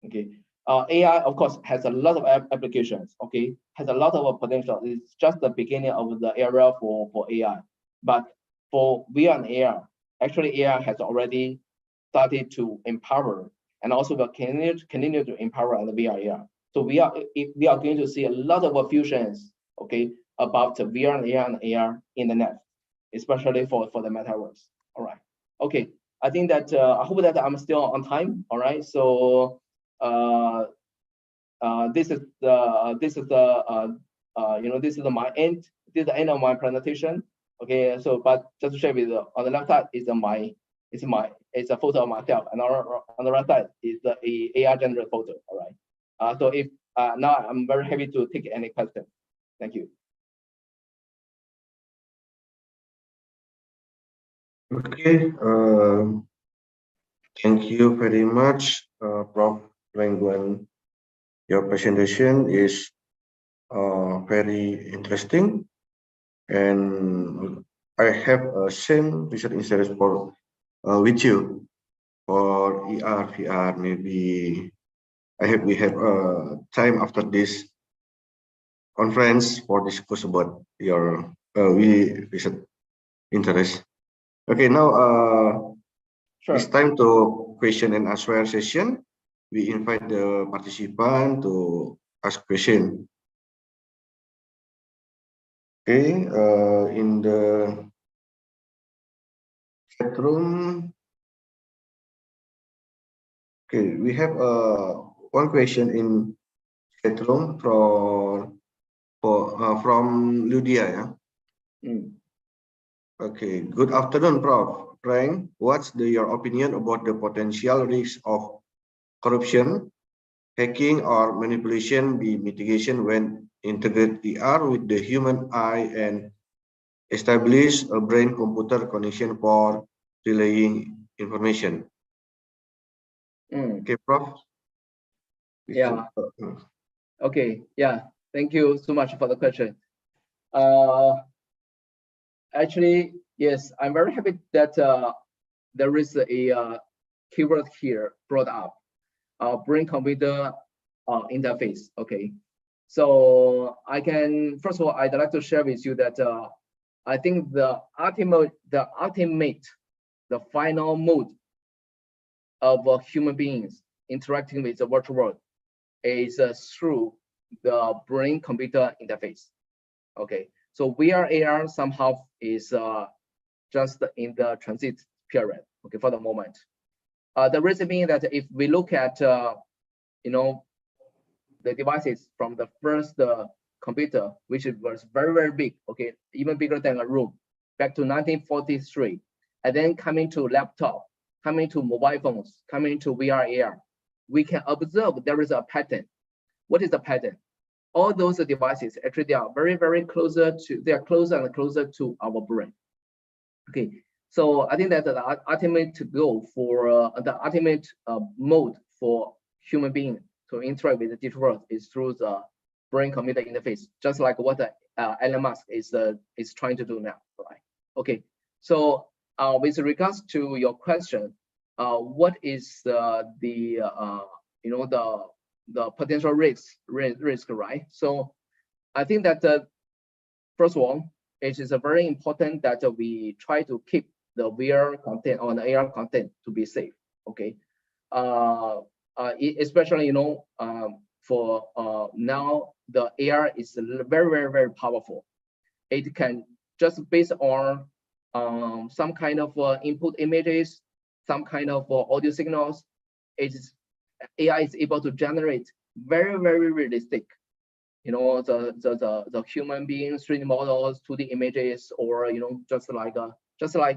Speaker 9: Okay, AI of course has a lot of applications. Okay, has a lot of potential. It's just the beginning of the area for AI. But for VR and AR, actually AI has already started to empower, and also will continue to empower on the VR AR. So we are going to see a lot of fusions, okay, about the VR and AR in the next, especially for the metaverse. All right. Okay. I think that I hope that I'm still on time. All right. So this is my end. This is the end of my presentation. Okay. So, but just to share with you, on the left side is my it's a photo of myself, and on the right side is the AR generated photo. All right. So if now I'm very happy to take any question. Thank you.
Speaker 10: Okay. Thank you very much, Prof. Wengguan. Your presentation is very interesting, and I have same research interest for with you for ER, VR. Maybe I hope we have time after this conference for discuss about your research interest. Okay, now
Speaker 9: Sure.
Speaker 10: it's time to question and answer session. We invite the participant to ask question. Okay, in the chat room. Okay, we have one question in chat room from Lydia. Yeah? Okay, good afternoon, Prof. Frank, what's your opinion about the potential risk of corruption, hacking, or manipulation be mitigation when integrate VR with the human eye and establish a brain-computer connection for relaying information? Okay, Prof.
Speaker 9: Yeah. Okay. Yeah. Thank you so much for the question. Actually, yes, I'm very happy that there is a keyword here brought up, brain-computer interface. Okay, so I can first of all, I'd like to share with you that I think the final mode of human beings interacting with the virtual world is through the brain-computer interface. Okay, so VR AR somehow is just in the transit period. Okay, for the moment. The reason being that if we look at you know, the devices from the first computer, which was very big, okay, even bigger than a room, back to 1943, and then coming to laptop, coming to mobile phones, coming to VR AR, we can observe there is a pattern. What is the pattern? All those devices actually they are very closer and closer to our brain. Okay, so I think that the ultimate goal for the ultimate mode for human being to interact with the digital world is through the brain-computer interface, just like what Elon Musk is trying to do now, right? Okay, so with regards to your question, what is you know, the potential risk, right? So I think that first of all, it is very important that we try to keep the VR content or the AR content to be safe. Okay, especially you know for now the AR is very powerful. It can just based on some kind of input images, some kind of audio signals. AI is able to generate very realistic, you know, the human beings 3D models, 2D images, or you know, just like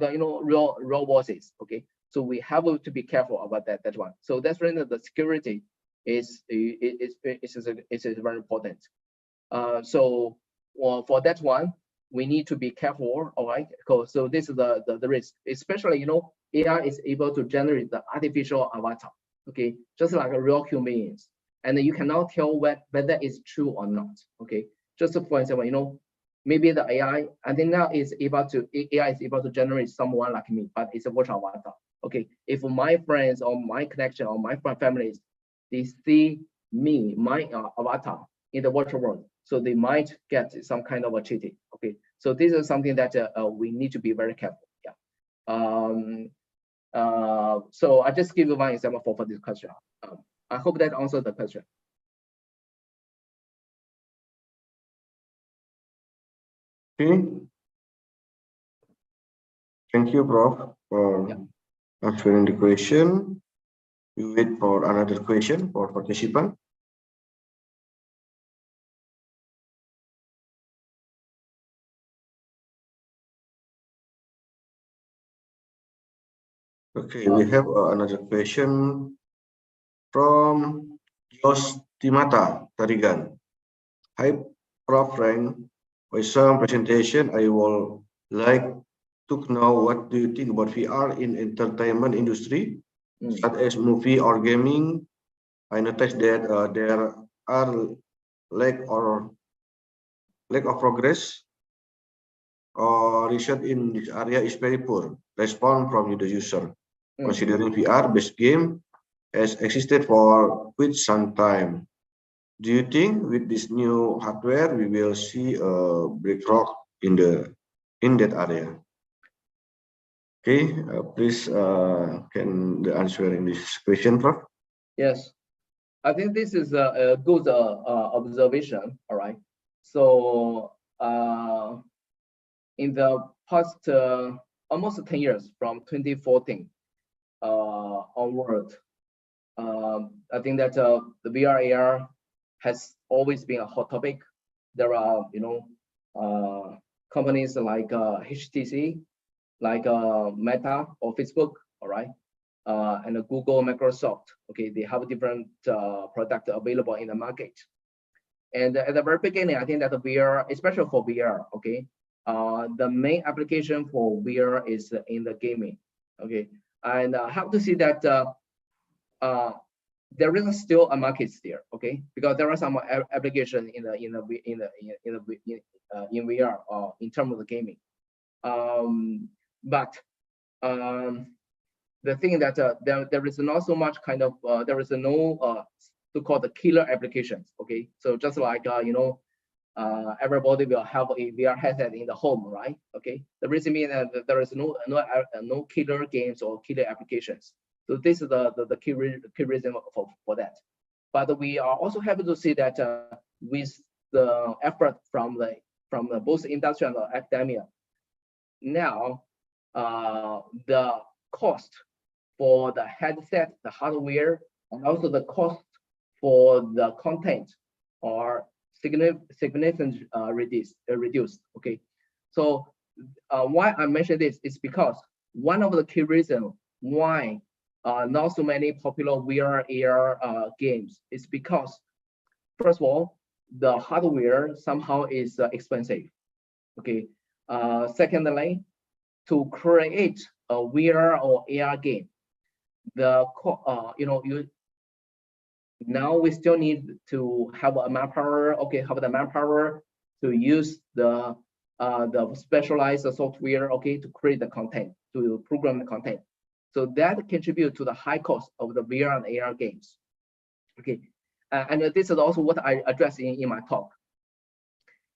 Speaker 9: you know, real voices. Okay, so we have to be careful about that one. So that's when the security is very important. So for that one, we need to be careful. All right, so this is the risk, especially you know, AI is able to generate the artificial avatar. Okay, just like a real human beings, and you cannot tell whether it's true or not. Okay, just for example, you know, maybe the AI, I think now AI is able to generate someone like me, but it's a virtual avatar. Okay, if my friends or my connection or my families, they see me, my avatar in the virtual world, so they might get some kind of a cheating. Okay, so this is something that we need to be very careful. Yeah. So I just give you one example for this question. I hope that answered the question.
Speaker 10: Okay. Thank you, Prof, for answering the question. We wait for another question for participant. Okay, we have another question from Jos Timata Tarigan. Hi, Prof. Frank. With some presentation, I would like to know what do you think about VR in entertainment industry, such as movie or gaming. I noticed that there are lack of progress or research in this area is very poor. Response from the user, considering VR-based game has existed for quite some time. Do you think with this new hardware we will see a breakthrough in that area? Okay, please can the answer in this question, Prof?
Speaker 9: Yes, I think this is a good observation. All right. So in the past almost 10 years, from 2014 onward, I think that the VR AR has always been a hot topic. There are, companies like HTC, like Meta or Facebook, all right, and Google, Microsoft. Okay, they have different products available in the market. And at the very beginning, I think that the VR, especially for VR, okay, the main application for VR is in the gaming. Okay, and I have to see that there is still a market there, okay, because there are some applications in VR in terms of the gaming, but the thing that there is not so much kind of there is no so-called the killer applications, okay. So just like everybody will have a VR headset in the home, right? Okay, the reason being that there is no killer games or killer applications. So this is the key reason for that. But we are also happy to see that with the effort from the both industry and academia, now the cost for the headset, the hardware, and also the cost for the content are significantly reduced. Okay, so why I mention this is because one of the key reasons why not so many popular VR AR games is because, first of all, the hardware somehow is expensive. Okay, secondly, to create a VR or AR game, now we still need to have a manpower. Okay, have the manpower to use the specialized software. Okay, to create the content, to program the content. So that contributes to the high cost of the VR and AR games. Okay, and this is also what I addressed in my talk.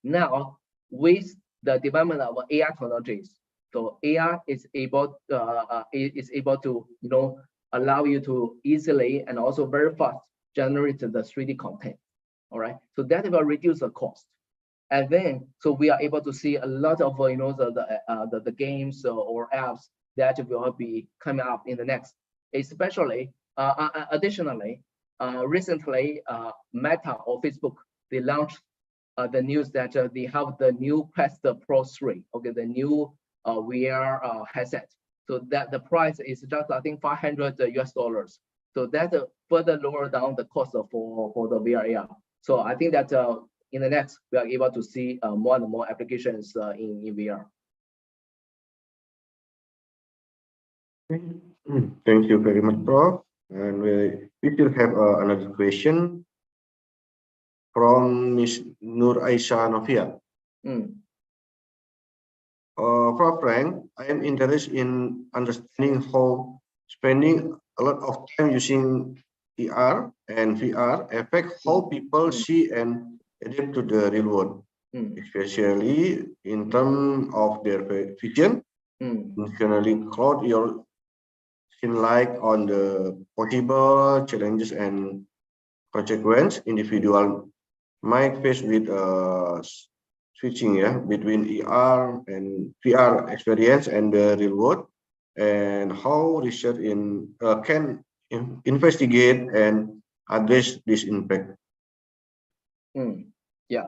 Speaker 9: Now, with the development of AI technologies, so AR is able to allow you to easily and also very fast generate the 3D content. All right, so that will reduce the cost. And then, so we are able to see a lot of the games or apps that will be coming up in the next, especially additionally, recently Meta or Facebook, they launched the news that they have the new Quest Pro 3, okay, the new VR headset. So that the price is just I think $500 US. So that further lower down the cost for the VR AR. So I think that in the next we are able to see more and more applications in VR.
Speaker 10: Thank you very much, Prof. And we still have another question from Ms. Nur Aisyah Novia. Prof. Frank, I am interested in understanding how spending a lot of time using AR and VR affect how people see and adapt to the real world, especially in terms of their vision. Generally, cloud your light on the possible challenges and consequences individual might face with switching between AR and VR experience and the real world, and how research can investigate and address this impact.
Speaker 9: Yeah.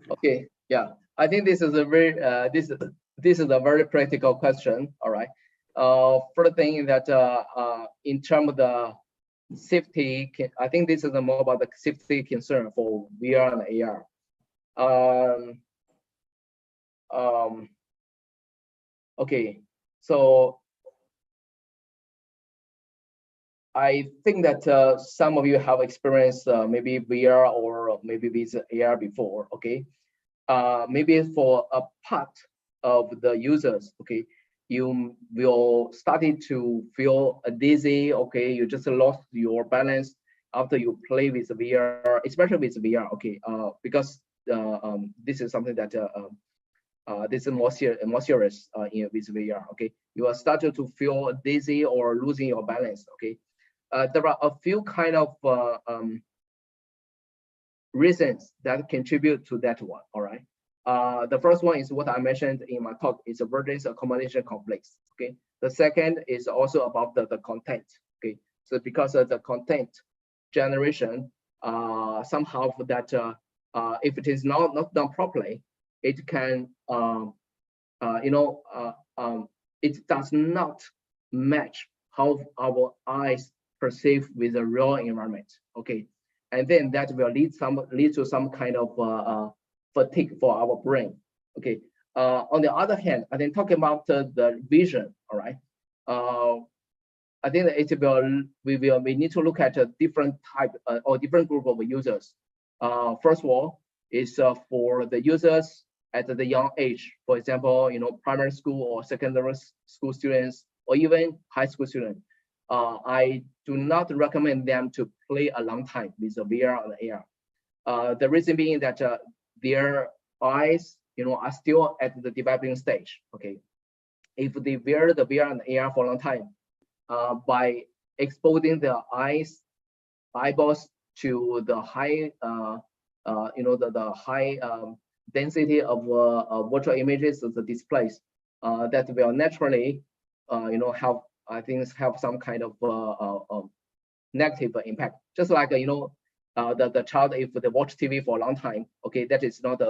Speaker 9: Okay. Yeah. I think this is a very this is a very practical question. All right. Further thing that in terms of the safety, I think this is more about the safety concern for VR and AR. Okay, so I think that some of you have experienced maybe VR or maybe with AR before. Okay, maybe for a part of the users, okay, you will started to feel dizzy. Okay, you just lost your balance after you play with VR, especially with VR. Okay, because this is something that this is more serious with VR. Okay, you are starting to feel dizzy or losing your balance. Okay, there are a few kind of reasons that contribute to that one. All right. The first one is what I mentioned in my talk. It's a vertex accommodation complex. Okay. The second is also about the content. Okay. So because of the content generation, somehow that if it is not done properly, it can it does not match how our eyes perceive with the real environment. Okay. And then that will lead to some kind of fatigue for our brain. Okay. On the other hand, I think talking about the vision, all right. I think that we need to look at a different type or different group of users. First of all, is for the users at the young age, for example, primary school or secondary school students, or even high school students. I do not recommend them to play a long time with the VR and AR. The reason being that their eyes, are still at the developing stage. Okay, if they wear the VR and AR for a long time, by exposing their eyeballs to the high, the high density of virtual images of the displays, that will naturally, have some kind of negative impact. Just like the child, if they watch TV for a long time, okay, that is not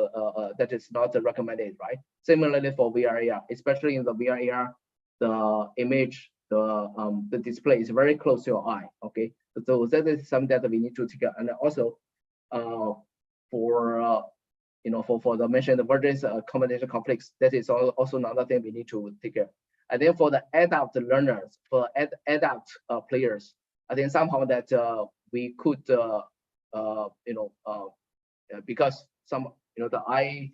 Speaker 9: recommended, right? Similarly for VR AR, especially in the VR AR, the image, the display is very close to your eye. Okay, so that is something that we need to take care. And also for the mentioned vertex accommodation complex, that is also another thing we need to take care. And then for the adult learners, for adult players, I think somehow that we could, because some, the eye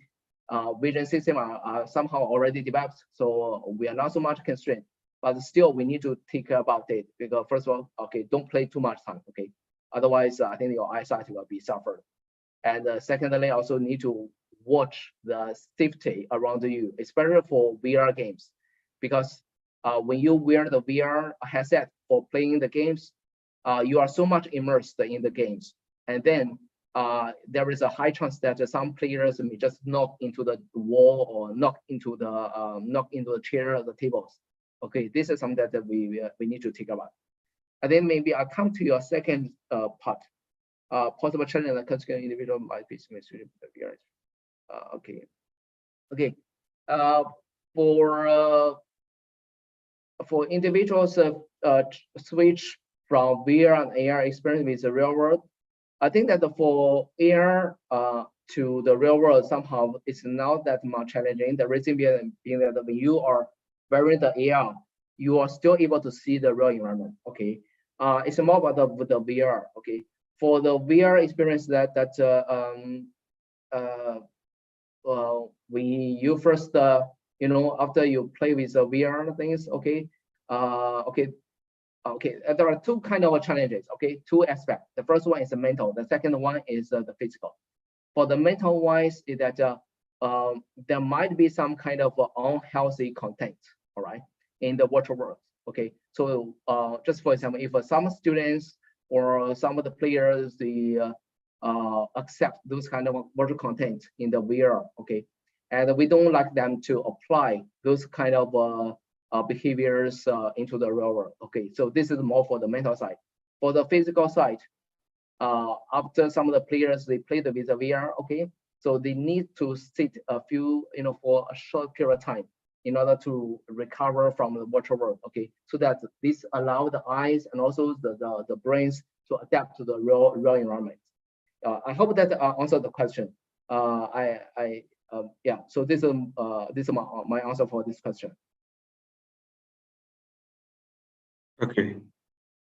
Speaker 9: vision system are somehow already developed, so we are not so much constrained. But still, we need to think about it, because first of all, okay, don't play too much time, okay? Otherwise, I think your eyesight will be suffered. And secondly, also need to watch the safety around you, especially for VR games, because when you wear the VR headset for playing the games, you are so much immersed in the games, and then there is a high chance that some players may just knock into the wall or knock into the chair or the tables. Okay, this is something that we need to think about. And then maybe I'll come to your second part. Possible challenge and consequence individual might be student behavior. Okay. For individuals switch from VR and AR experience with the real world, I think that for AR to the real world somehow it's not that much challenging. The reason being that when you are wearing the AR, you are still able to see the real environment. Okay, it's more about the VR. Okay, for the VR experience you first after you play with the VR things. Okay, there are two kind of challenges. Okay, two aspects. The first one is the mental. The second one is the physical. For the mental wise, is that there might be some kind of unhealthy content. All right, in the virtual world. Okay, so just for example, if some students or some of the players they accept those kind of virtual content in the VR, okay, and we don't like them to apply those kind of behaviors into the real world. Okay, so this is more for the mental side. For the physical side, after some of the players they play with the VR, okay, so they need to sit a few, for a short period of time in order to recover from the virtual world. Okay, so that this allow the eyes and also the brains to adapt to the real environment. I hope that answered the question. Yeah. So this is my answer for this question.
Speaker 10: Okay,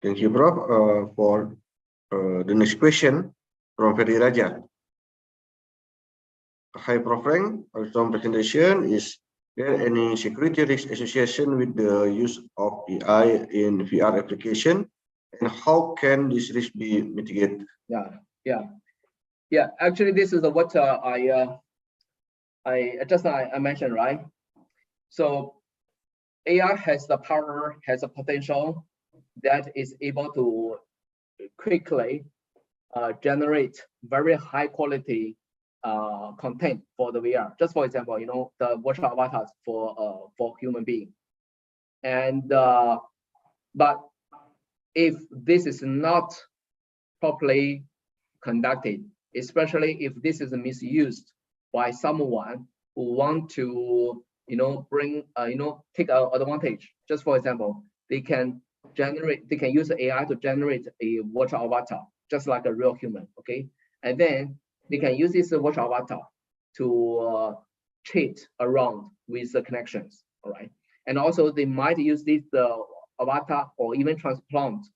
Speaker 10: thank you, Prof. For the next question from Ferry Raja. Hi, Prof. Frank. Some presentation, is there any security risk association with the use of AI in VR application, and how can this risk be mitigated?
Speaker 9: Yeah. Actually, this is what I mentioned, right? So AI has the power, has a potential that is able to quickly generate very high quality content for the VR. Just for example, the virtual avatars for human being. And but if this is not properly conducted, especially if this is misused by someone who want to bring take advantage. Just for example, they can use AI to generate a virtual avatar just like a real human. Okay, and then they can use this virtual avatar to cheat around with the connections. All right, and also they might use this avatar or even transplant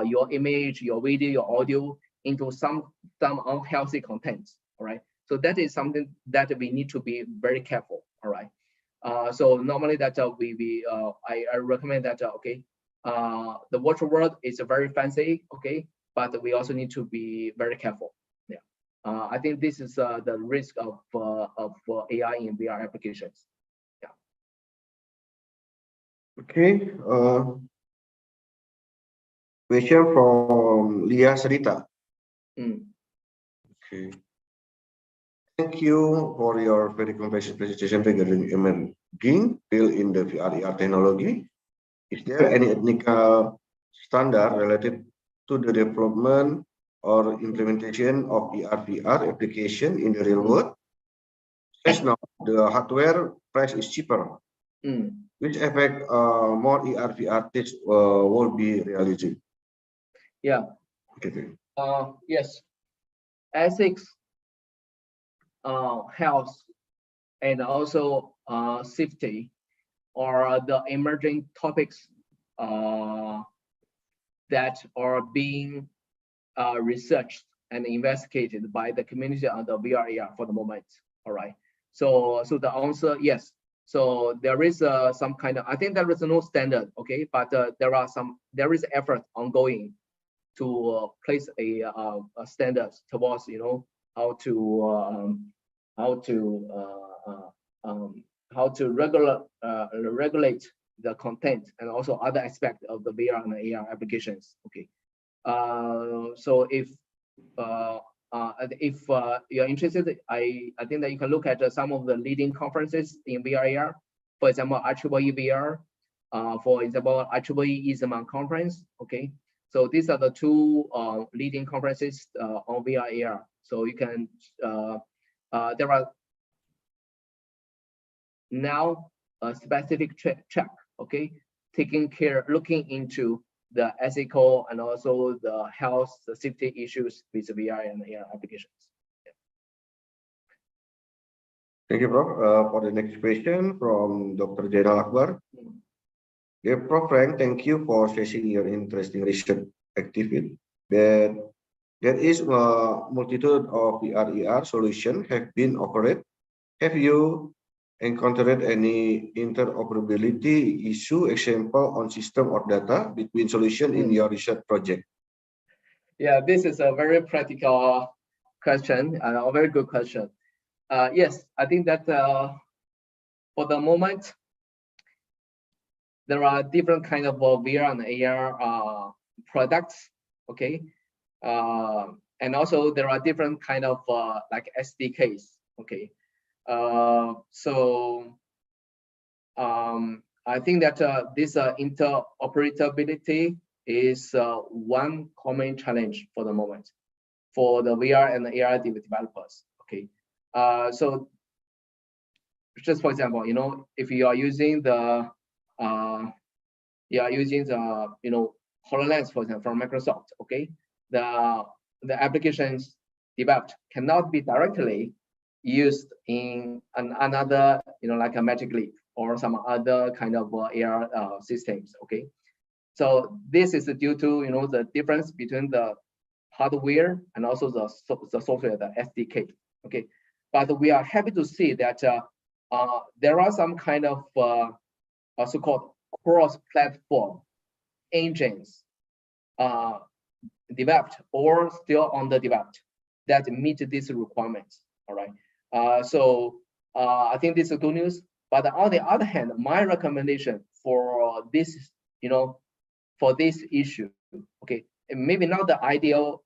Speaker 9: your image, your video, your audio into some unhealthy content. All right, so that is something that we need to be very careful. All right, so normally that I recommend that the virtual world is very fancy, okay, but we also need to be very careful. Yeah, I think this is the risk of AI in VR applications. Yeah.
Speaker 10: Okay. Question from Lia Sarita. Okay. Thank you for your very comprehensive presentation regarding emerging field in the VR/AR technology. Is there any technical standard related to the development or implementation of AR/VR application in the real world? Since now the hardware price is cheaper, which effect more AR/VR tests will be realized?
Speaker 9: Yeah.
Speaker 10: Okay.
Speaker 9: Yes. Ethics, health, and also safety are the emerging topics that are being researched and investigated by the community on the VR/AR for the moment. All right. So the answer, yes. So there is some kind of, I think there is no standard, okay, but there is effort ongoing to place a standard towards how to regulate the content and also other aspects of the VR and the AR applications. Okay, so if you're interested, I think that you can look at some of the leading conferences in VR/AR. For example, IEEE VR, for example, IEEE ISMA conference. Okay, so these are the two leading conferences on VR/AR. So you can there are now a specific track, okay, looking into the ethical and also the health, the safety issues with VR and AR applications. Yeah.
Speaker 10: Thank you, Prof. For the next question from Dr. Jainal Akbar. Dear Prof. Frank, thank you for sharing your interesting research activity. There is a multitude of VR/AR solutions have been offered. Have you encountered any interoperability issue, example on system or data between solutions in your research project?
Speaker 9: Yeah, this is a very practical question and a very good question. Yes, I think that for the moment, there are different kind of VR and AR products, okay, and also there are different kind of like SDKs, okay. So I think that this interoperability is one common challenge for the moment for the VR and the AR developers. Okay, so just for example, if you are using the HoloLens, for example, from Microsoft, okay, the applications developed cannot be directly used in another, like a Magic Leap or some other kind of AR systems, okay. So this is due to the difference between the hardware and also the software, the SDK, okay. But we are happy to see that there are some kind of so-called cross-platform engines developed or still under developed that meet these requirements. All right. So I think this is good news. But on the other hand, my recommendation for this, for this issue, okay, maybe not the ideal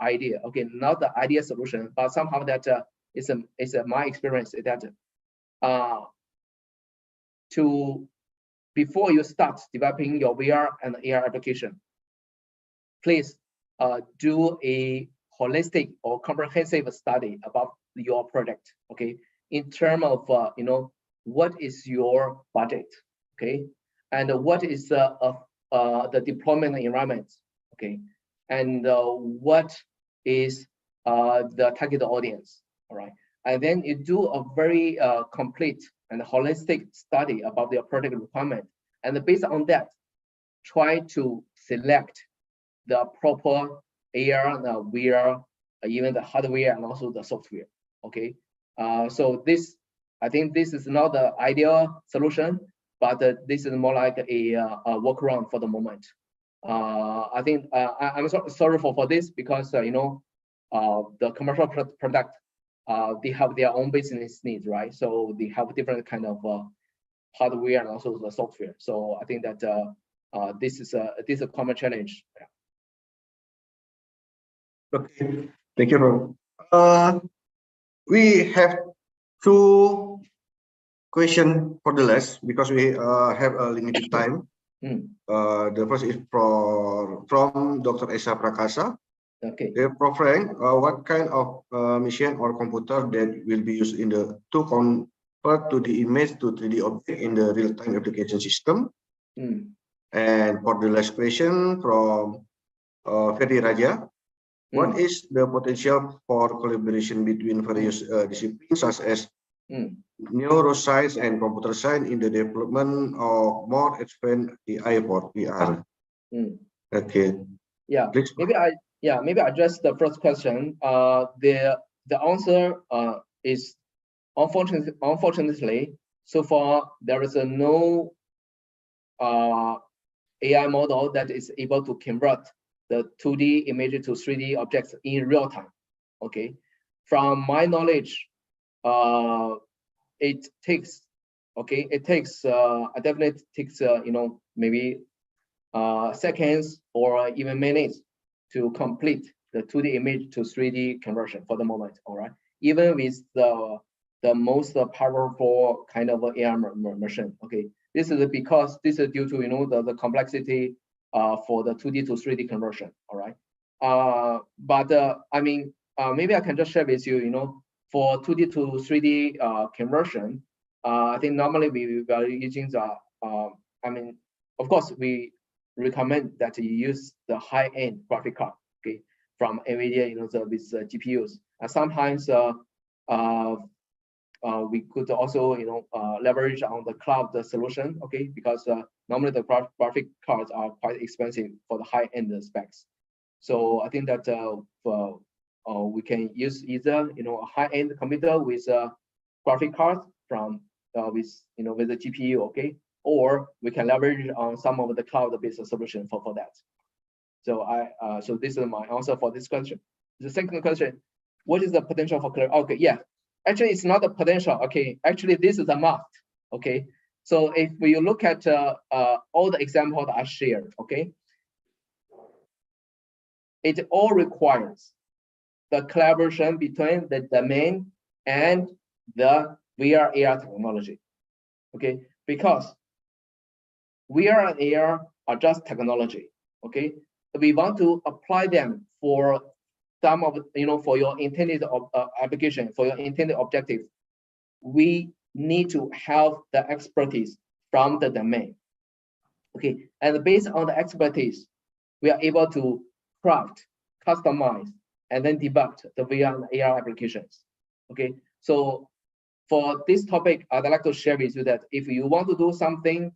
Speaker 9: idea, okay, not the ideal solution, but somehow that is my experience that before you start developing your VR and AR application, please do a holistic or comprehensive study about your project, okay, in terms of what is your budget, okay, and what is the deployment environment, okay, and what is the target audience, all right, and then you do a very complete and holistic study about your project requirement, and based on that, try to select the proper AR, the VR, even the hardware and also the software, okay. So this, I think this is not the ideal solution, but this is more like a workaround for the moment. I think I'm sorry for this because the commercial product, they have their own business needs, right? So they have different kind of hardware and also the software. So I think that this is a common challenge. Yeah.
Speaker 10: Okay, thank you, Ron. We have two questions for the last because we have a limited time. The first is from Dr. Esa Prakasa.
Speaker 9: Okay.
Speaker 10: Prof. Frank, what kind of machine or computer that will be used to convert to the image to 3D object in the real-time application system? And for the last question from Ferdi Raja, what is the potential for collaboration between various disciplines such as neuroscience and computer science in the development of more advanced AI for VR? Okay.
Speaker 9: Yeah.
Speaker 10: Please.
Speaker 9: Maybe I address the first question. The answer is unfortunately so far there is no AI model that is able to convert the 2D image to 3D objects in real time. Okay, from my knowledge, it definitely takes maybe seconds or even minutes to complete the 2D image to 3D conversion for the moment. All right, even with the most powerful kind of AR machine. Okay, this is due to the complexity for the 2D to 3D conversion. All right, I mean, maybe I can just share with you, for 2D to 3D conversion, I think normally we are using the, I mean, of course, we recommend that you use the high-end graphic card, okay, from NVIDIA, with GPUs. And sometimes we could also, leverage on the cloud solution, okay, because normally the graphic cards are quite expensive for the high-end specs. So I think that we can use either, a high-end computer with a graphic card from with the GPU, okay, or we can leverage on some of the cloud-based solution for that. So so this is my answer for this question. The second question, what is the potential for okay, yeah, actually it's not a potential, okay, actually this is a must, okay. So if we look at all the examples I shared, okay, it all requires the collaboration between the domain and the VR AR technology, okay, because VR and AR are just technology, okay. We want to apply them for some of, for your intended application, for your intended objective. We need to have the expertise from the domain. Okay, and based on the expertise, we are able to craft, customize, and then debug the VR and AR applications. Okay, so for this topic, I'd like to share with you that if you want to do something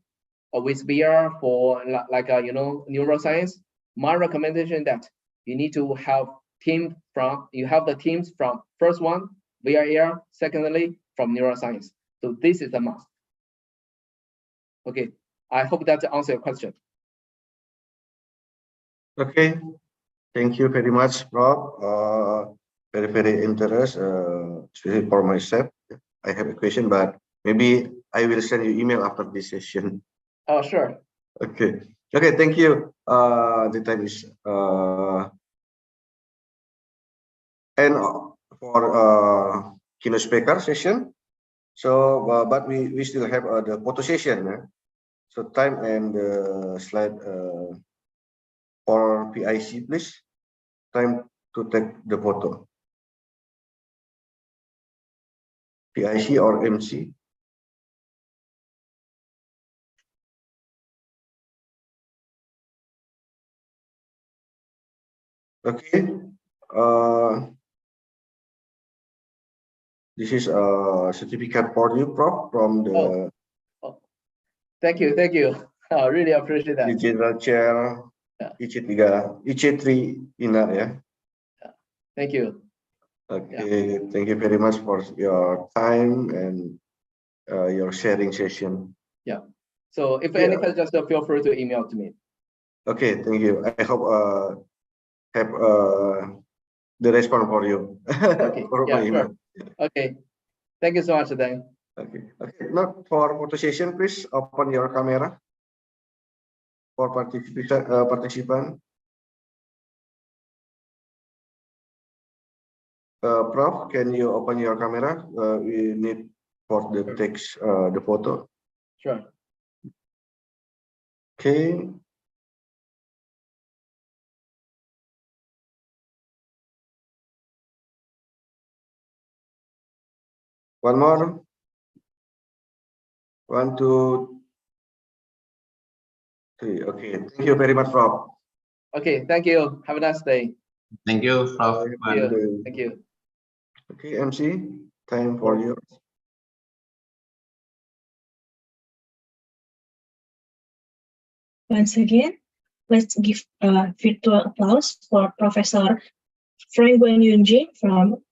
Speaker 9: with VR for neuroscience, my recommendation that you need to have the teams from first one, VR AR, secondly, from neuroscience. So this is a must. Okay, I hope that answers your question.
Speaker 10: Okay, thank you very much, Prof. Very interesting, especially for myself. I have a question, but maybe I will send you email after this session.
Speaker 9: Oh, sure.
Speaker 10: Okay. Okay, thank you. The time is end for keynote speaker session. So, but we still have the photo session. So time and slide for PIC, please. Time to take the photo. PIC or MC. Okay. This is a certificate for you, Prof, from the
Speaker 9: Thank you. I really appreciate that.
Speaker 10: the General Chair IC3INA, yeah.
Speaker 9: Thank you.
Speaker 10: Okay, thank you very much for your time and your sharing session.
Speaker 9: Yeah. So if any questions, just feel free to email to me.
Speaker 10: Okay, thank you. I hope have the response for you.
Speaker 9: Okay.
Speaker 10: For my email.
Speaker 9: Sure. Okay. Thank you so much, Dan.
Speaker 10: Okay. Okay. Now for photo session, please open your camera for participant. Prof, can you open your camera? We need for the text, the photo.
Speaker 9: Sure.
Speaker 10: Okay. One more. 1, 2, 3. Okay. Thank you very much, Prof.
Speaker 9: Okay. Thank you. Have a nice day.
Speaker 5: Thank you, Prof.
Speaker 9: Thank you.
Speaker 10: Okay, MC, time for you.
Speaker 3: Once again, let's give a virtual applause for Professor Frank Nguyen Yun Jing from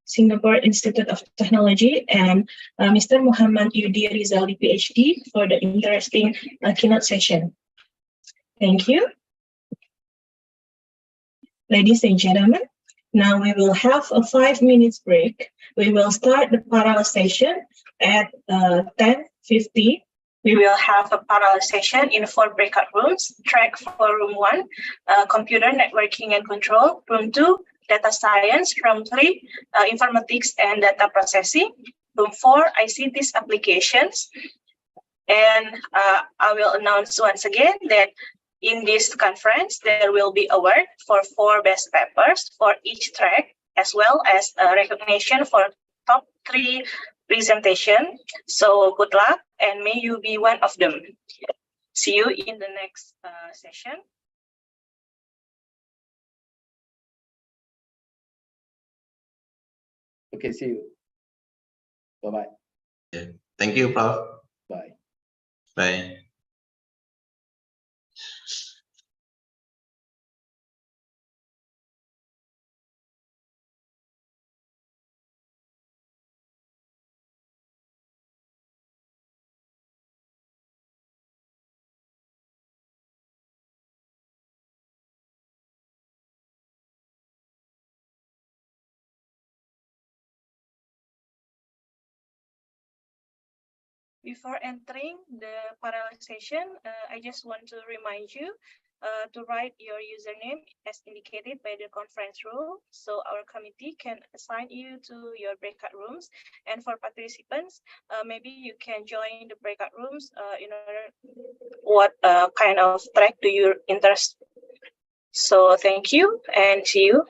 Speaker 3: Singapore Institute of Technology and Mr. Muhammad Yudi Rizali, PhD, for the interesting keynote session. Thank you. Ladies and gentlemen, now we will have a 5-minute break. We will start the parallel session at 10:50. We will have a parallel session in 4 breakout rooms. Track for room 1, computer networking and control. Room 2, data science. Room 3, informatics and data processing. Room 4, ICT's applications. And I will announce once again that in this conference, there will be award for 4 best papers for each track, as well as recognition for top 3 presentation. So good luck, and may you be one of them. See you in the next session.
Speaker 9: Okay, see you. Bye-bye.
Speaker 5: Yeah. Thank you, Prof.
Speaker 9: Bye.
Speaker 5: Bye.
Speaker 3: Before entering the parallel session, I just want to remind you to write your username as indicated by the conference rule, so our committee can assign you to your breakout rooms. And for participants, maybe you can join the breakout rooms in order what kind of track do you interest. So thank you and see you.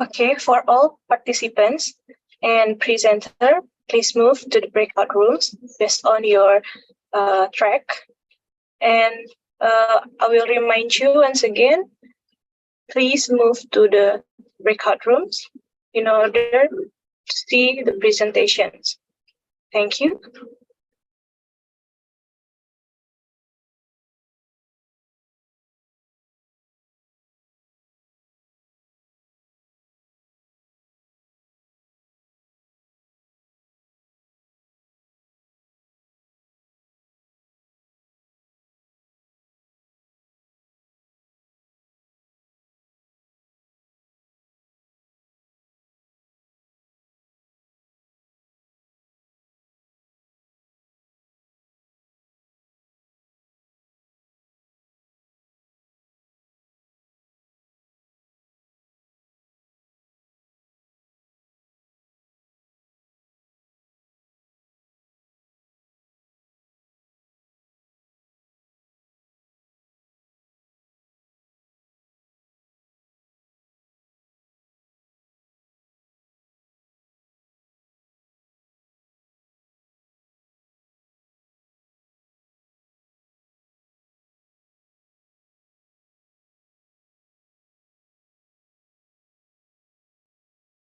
Speaker 3: Okay, for all participants and presenter, please move to the breakout rooms based on your track. And I will remind you once again, please move to the breakout rooms in order to see the presentations. Thank you.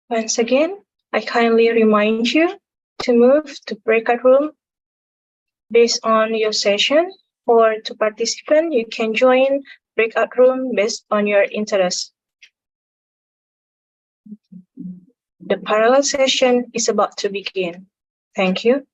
Speaker 3: Once again, I kindly remind you to move to breakout room based on your session, or to participant, you can join breakout room based on your interest. The parallel session is about to begin. Thank you.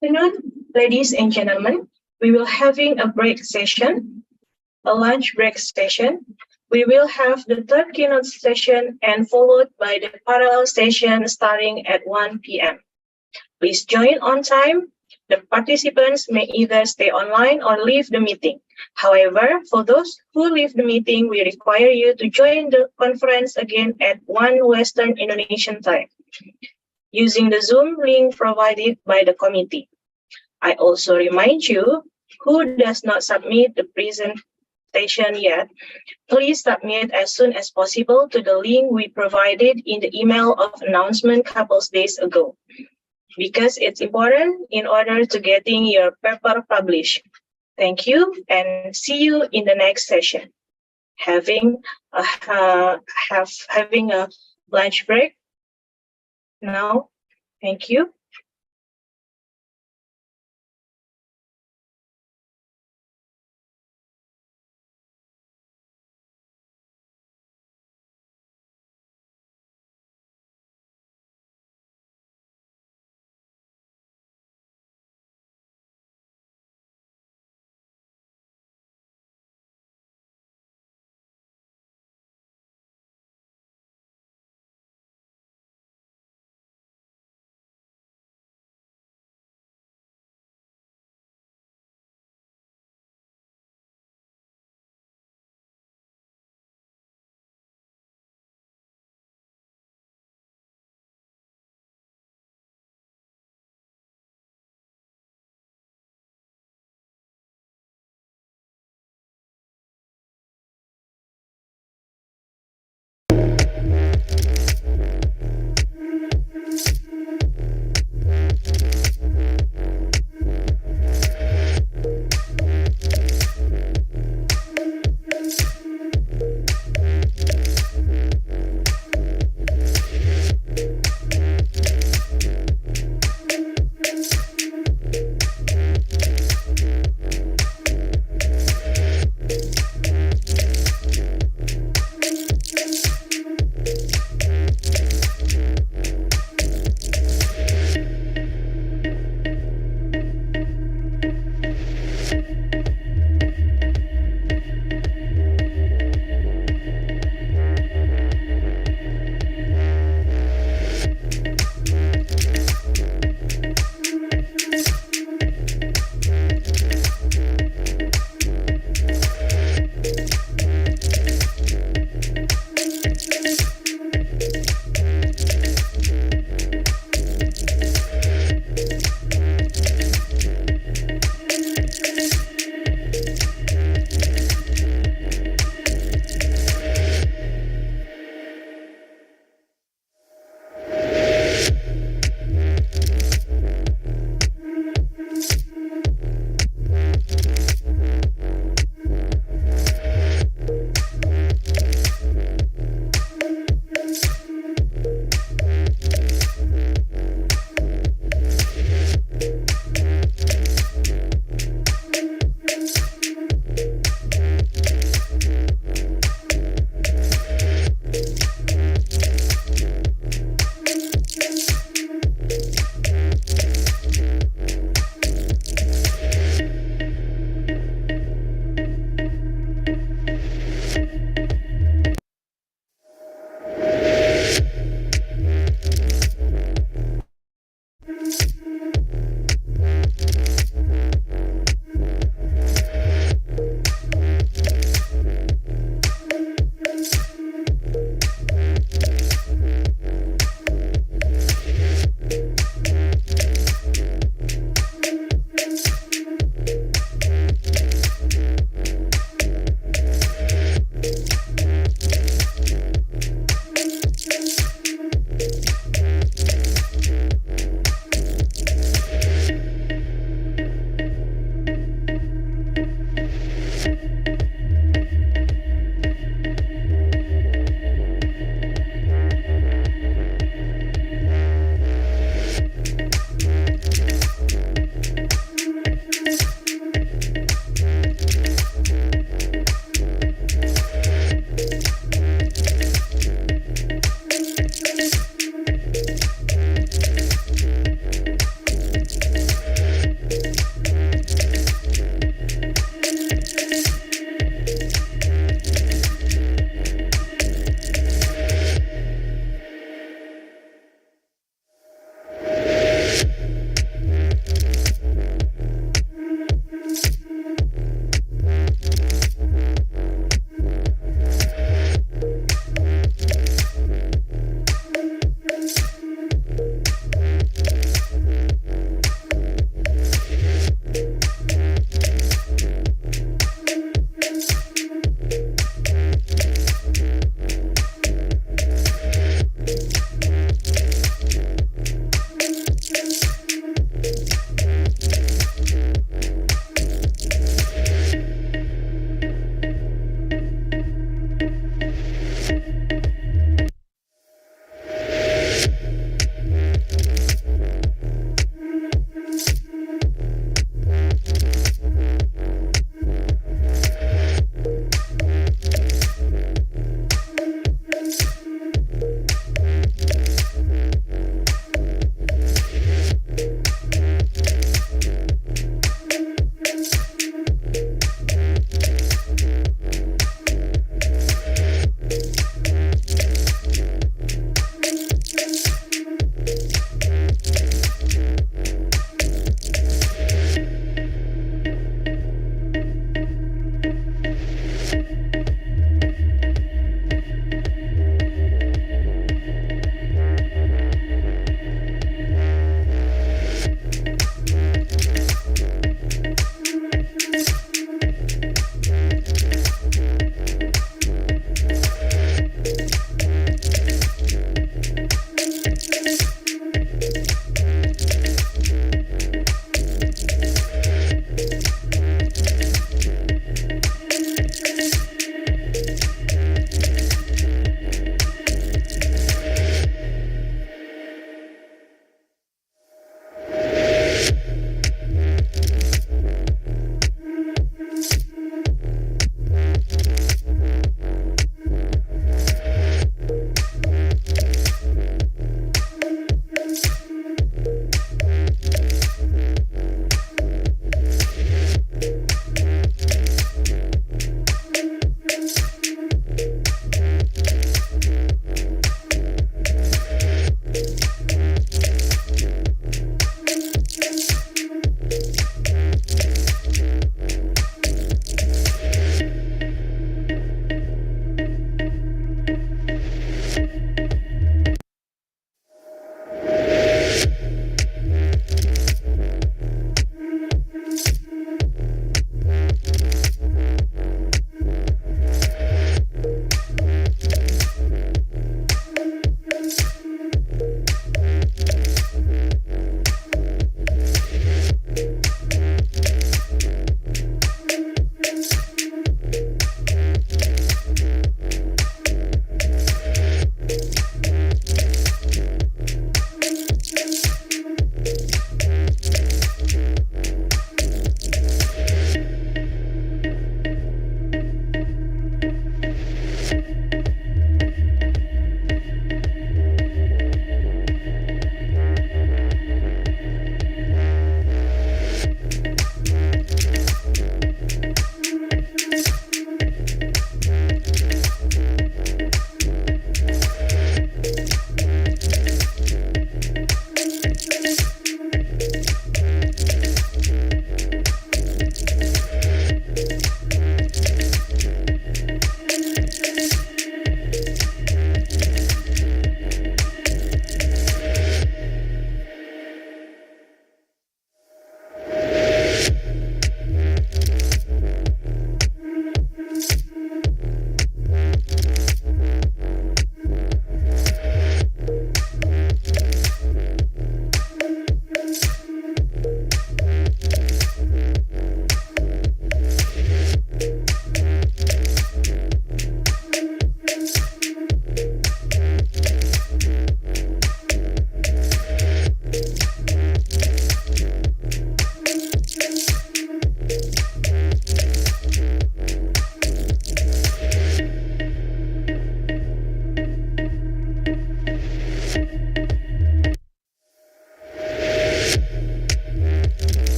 Speaker 3: afternoon, ladies and gentlemen. We will having a break session, a lunch break session. We will have the third keynote session and followed by the parallel session starting at 1 p.m. Please join on time. The participants may either stay online or leave the meeting. However, for those who leave the meeting, we require you to join the conference again at 1 Western Indonesian time, using the Zoom link provided by the committee. I also remind you, who does not submit the presentation yet, please submit as soon as possible to the link we provided in the email of announcement a couple days ago, because it's important in order to getting your paper published. Thank you and see you in the next session. Having a lunch break now. Thank you.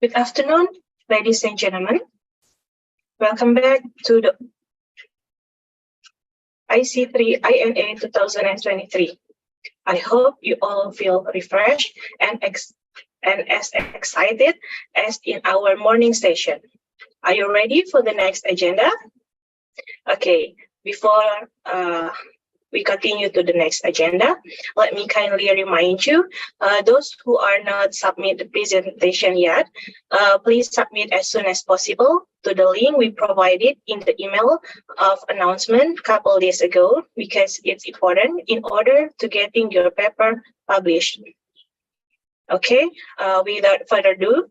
Speaker 3: Good afternoon, ladies and gentlemen. Welcome back to the IC3INA 2023. I hope you all feel refreshed and as excited as in our morning session. Are you ready for the next agenda? Okay, before we continue to the next agenda, let me kindly remind you, those who are not submit the presentation yet, please submit as soon as possible to the link we provided in the email of announcement a couple days ago, because it's important in order to getting your paper published. Okay, without further ado,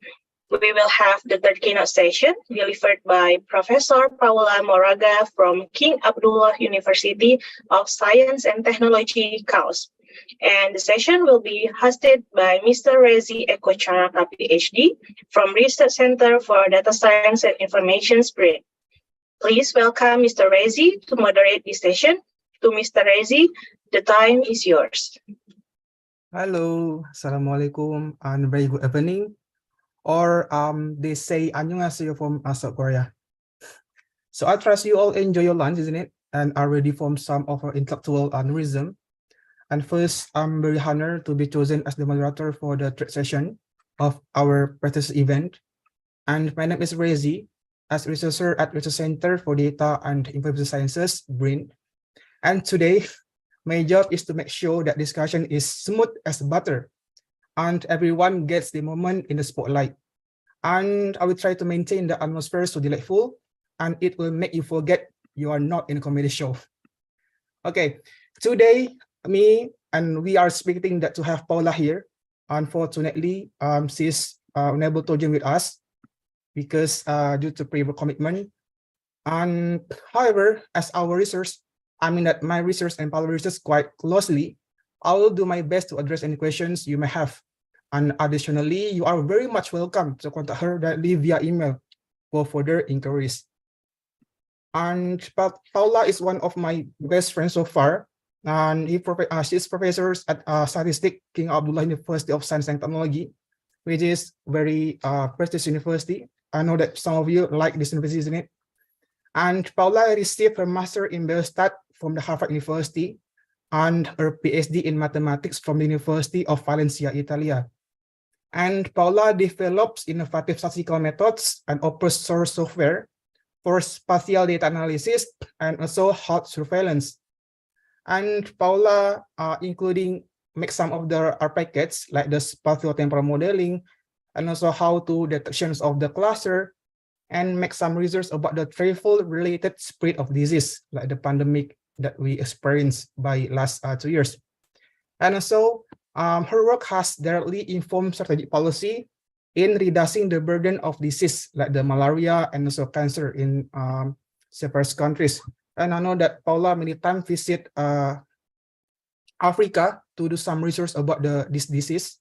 Speaker 3: we will have the third keynote session delivered by Professor Paula Moraga from King Abdullah University of Science and Technology, KAUS. And the session will be hosted by Mr. Rezi Eko Charaka, PhD, from Research Center for Data Science and Information BRIN. Please welcome Mr. Rezi to moderate this session. To Mr. Rezi, the time is yours.
Speaker 1: Hello, Assalamualaikum, and very good evening. Or they say 안녕하세요 from South Korea. So I trust you all enjoy your lunch, isn't it? And are ready for some of our intellectual aneurysm. And first, I'm very honored to be chosen as the moderator for the third session of our practice event. And my name is Rezi, as researcher at Research Center for Data and Information Sciences, BRIN. And today, my job is to make sure that discussion is smooth as butter, and everyone gets the moment in the spotlight. And I will try to maintain the atmosphere so delightful, and it will make you forget you are not in a comedy show. Okay, today, we are expecting that to have Paula here. Unfortunately, she's unable to join with us because due to previous commitment. And however, as our research, that my research and Paula's research quite closely, I will do my best to address any questions you may have. And additionally, you are very much welcome to contact her directly via email for further inquiries. And Paula is one of my best friends so far, and she's professor at Statistics, King Abdullah University of Science and Technology, which is very prestigious university. I know that some of you like this university, isn't it? And Paula received her master in biostat from the Harvard University, and her PhD in mathematics from the University of Valencia, Italy. And Paula develops innovative statistical methods and open source software for spatial data analysis and also health surveillance. And Paula, including make some of the packages like the spatio-temporal modeling, and also how to detections of the cluster, and make some research about the travel-related spread of disease, like the pandemic that we experienced by last 2 years. And also, her work has directly informed strategic policy in reducing the burden of disease like the malaria and also cancer in several countries. And I know that Paula many times visit Africa to do some research about this disease.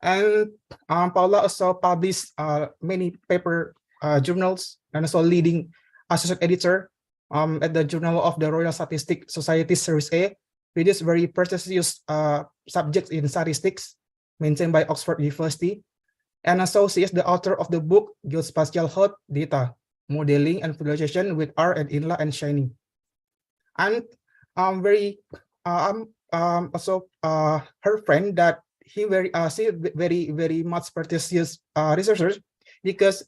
Speaker 1: And Paula also published many paper journals, and also leading associate editor at the Journal of the Royal Statistics Society Series A, which is very prestigious subject in statistics maintained by Oxford University. And also she is the author of the book Geospatial Health Data, Modeling and Visualization with R and INLA and Shiny. And also her friend that she very much prestigious researcher, because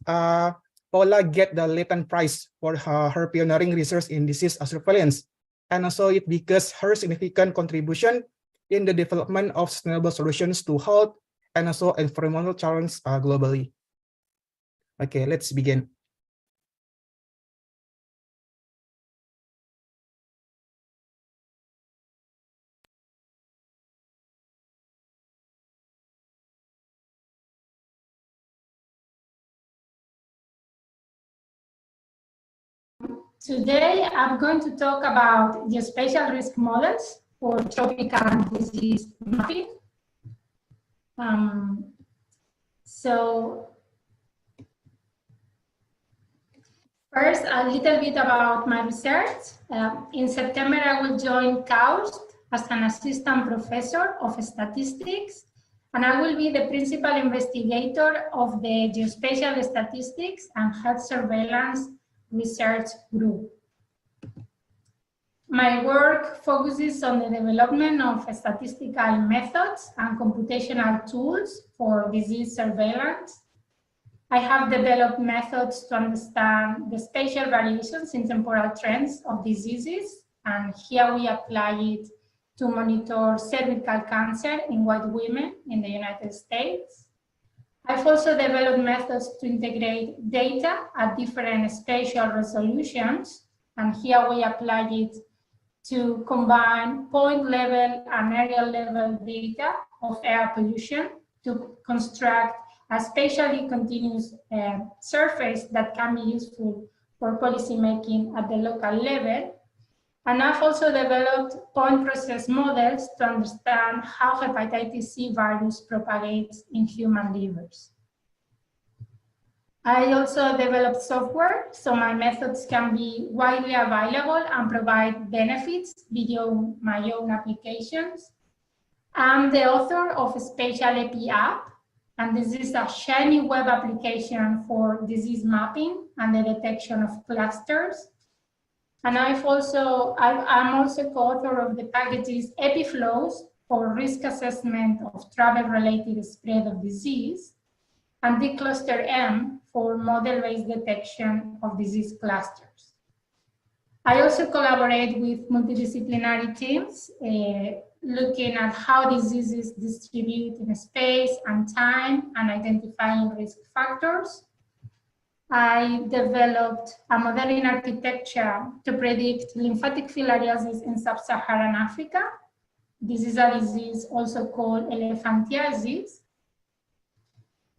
Speaker 1: Paula get the Leighton Prize for her pioneering research in disease surveillance, and also it because her significant contribution in the development of sustainable solutions to health and also environmental challenges globally. Okay, let's begin.
Speaker 11: Today, I'm going to talk about the spatial risk models for tropical disease mapping. First, a little bit about my research. In September, I will join KAUS as an assistant professor of statistics and I will be the principal investigator of the Geospatial Statistics and Health Surveillance Research Group. My work focuses on the development of statistical methods and computational tools for disease surveillance. I have developed methods to understand the spatial variations in temporal trends of diseases, and here we apply it to monitor cervical cancer in white women in the United States. I've also developed methods to integrate data at different spatial resolutions, and here we apply it to combine point level and aerial level data of air pollution to construct a spatially continuous surface that can be useful for policymaking at the local level. And I've also developed point process models to understand how hepatitis C virus propagates in human livers. I also developed software, so my methods can be widely available and provide benefits via my own applications. I'm the author of a Spatial AP app, and this is a shiny web application for disease mapping and the detection of clusters. And I'm also co-author of the packages EpiFlows for risk assessment of travel-related spread of disease, and DCluster-M for model-based detection of disease clusters. I also collaborate with multidisciplinary teams looking at how diseases distribute in space and time and identifying risk factors. I developed a modeling architecture to predict lymphatic filariasis in sub-Saharan Africa. This is a disease also called elephantiasis.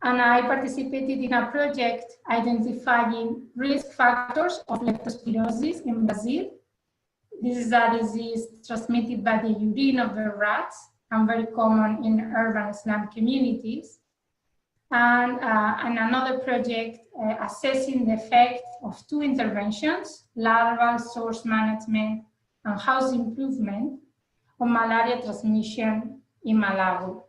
Speaker 11: And I participated in a project identifying risk factors of leptospirosis in Brazil. This is a disease transmitted by the urine of the rats and very common in urban slum communities. And another project assessing the effect of two interventions, larval source management and house improvement, on malaria transmission in Malawi.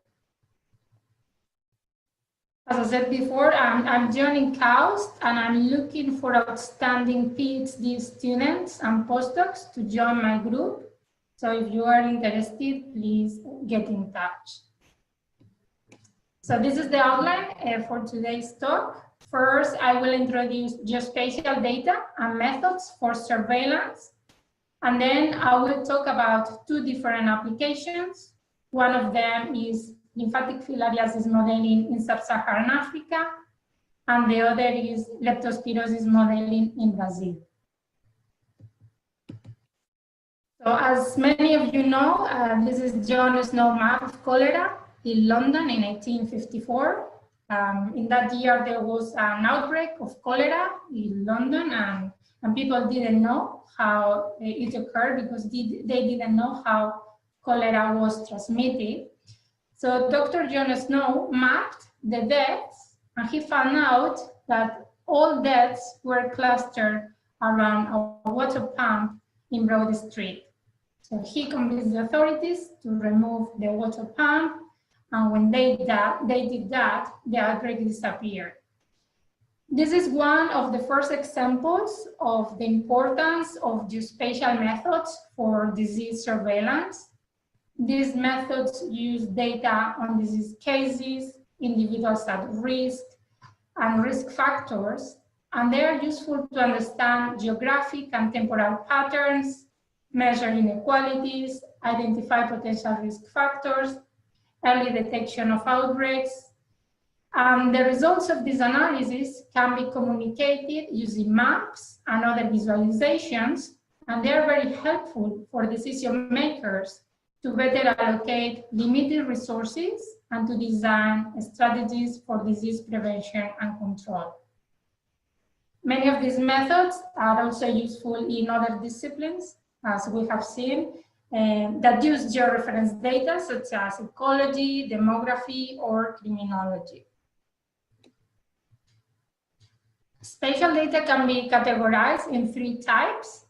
Speaker 11: As I said before, I'm joining KAUST, and I'm looking for outstanding PhD students and postdocs to join my group. So if you are interested, please get in touch. So this is the outline for today's talk. First, I will introduce geospatial data and methods for surveillance. And then I will talk about two different applications. One of them is lymphatic filariasis modeling in sub-Saharan Africa, and the other is leptospirosis modeling in Brazil. So as many of you know, this is John Snow map of cholera in London in 1854. In that year, there was an outbreak of cholera in London, and people didn't know how it occurred because they didn't know how cholera was transmitted. So Dr. John Snow mapped the deaths, and he found out that all deaths were clustered around a water pump in Broad Street. So he convinced the authorities to remove the water pump, and when they did that, the outbreak disappeared. This is one of the first examples of the importance of geospatial methods for disease surveillance. These methods use data on disease cases, individuals at risk, and risk factors, and they are useful to understand geographic and temporal patterns, measure inequalities, identify potential risk factors, early detection of outbreaks. The results of this analysis can be communicated using maps and other visualizations, and they are very helpful for decision makers to better allocate limited resources and to design strategies for disease prevention and control. Many of these methods are also useful in other disciplines, as we have seen, that use georeference data such as ecology, demography, or criminology. Spatial data can be categorized in three types: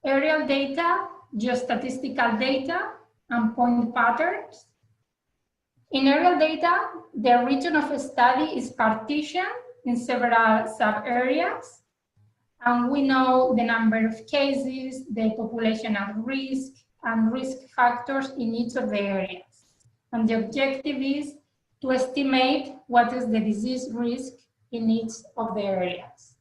Speaker 11: aerial data, geostatistical data, and point patterns. In aerial data, the region of study is partitioned in several sub-areas, and we know the number of cases, the population at risk, and risk factors in each of the areas. And the objective is to estimate what is the disease risk in each of the areas.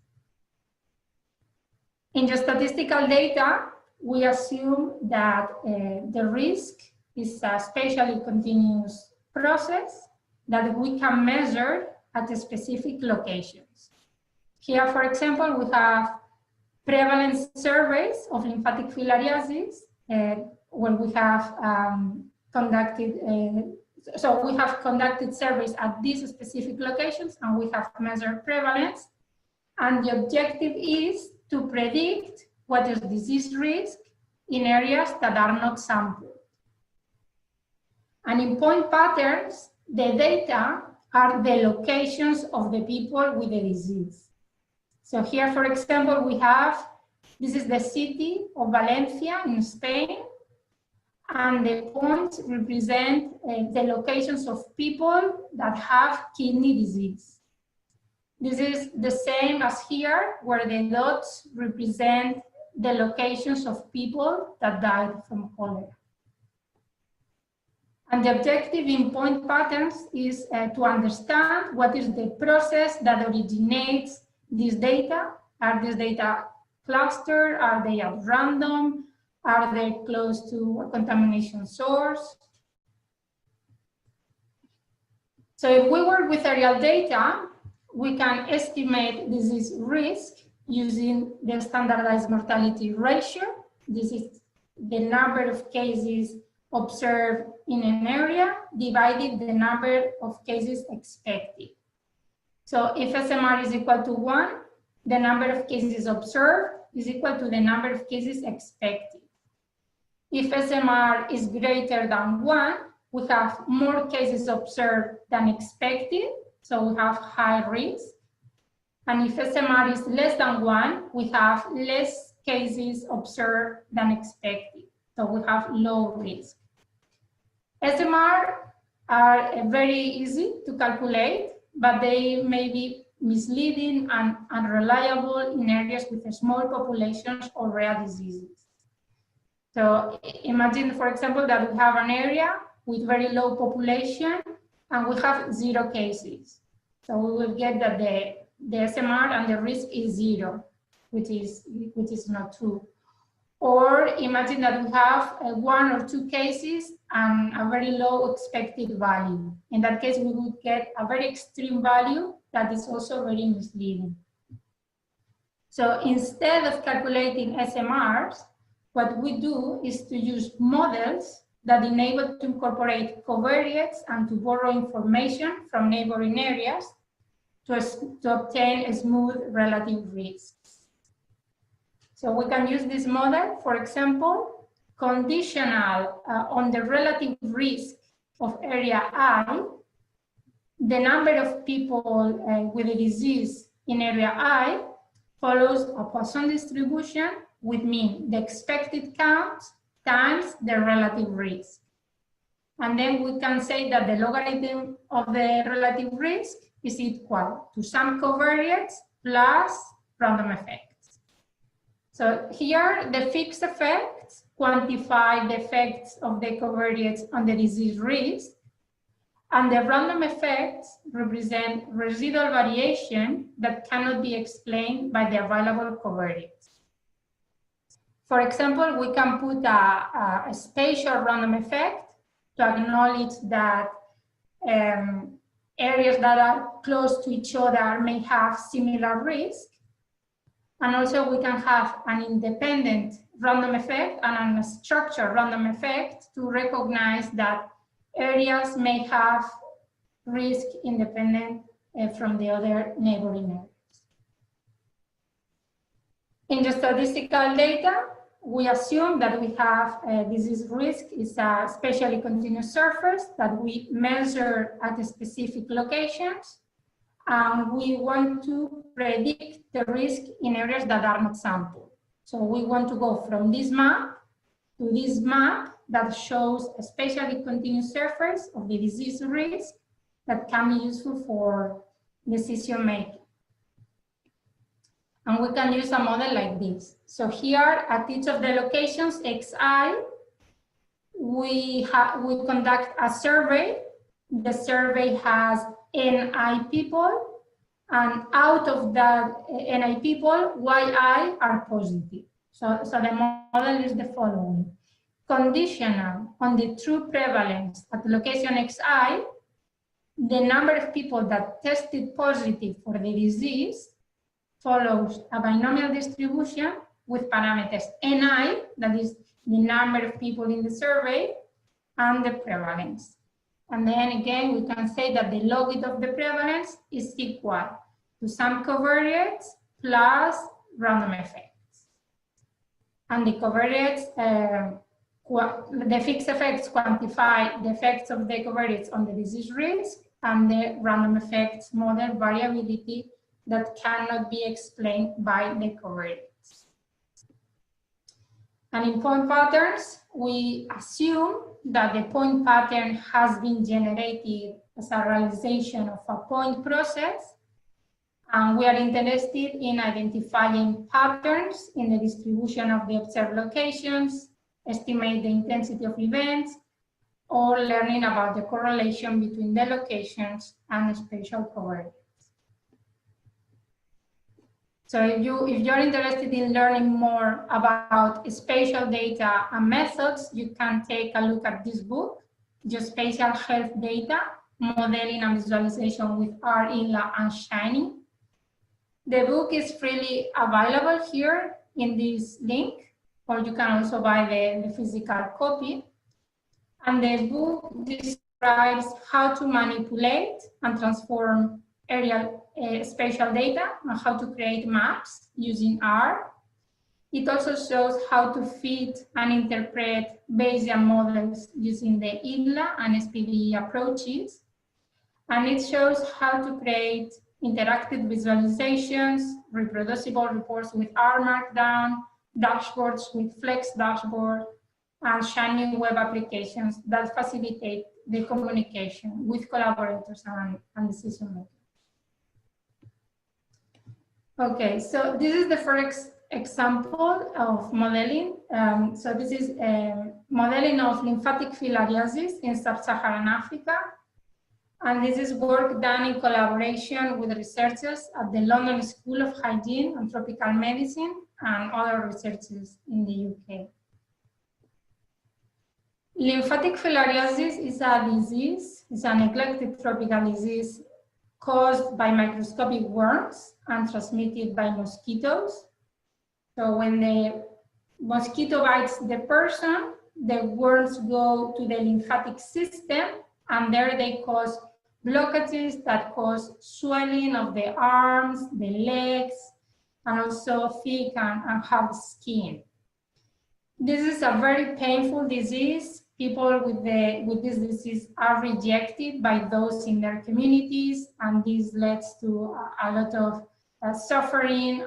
Speaker 11: In the statistical data, we assume that the risk is a spatially continuous process that we can measure at specific locations. Here, for example, we have prevalence surveys of lymphatic filariasis, where we have conducted surveys at these specific locations, and we have measured prevalence. And the objective is to predict what is disease risk in areas that are not sampled. And in point patterns, the data are the locations of the people with the disease. So here, for example, we have, this is the city of Valencia in Spain, and the points represent the locations of people that have kidney disease. This is the same as here, where the dots represent the locations of people that died from cholera. And the objective in point patterns is to understand what is the process that originates this data. Are these data clustered? Are they at random? Are they close to a contamination source? So if we work with aerial data, we can estimate disease risk using the standardized mortality ratio. This is the number of cases observed in an area divided the number of cases expected. So if SMR is equal to 1, the number of cases observed is equal to the number of cases expected. If SMR is greater than 1, we have more cases observed than expected, so we have high risk. And if SMR is less than 1, we have less cases observed than expected, so we have low risk. SMR are very easy to calculate, but they may be misleading and unreliable in areas with small populations or rare diseases. So imagine, for example, that we have an area with very low population and we have 0 cases. So we will get that the SMR and the risk is 0, which is not true. Or imagine that we have 1 or 2 cases and a very low expected value. In that case, we would get a very extreme value that is also very misleading. So instead of calculating SMRs, what we do is to use models that enable to incorporate covariates and to borrow information from neighboring areas to obtain a smooth relative risk. So we can use this model, for example, conditional on the relative risk of area I. The number of people with a disease in area I follows a Poisson distribution with mean the expected count times the relative risk. And then we can say that the logarithm of the relative risk is equal to some covariates plus random effects. So here the fixed effects quantify the effects of the covariates on the disease risk, and the random effects represent residual variation that cannot be explained by the available covariates. For example, we can put a spatial random effect to acknowledge that areas that are close to each other may have similar risk. And also we can have an independent random effect and a structured random effect to recognize that areas may have risk independent from the other neighboring areas. In the statistical data, we assume that we have disease risk is a spatially continuous surface that we measure at specific locations, and we want to predict the risk in areas that are not sampled. So we want to go from this map to this map that shows a spatially continuous surface of the disease risk that can be useful for decision making. And we can use a model like this. So here at each of the locations, XI, we conduct a survey. The survey has NI people, and out of that NI people, YI are positive. So the model is the following. Conditional on the true prevalence at location XI, the number of people that tested positive for the disease follows a binomial distribution with parameters NI, that is the number of people in the survey, and the prevalence. And then again, we can say that the log of the prevalence is equal to some covariates plus random effects. And the covariates, the fixed effects quantify the effects of the covariates on the disease risk, and the random effects model variability that cannot be explained by the covariates. And in point patterns, we assume that the point pattern has been generated as a realization of a point process, and we are interested in identifying patterns in the distribution of the observed locations, estimate the intensity of events, or learning about the correlation between the locations and spatial covariates. So if you're interested in learning more about spatial data and methods, you can take a look at this book, Geospatial Health Data, Modeling and Visualization with R, INLA, and Shiny. The book is freely available here in this link, or you can also buy the physical copy. And the book describes how to manipulate and transform aerial spatial data and how to create maps using R. It also shows how to fit and interpret Bayesian models using the INLA and SPVE approaches. And it shows how to create interactive visualizations, reproducible reports with R Markdown, dashboards with Flex Dashboard, and Shiny web applications that facilitate the communication with collaborators and decision makers. Okay, so this is the first example of modeling. So this is modeling of lymphatic filariasis in sub-Saharan Africa. And this is work done in collaboration with researchers at the London School of Hygiene and Tropical Medicine and other researchers in the UK. Lymphatic filariasis is a disease, it's a neglected tropical disease caused by microscopic worms and transmitted by mosquitoes. So when the mosquito bites the person, the worms go to the lymphatic system, and there they cause blockages that cause swelling of the arms, the legs, and also thick and hard skin. This is a very painful disease. People with this disease are rejected by those in their communities, and this leads to a lot of suffering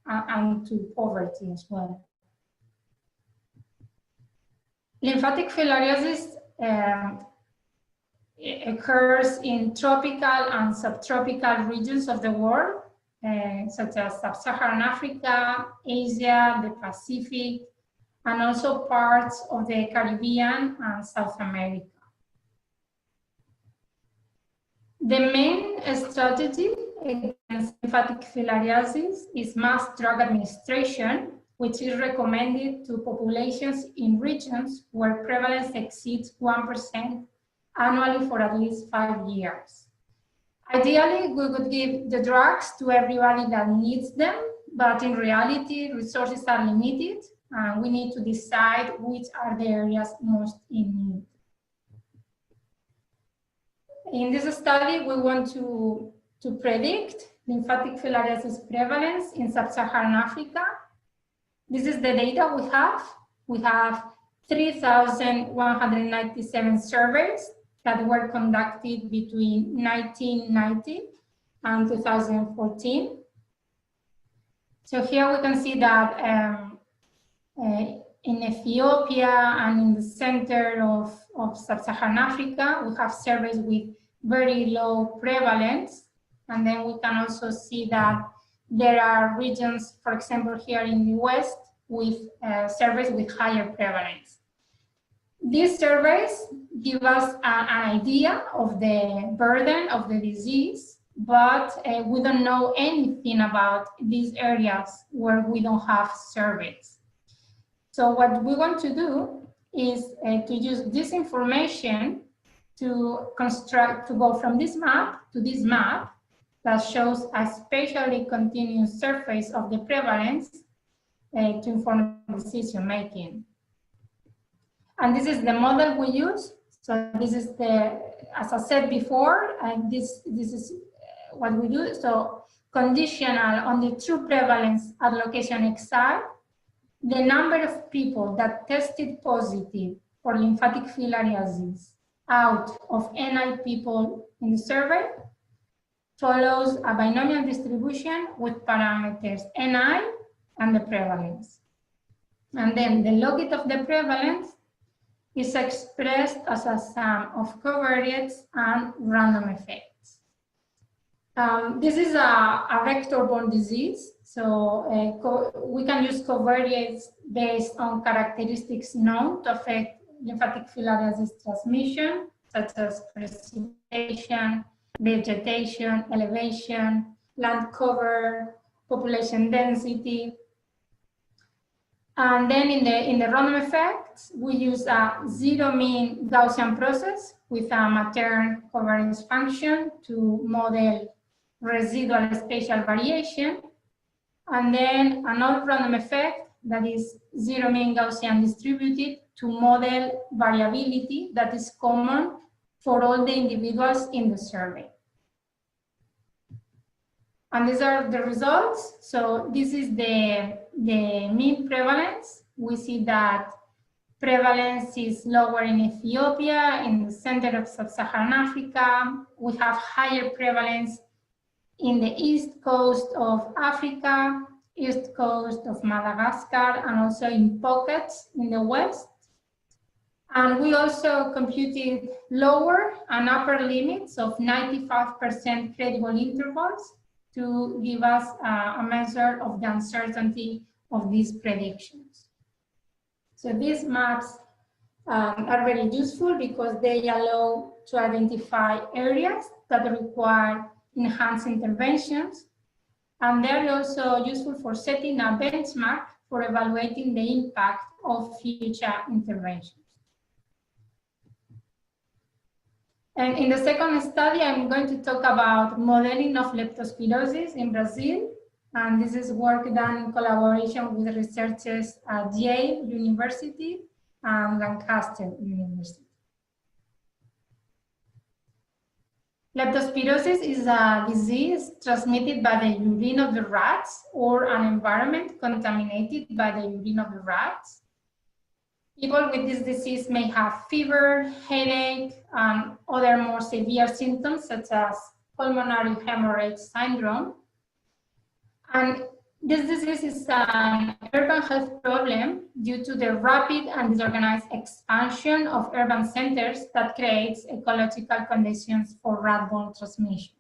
Speaker 11: and to poverty as well. Lymphatic filariasis occurs in tropical and subtropical regions of the world, such as sub-Saharan Africa, Asia, the Pacific, and also parts of the Caribbean and South America. The main strategy against lymphatic filariasis is mass drug administration, which is recommended to populations in regions where prevalence exceeds 1% annually for at least 5 years. Ideally, we would give the drugs to everybody that needs them, but in reality, resources are limited, and we need to decide which are the areas most in need. In this study, we want to predict lymphatic filariasis prevalence in sub-Saharan Africa. This is the data we have. We have 3,197 surveys that were conducted between 1990 and 2014. So here we can see that in Ethiopia and in the center of Sub-Saharan Africa, we have surveys with very low prevalence. And then we can also see that there are regions, for example, here in the West, with surveys with higher prevalence. These surveys give us an idea of the burden of the disease, but we don't know anything about these areas where we don't have surveys. So what we want to do is to use this information to go from this map to this map that shows a spatially continuous surface of the prevalence to inform decision making. And this is the model we use. So this is as I said before, and this is what we do. So conditional on the true prevalence at location XI, the number of people that tested positive for lymphatic filariasis out of NI people in the survey follows a binomial distribution with parameters NI and the prevalence. And then the logit of the prevalence is expressed as a sum of covariates and random effects. This is a vector-borne disease, so we can use covariates based on characteristics known to affect lymphatic filariasis transmission, such as precipitation, vegetation, elevation, land cover, population density. And then in the random effects, we use a zero mean Gaussian process with a Matern covariance function to model residual spatial variation. And then another random effect that is zero mean Gaussian distributed to model variability that is common for all the individuals in the survey. And these are the results. So this is the mean prevalence. We see that prevalence is lower in Ethiopia, in the center of Sub-Saharan Africa. We have higher prevalence in the east coast of Africa, east coast of Madagascar, and also in pockets in the west. And we also computed lower and upper limits of 95% credible intervals to give us a measure of the uncertainty of these predictions. So these maps are very useful because they allow to identify areas that require enhanced interventions. And they're also useful for setting a benchmark for evaluating the impact of future interventions. And in the second study, I'm going to talk about modeling of leptospirosis in Brazil. And this is work done in collaboration with researchers at Yale University and Lancaster University. Leptospirosis is a disease transmitted by the urine of the rats or an environment contaminated by the urine of the rats. People with this disease may have fever, headache, and other more severe symptoms such as pulmonary hemorrhage syndrome. And this disease is an urban health problem due to the rapid and disorganized expansion of urban centers that creates ecological conditions for rat-borne transmission.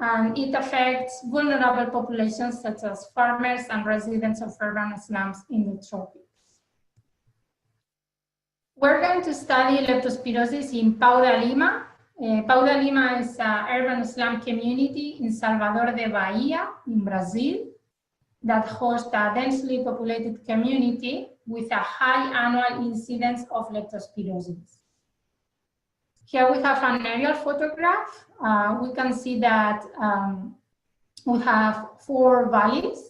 Speaker 11: And it affects vulnerable populations such as farmers and residents of urban slums in the tropics. We're going to study leptospirosis in Pau da Lima. Pau da Lima is an urban slum community in Salvador de Bahia in Brazil that hosts a densely populated community with a high annual incidence of leptospirosis. Here we have an aerial photograph. We can see that we have 4 valleys.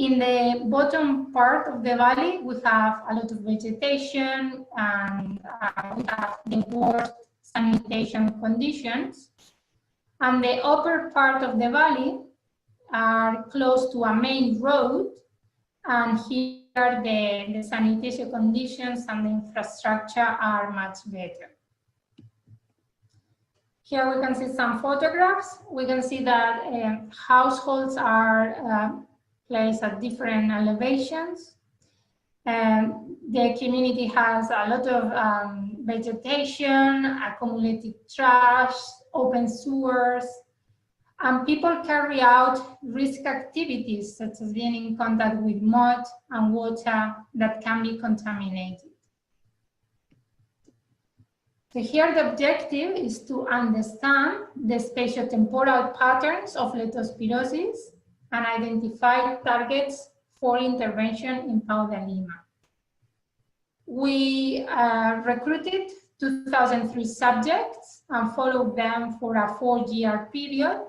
Speaker 11: In the bottom part of the valley, we have a lot of vegetation and we have the worst sanitation conditions. And the upper part of the valley are close to a main road. And here the sanitation conditions and the infrastructure are much better. Here we can see some photographs. We can see that households are placed at different elevations. The community has a lot of vegetation, accumulated trash, open sewers, and people carry out risk activities such as being in contact with mud and water that can be contaminated. So here the objective is to understand the spatiotemporal patterns of leptospirosis and identify targets for intervention in Pau de Lima. We recruited 2003 subjects and followed them for a 4-year period.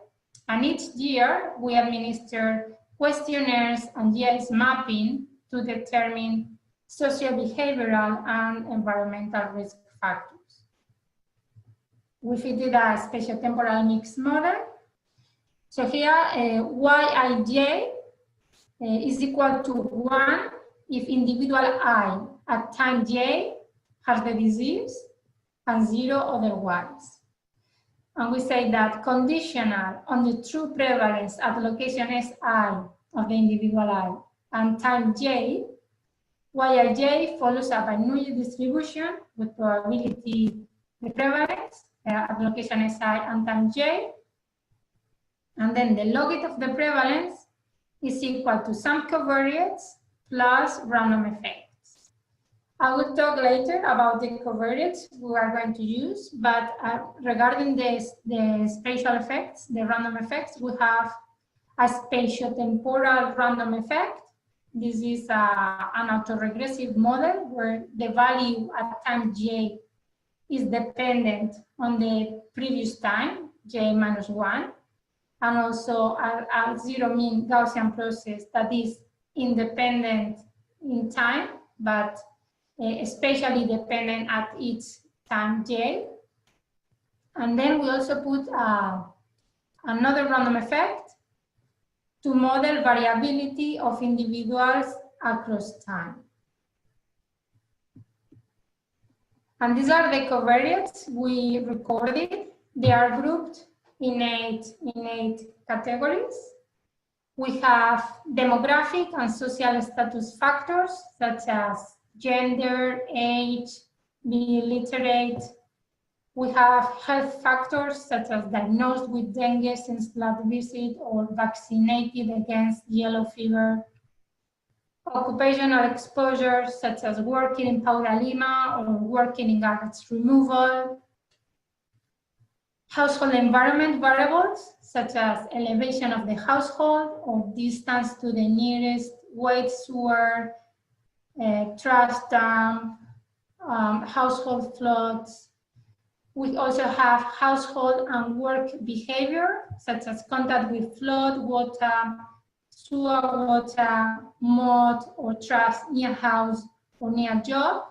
Speaker 11: And each year we administer questionnaires and GIS mapping to determine socio-behavioral and environmental risk factors. We fitted a spatiotemporal mixed model. So here, Yij is equal to 1 if individual I at time j has the disease and 0 otherwise. And we say that conditional on the true prevalence at location Si of the individual I and time j, Yij follows a binary distribution with probability the prevalence at location Si and time j. And then the logit of the prevalence is equal to some covariates plus random effects. I will talk later about the covariates we are going to use, but regarding the spatial effects, the random effects, we have a spatiotemporal random effect. This is an autoregressive model where the value at time j is dependent on the previous time, j minus 1, and also a zero mean Gaussian process that is independent in time, but especially dependent at each time j. And then we also put another random effect to model variability of individuals across time. And these are the covariates we recorded. They are grouped in eight categories. We have demographic and social status factors such as gender, age, being literate. We have health factors such as diagnosed with dengue since last visit or vaccinated against yellow fever. Occupational exposures such as working in Pau de Lima or working in garbage removal. Household environment variables such as elevation of the household or distance to the nearest waste sewer, trash dump, household floods. We also have household and work behavior such as contact with flood water, sewer water, mud or trash near house or near job.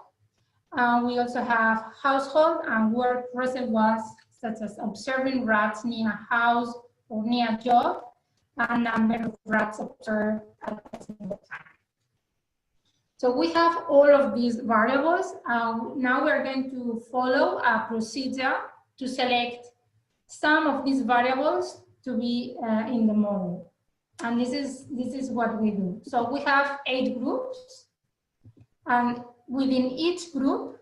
Speaker 11: We also have household and work reservoirs such as observing rats near a house or near a job, and number of rats observed at a single time. So we have all of these variables. Now we're going to follow a procedure to select some of these variables to be in the model. And this is what we do. So we have 8 groups, and within each group,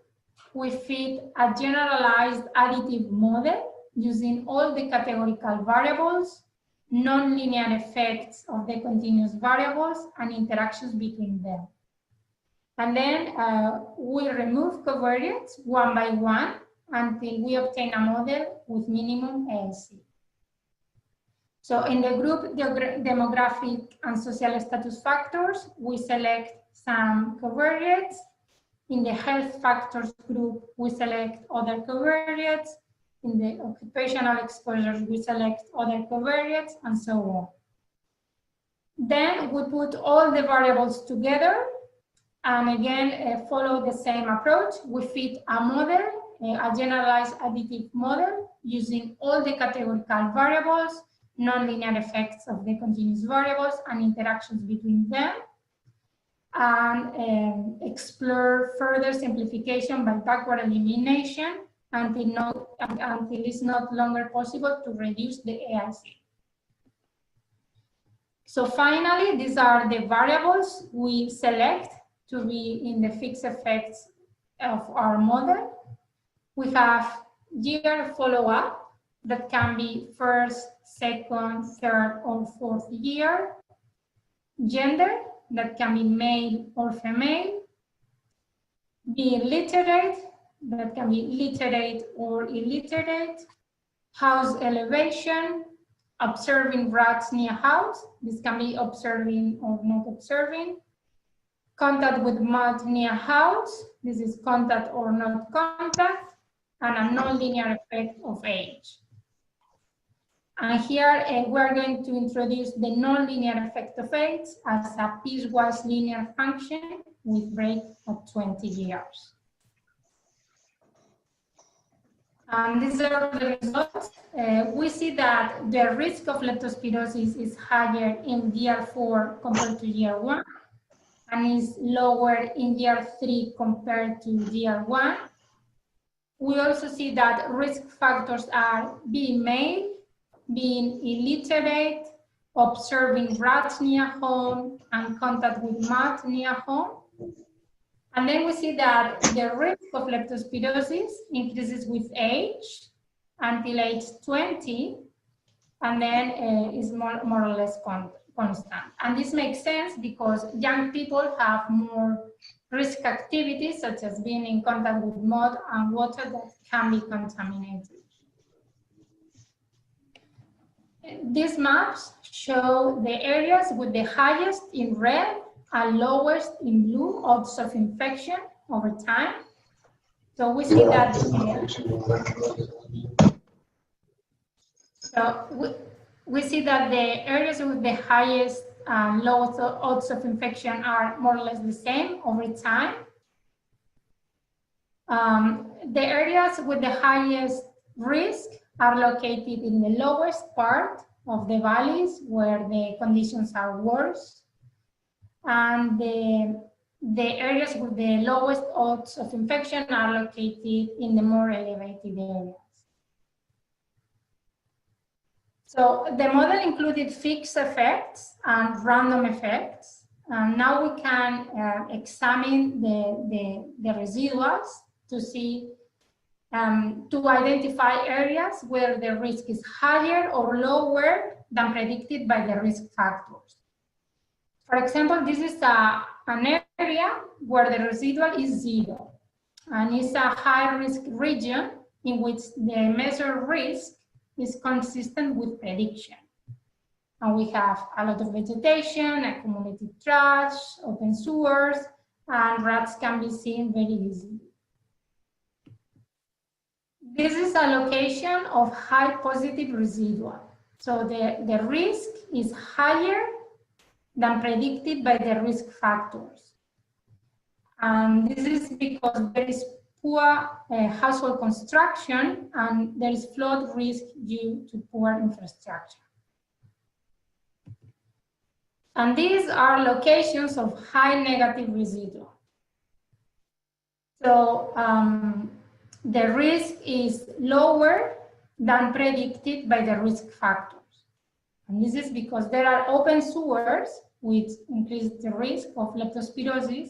Speaker 11: we fit a generalized additive model using all the categorical variables, non-linear effects of the continuous variables, and interactions between them. And then we remove covariates one by one until we obtain a model with minimum ASC. So in the group demographic and social status factors, we select some covariates. In the health factors group, we select other covariates. In the occupational exposures, we select other covariates, and so on. Then we put all the variables together, and again, follow the same approach. We fit a model, a generalized additive model, using all the categorical variables, nonlinear effects of the continuous variables, and interactions between them, and explore further simplification by backward elimination until it's not longer possible to reduce the AIC. So finally, these are the variables we select to be in the fixed effects of our model. We have year follow-up that can be first, second, third, or fourth year. Gender, that can be male or female. Being literate, that can be literate or illiterate. House elevation, observing rats near house. This can be observing or not observing. Contact with mud near house. This is contact or not contact. And a nonlinear effect of age. And here we're going to introduce the nonlinear effect of age as a piecewise linear function with break at 20 years. And these are the results. We see that the risk of leptospirosis is higher in year 4 compared to year 1, and is lower in year 3 compared to year 1. We also see that risk factors are being male, being illiterate, observing rats near home, and contact with mud near home. And then we see that the risk of leptospirosis increases with age until age 20, and then is more or less constant. And this makes sense because young people have more risk activities, such as being in contact with mud and water that can be contaminated. These maps show the areas with the highest in red and lowest in blue odds of infection over time. So we see that we see that the areas with the highest and lowest odds of infection are more or less the same over time. The areas with the highest risk are located in the lowest part of the valleys where the conditions are worse. And the areas with the lowest odds of infection are located in the more elevated areas. So the model included fixed effects and random effects. And now we can examine the residuals to see, to identify areas where the risk is higher or lower than predicted by the risk factors. For example, this is an area where the residual is 0, and it's a high-risk region in which the measured risk is consistent with prediction. And we have a lot of vegetation, accumulated trash, open sewers, and rats can be seen very easily. This is a location of high positive residual. So the risk is higher than predicted by the risk factors. And this is because there is poor household construction and there is flood risk due to poor infrastructure. And these are locations of high negative residual. So the risk is lower than predicted by the risk factors. And this is because there are open sewers, which increase the risk of leptospirosis,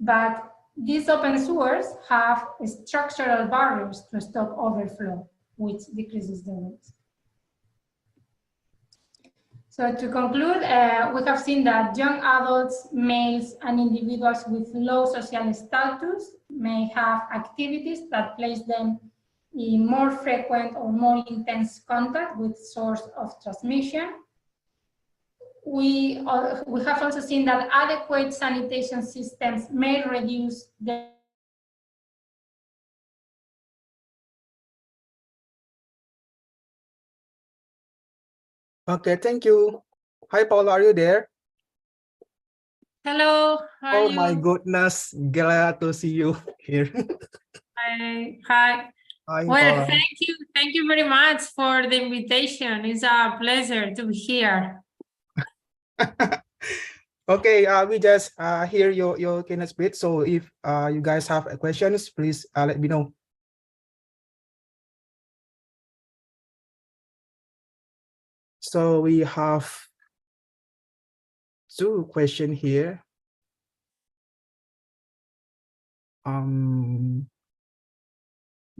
Speaker 11: but these open sewers have structural barriers to stop overflow, which decreases the risk. So to conclude, we have seen that young adults, males, and individuals with low social status may have activities that place them in more frequent or more intense contact with source of transmission. We have also seen that adequate sanitation systems may reduce the
Speaker 1: Okay, thank you. Hi, Paula, are you there?
Speaker 12: Hello, how are
Speaker 1: Oh
Speaker 12: you?
Speaker 1: my goodness, glad to see you here.
Speaker 12: Hi.
Speaker 1: Hi,
Speaker 12: Well,
Speaker 1: Paula.
Speaker 12: thank you very much for the invitation. It's a pleasure to be here.
Speaker 1: Okay, we just hear your keynote speech. So if you guys have questions, please let me know. So we have 2 questions here. you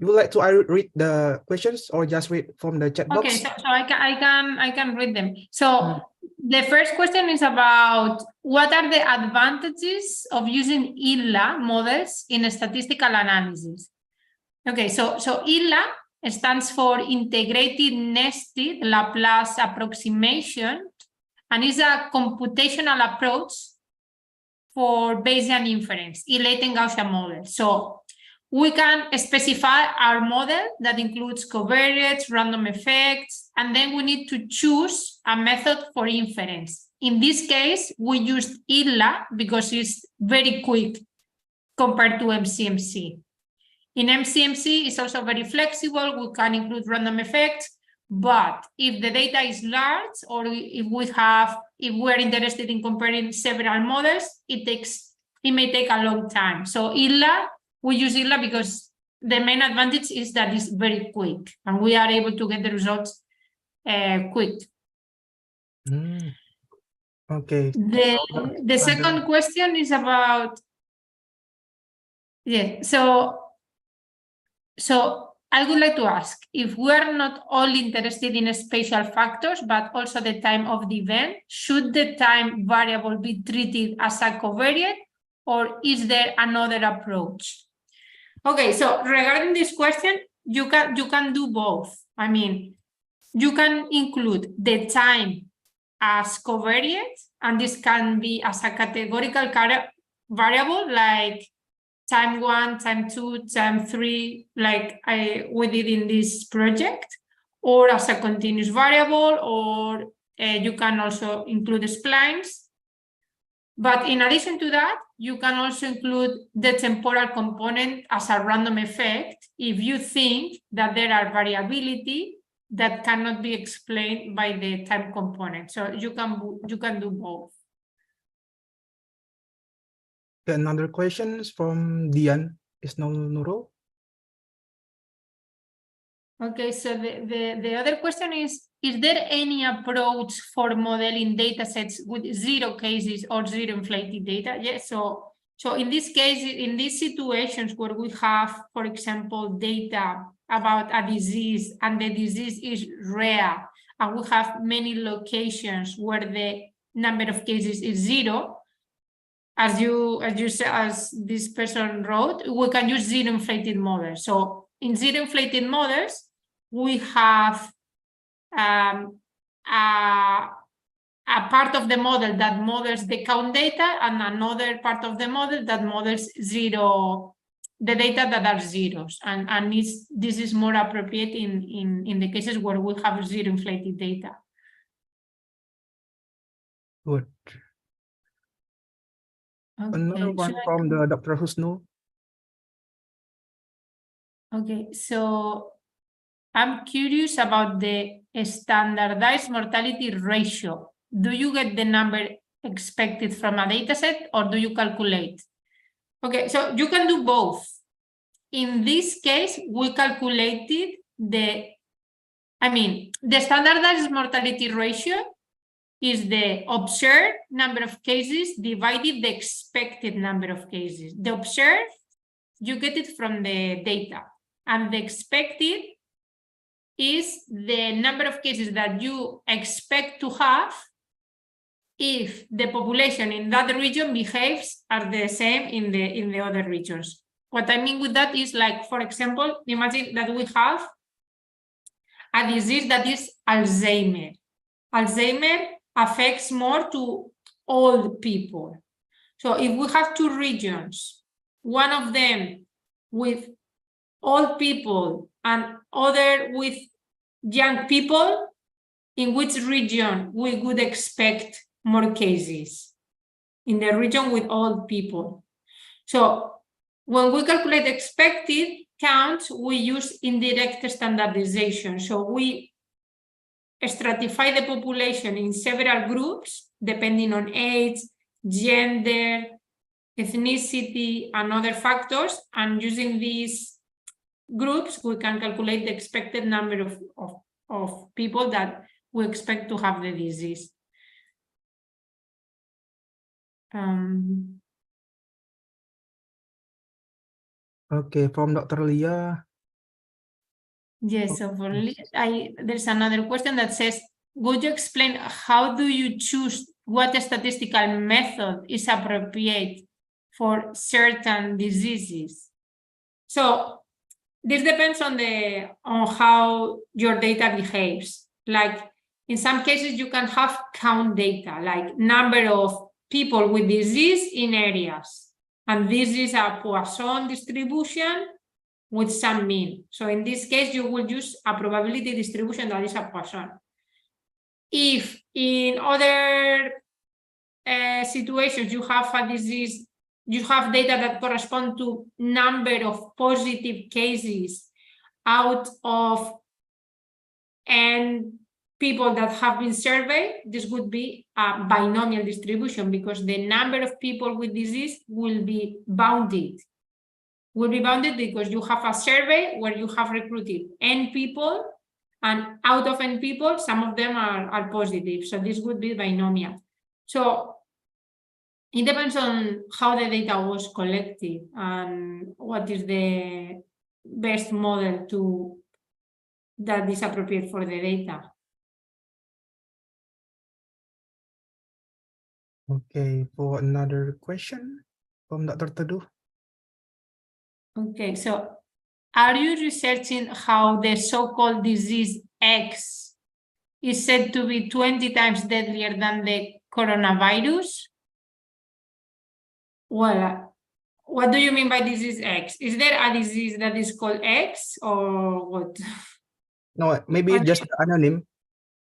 Speaker 1: would like to read the questions or just read from the chat box?
Speaker 12: Okay, so I can read them. So the first question is about what are the advantages of using INLA models in statistical analysis? Okay, so INLA stands for Integrated Nested Laplace Approximation, and is a computational approach for Bayesian inference in latent Gaussian models. So we can specify our model that includes covariates, random effects, and then we need to choose a method for inference. In this case, we used INLA because it's very quick compared to MCMC. In MCMC, it's also very flexible. We can include random effects, but if the data is large, or if we're interested in comparing several models, it may take a long time. So INLA, we use INLA because the main advantage is that it's very quick, and we are able to get the results quick.
Speaker 1: Okay.
Speaker 12: The second question is about, so I would like to ask, if we are not only interested in spatial factors, but also the time of the event, should the time variable be treated as a covariate, or is there another approach? Okay, so regarding this question, you can do both. I mean, you can include the time as covariate, and this can be as a categorical variable, like time 1, time 2, time 3, like we did in this project, or as a continuous variable, or you can also include splines. But in addition to that, you can also include the temporal component as a random effect if you think that there are variability that cannot be explained by the time component. So you can do both.
Speaker 1: Another question is from Dian Isnurul.
Speaker 12: Okay, so the other question is there any approach for modeling data sets with 0 cases or 0 inflated data? Yes, so in this case, in these situations where we have, for example, data about a disease, and the disease is rare, and we have many locations where the number of cases is 0, as this person wrote, we can use 0 inflated models. So in 0 inflated models, we have a part of the model that models the count data, and another part of the model that models the data that are zeros. And this is more appropriate in the cases where we have 0 inflated data.
Speaker 1: Good.
Speaker 12: Okay.
Speaker 1: Another one from the Dr. Husnu.
Speaker 12: Okay, so I'm curious about the standardized mortality ratio. Do you get the number expected from a data set, or do you calculate? Okay, so you can do both. In this case, we calculated the standardized mortality ratio is the observed number of cases divided the expected number of cases. The observed, you get it from the data, and the expected is the number of cases that you expect to have if the population in that region behaves as the same in the other regions. What I mean with that is, like, for example, imagine that we have a disease that is Alzheimer. Alzheimer affects more to old people. So if we have 2 regions, one of them with old people and other with young people, in which region we would expect more cases? In the region with old people. So when we calculate expected counts, we use indirect standardization. So we stratify the population in several groups depending on age, gender, ethnicity, and other factors, and using these groups we can calculate the expected number of people that we expect to have the disease.
Speaker 1: Okay, from Dr. Leah.
Speaker 12: Yes, so there's another question that says, would you explain how do you choose what statistical method is appropriate for certain diseases? So this depends on how your data behaves. Like in some cases, you can have count data, like number of people with disease in areas. And this is a Poisson distribution with some mean. So in this case, you will use a probability distribution that is a Poisson. If in other situations you have a disease, you have data that correspond to number of positive cases out of n people that have been surveyed, this would be a binomial distribution because the number of people with disease will be bounded. Will be bounded because you have a survey where you have recruited n people, and out of n people, some of them are positive. So this would be binomial. So it depends on how the data was collected and what is the best model that is appropriate for the data.
Speaker 1: Okay, for another question from Dr. Teduh.
Speaker 12: Okay, so are you researching how the so-called disease X is said to be 20 times deadlier than the coronavirus? Well, what do you mean by disease X? Is there a disease that is called X or what?
Speaker 1: No, maybe just anonym,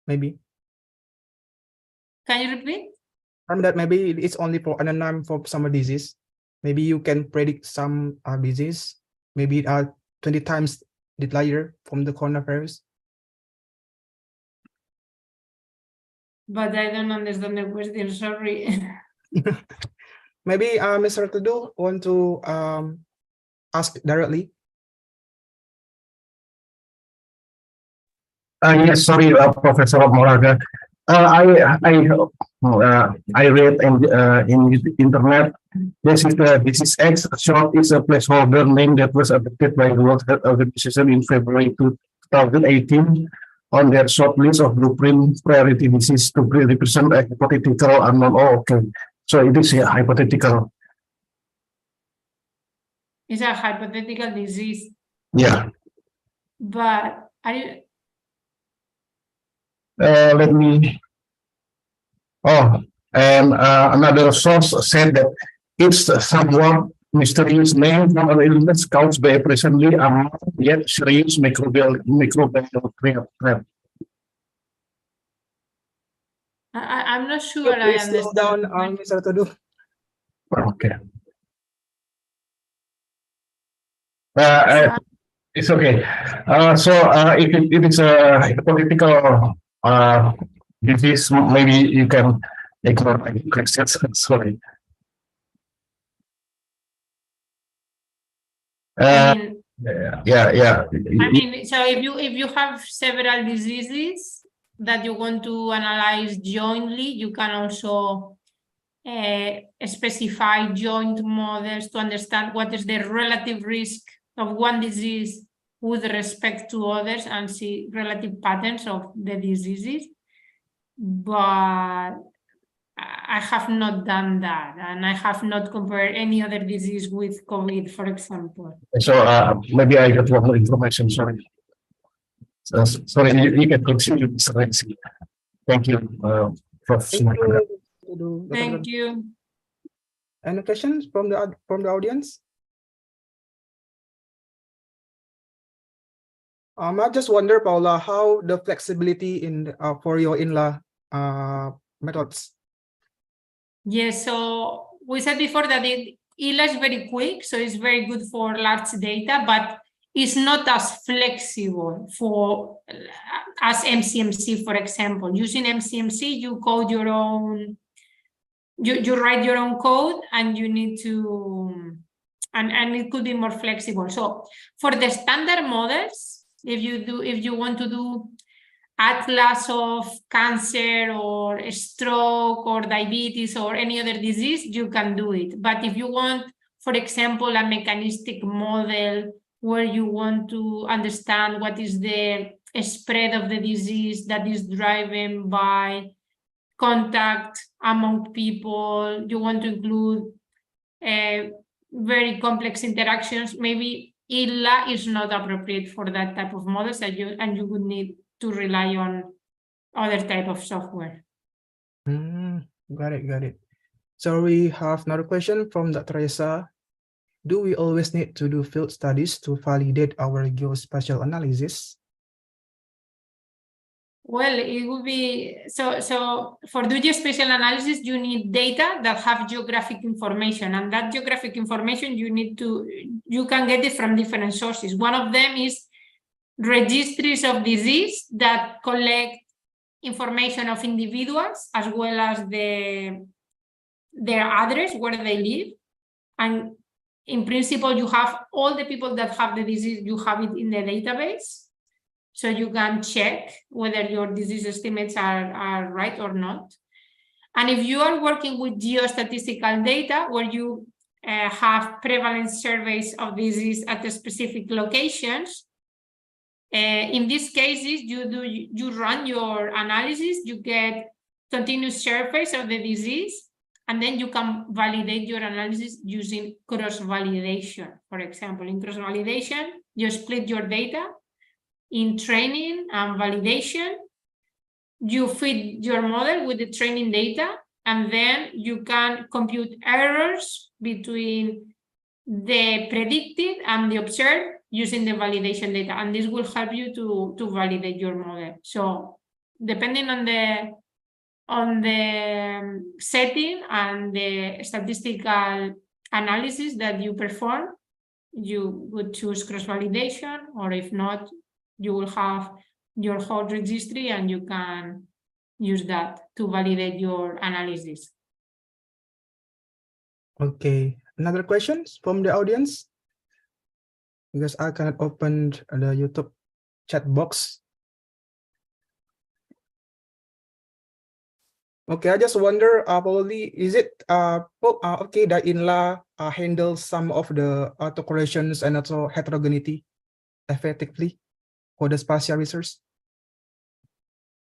Speaker 1: maybe.
Speaker 12: Can you repeat?
Speaker 1: From that, maybe it's only for anonym for some disease. Maybe you can predict some disease, maybe 20 times deadlier from the coronavirus.
Speaker 12: But I don't understand the question, sorry.
Speaker 1: Maybe Mr. Teduh want to ask directly.
Speaker 13: Yes, sorry, Professor Moraga. I read in the internet. This is X. Short is a placeholder name that was adopted by the World Health Organization in February 2018 on their short list of blueprint priority disease to represent a hypothetical unknown. Oh, okay. So it is a hypothetical.
Speaker 12: It's a hypothetical disease.
Speaker 13: Yeah.
Speaker 12: But are you?
Speaker 13: Let me. Oh, and another source said that it's somewhat mysterious name from an illness caused by a presently unknown yet serious microbial threat.
Speaker 12: I'm not sure I
Speaker 1: Please slow
Speaker 12: understand.
Speaker 1: down, Mr. Teduh.
Speaker 13: Okay. It's okay. So if it is a political disease, maybe you can ignore my questions. Sorry.
Speaker 12: I mean,
Speaker 13: yeah.
Speaker 12: I mean, so if you have several diseases that you want to analyze jointly, you can also specify joint models to understand what is the relative risk of one disease with respect to others and see relative patterns of the diseases. But I have not done that, and I have not compared any other disease with COVID, for example.
Speaker 13: So maybe I got one more information. Sorry. Sorry, you can continue, Mr. Renzi. Thank you, Professor.
Speaker 12: Thank you.
Speaker 1: Any questions from the audience? I just wonder, Paula, how the flexibility in for your INLA methods.
Speaker 12: Yes, so we said before that INLA is very quick, so it's very good for large data, but it's not as flexible as MCMC, for example. Using MCMC, you code your own, you write your own code, and you need to, and it could be more flexible. So for the standard models, if you want to do atlas of cancer or stroke or diabetes or any other disease, you can do it. But if you want for example, a mechanistic model where you want to understand what is the spread of the disease that is driven by contact among people. You want to include very complex interactions. Maybe adalah is not appropriate for that type of models, and you would need to rely on other type of software.
Speaker 1: Got it. So we have another question from Dr. Teresa. Do we always need to do field studies to validate our geospatial analysis?
Speaker 12: Well, it would be so for do geospatial analysis, you need data that have geographic information, and that geographic information you can get it from different sources. One of them is registries of disease that collect information of individuals as well as their address, where they live. And in principle, you have all the people that have the disease, you have it in the database. So you can check whether your disease estimates are right or not. And if you are working with geostatistical data where you have prevalence surveys of disease at the specific locations, in these cases, you run your analysis, you get continuous surveys of the disease, and then you can validate your analysis using cross-validation. For example, in cross-validation, you split your data. In training and validation, you feed your model with the training data, and then you can compute errors between the predicted and the observed using the validation data, and this will help you to validate your model. So depending on the setting and the statistical analysis that you perform, you would choose cross-validation, or if not, you will have your whole registry and you can use that to validate your analysis.
Speaker 1: Okay, another question from the audience? Because I cannot open the YouTube chat box. Okay, I just wonder, probably, is it okay that INLA handles some of the autocorrelations and also heterogeneity effectively for the spatial research?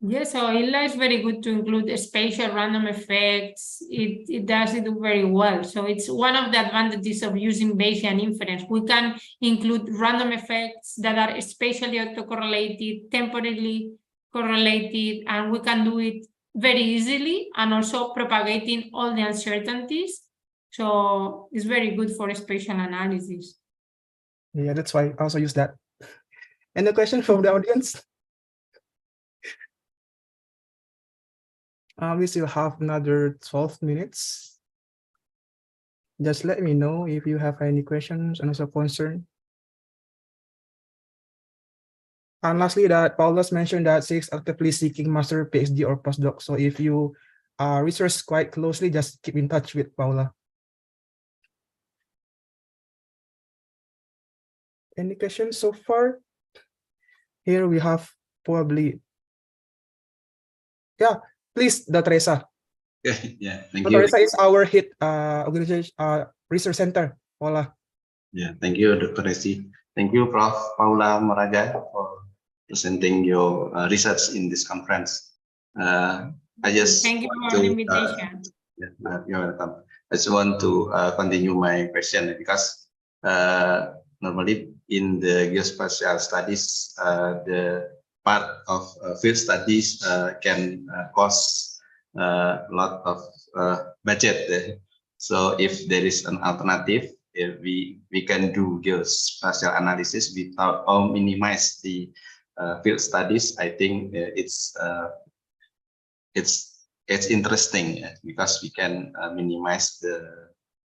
Speaker 12: Yes, so adalah is very good to include spatial random effects. It does it very well. So it's one of the advantages of using Bayesian inference. We can include random effects that are spatially autocorrelated, temporally correlated, and we can do it very easily, and also propagating all the uncertainties. So it's very good for spatial analysis.
Speaker 1: Yeah, that's why I also use that. And the question from the audience? We still have another 12 minutes. Just let me know if you have any questions and also concern. And lastly, that Paulus mentioned that she's actively seeking master, PhD, or postdoc. So if you research quite closely, just keep in touch with Paula. Any questions so far? Here we have probably, yeah, please, Dr. Teresa.
Speaker 5: Yeah, thank
Speaker 1: Dr.
Speaker 5: you.
Speaker 1: Teresa is our head organization research center, Paula.
Speaker 5: Yeah, thank you, Dr. Resi. Thank you, Prof. Paula Moraga, for presenting your research in this conference. I just
Speaker 12: thank you for the invitation.
Speaker 5: Yeah, you're welcome. I just want to continue my question because normally in the geospatial studies, the part of field studies can cost a lot of budget. So if there is an alternative, if we can do geospatial analysis without or minimize the field studies, I think it's interesting because we can minimize the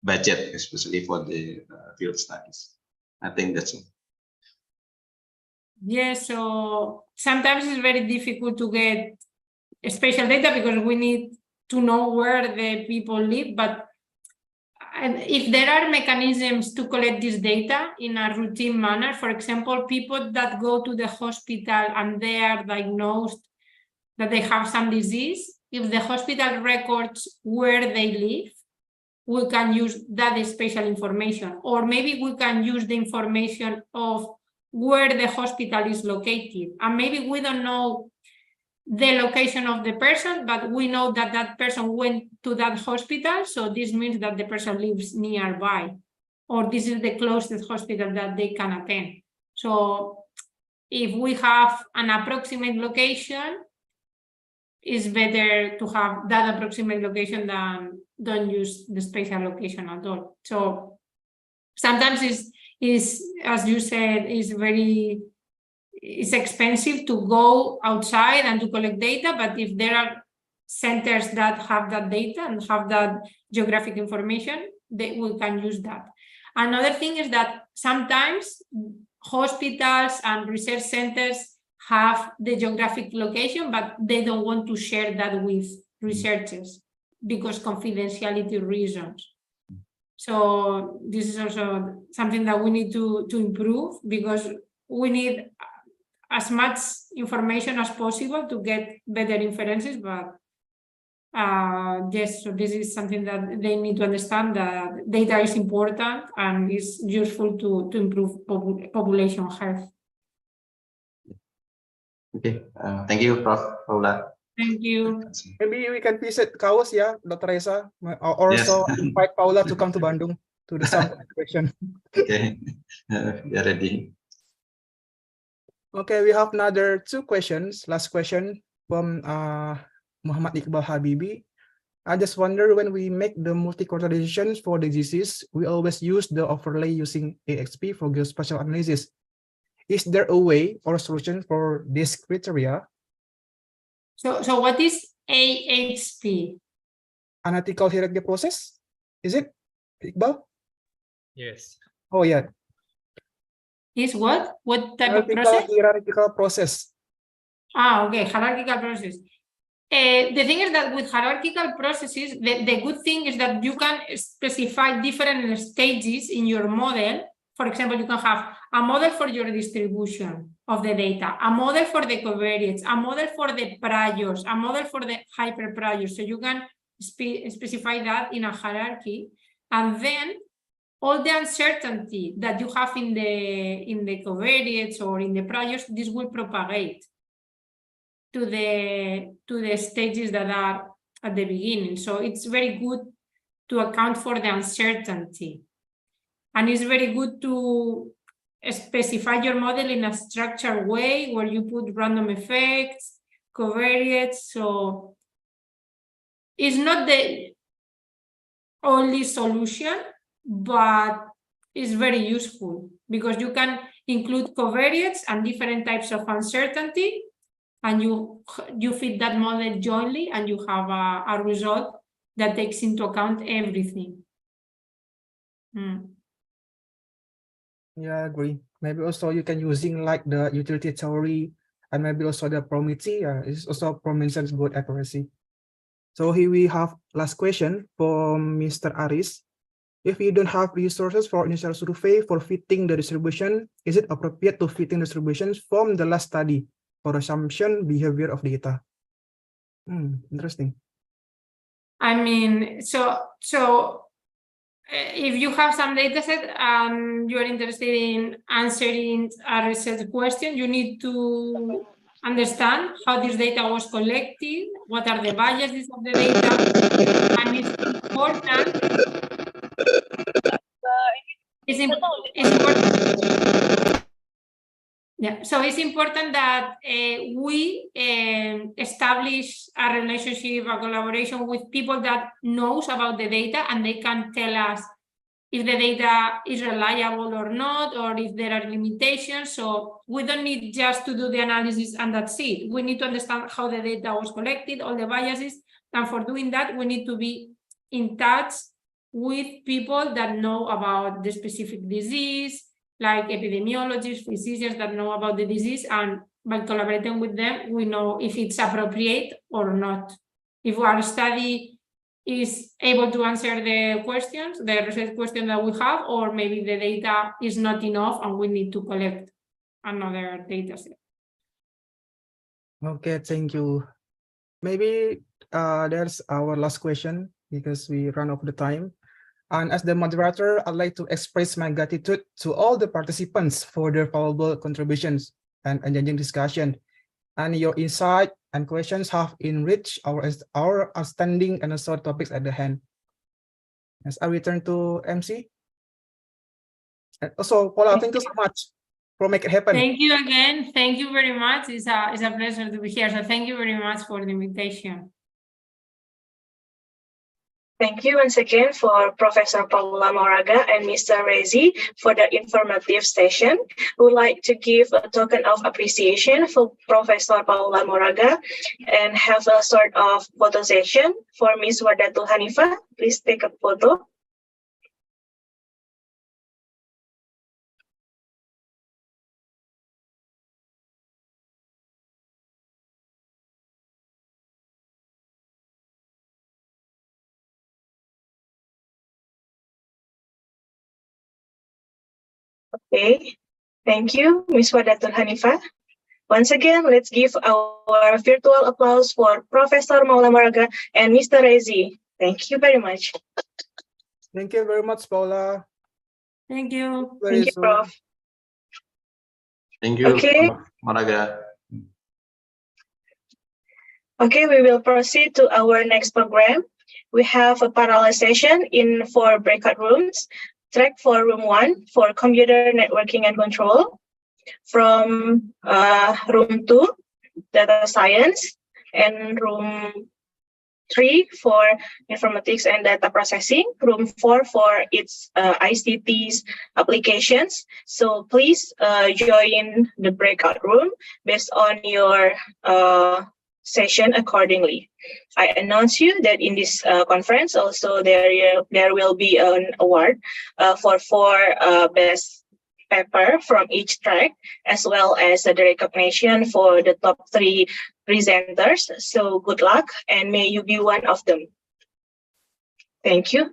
Speaker 5: budget, especially for the field studies. I think that's it.
Speaker 12: Yeah, so sometimes it's very difficult to get spatial data because we need to know where the people live, but if there are mechanisms to collect this data in a routine manner, for example, people that go to the hospital and they are diagnosed that they have some disease, if the hospital records where they live, we can use that spatial information, or maybe we can use the information of where the hospital is located. And maybe we don't know the location of the person, but we know that that person went to that hospital. So this means that the person lives nearby, or this is the closest hospital that they can attend. So if we have an approximate location, it's better to have that approximate location than don't use the spatial location at all. So sometimes is as you said, it's expensive to go outside and to collect data, but if there are centers that have that data and have that geographic information, we can use that. Another thing is that sometimes hospitals and research centers have the geographic location, but they don't want to share that with researchers because confidentiality reasons. So this is also something that we need to improve, because we need as much information as possible to get better inferences, but yes, so this is something that they need to understand, that data is important and is useful to improve population health.
Speaker 5: Okay, thank you, Prof. Paula.
Speaker 12: Thank you.
Speaker 1: Maybe we can visit Kaos, yeah, Dr. Reza, or also invite Paula to come to Bandung to do some question.
Speaker 5: Okay, we are ready.
Speaker 1: Okay, we have another 2 questions. Last question from Muhammad Iqbal Habibi. I just wonder, when we make the multi-categorizations for the diseases, we always use the overlay using AXP for geospatial analysis. Is there a way or a solution for this criteria?
Speaker 12: So what is AXP?
Speaker 1: Analytical hierarchy process, is it, Iqbal?
Speaker 14: Yes.
Speaker 1: Oh yeah.
Speaker 12: Is what? What type of process?
Speaker 1: Hierarchical process.
Speaker 12: Okay, hierarchical process. The thing is that with hierarchical processes, the good thing is that you can specify different stages in your model. For example, you can have a model for your distribution of the data, a model for the covariates, a model for the priors, a model for the hyper priors. So you can specify that in a hierarchy, and then all the uncertainty that you have in the covariates or in the priors, this will propagate to the stages that are at the beginning. So it's very good to account for the uncertainty. And it's very good to specify your model in a structured way where you put random effects, covariates. So it's not the only solution, but it's very useful because you can include covariates and different types of uncertainty, and you fit that model jointly, and you have a result that takes into account everything.
Speaker 1: Yeah, I agree. Maybe also you can using like the utility theory, and maybe also the probability. It's also promises good accuracy. So here we have last question from Mr. Aris. If you don't have resources for initial survey for fitting the distribution, is it appropriate to fitting distributions from the last study for assumption behavior of data? Interesting.
Speaker 12: I mean, so if you have some data set and you're interested in answering a research question, you need to understand how this data was collected, what are the biases of the data, and it's important. Yeah, so it's important that we establish a relationship, a collaboration with people that knows about the data, and they can tell us if the data is reliable or not, or if there are limitations. So we don't need just to do the analysis and that's it. We need to understand how the data was collected, all the biases, and for doing that, we need to be in touch with people that know about the specific disease, like epidemiologists, physicians that know about the disease, and by collaborating with them, we know if it's appropriate or not. If our study is able to answer the questions, the research question that we have, or maybe the data is not enough and we need to collect another data set.
Speaker 1: Okay, thank you. Maybe there's our last question because we run out of the time. And as the moderator, I'd like to express my gratitude to all the participants for their valuable contributions and engaging discussion. And your insight and questions have enriched our outstanding and also topics at the hand. As I return to MC. And also, Paula, thank you so much for making it happen.
Speaker 12: Thank you again. Thank you very much. It's a pleasure to be here. So thank you very much for the invitation.
Speaker 3: Thank you once again for Professor Paula Moraga and Mr. Rezi for the informative session. We would like to give a token of appreciation for Professor Paula Moraga and have a sort of photo session for Ms. Wardatul Hanifah. Please take a photo. Okay, thank you, Ms. Wardatul Hanifah. Once again, let's give our virtual applause for Professor Paula Moraga and Mr. Rezi. Thank you very much.
Speaker 1: Thank you very much, Paula.
Speaker 12: Thank you.
Speaker 3: Thank you, Prof.
Speaker 5: Thank you,
Speaker 3: Okay.
Speaker 5: Moraga.
Speaker 3: Okay, we will proceed to our next program. We have a parallel session in 4 breakout rooms. Track for room 1 for computer networking and control. From room 2, data science, and room 3 for informatics and data processing, room 4 for its ICT's applications. So please join the breakout room based on your session accordingly. I announce you that in this conference also there will be an award for 4 best paper from each track, as well as the recognition for the top 3 presenters. So good luck and may you be one of them. Thank you.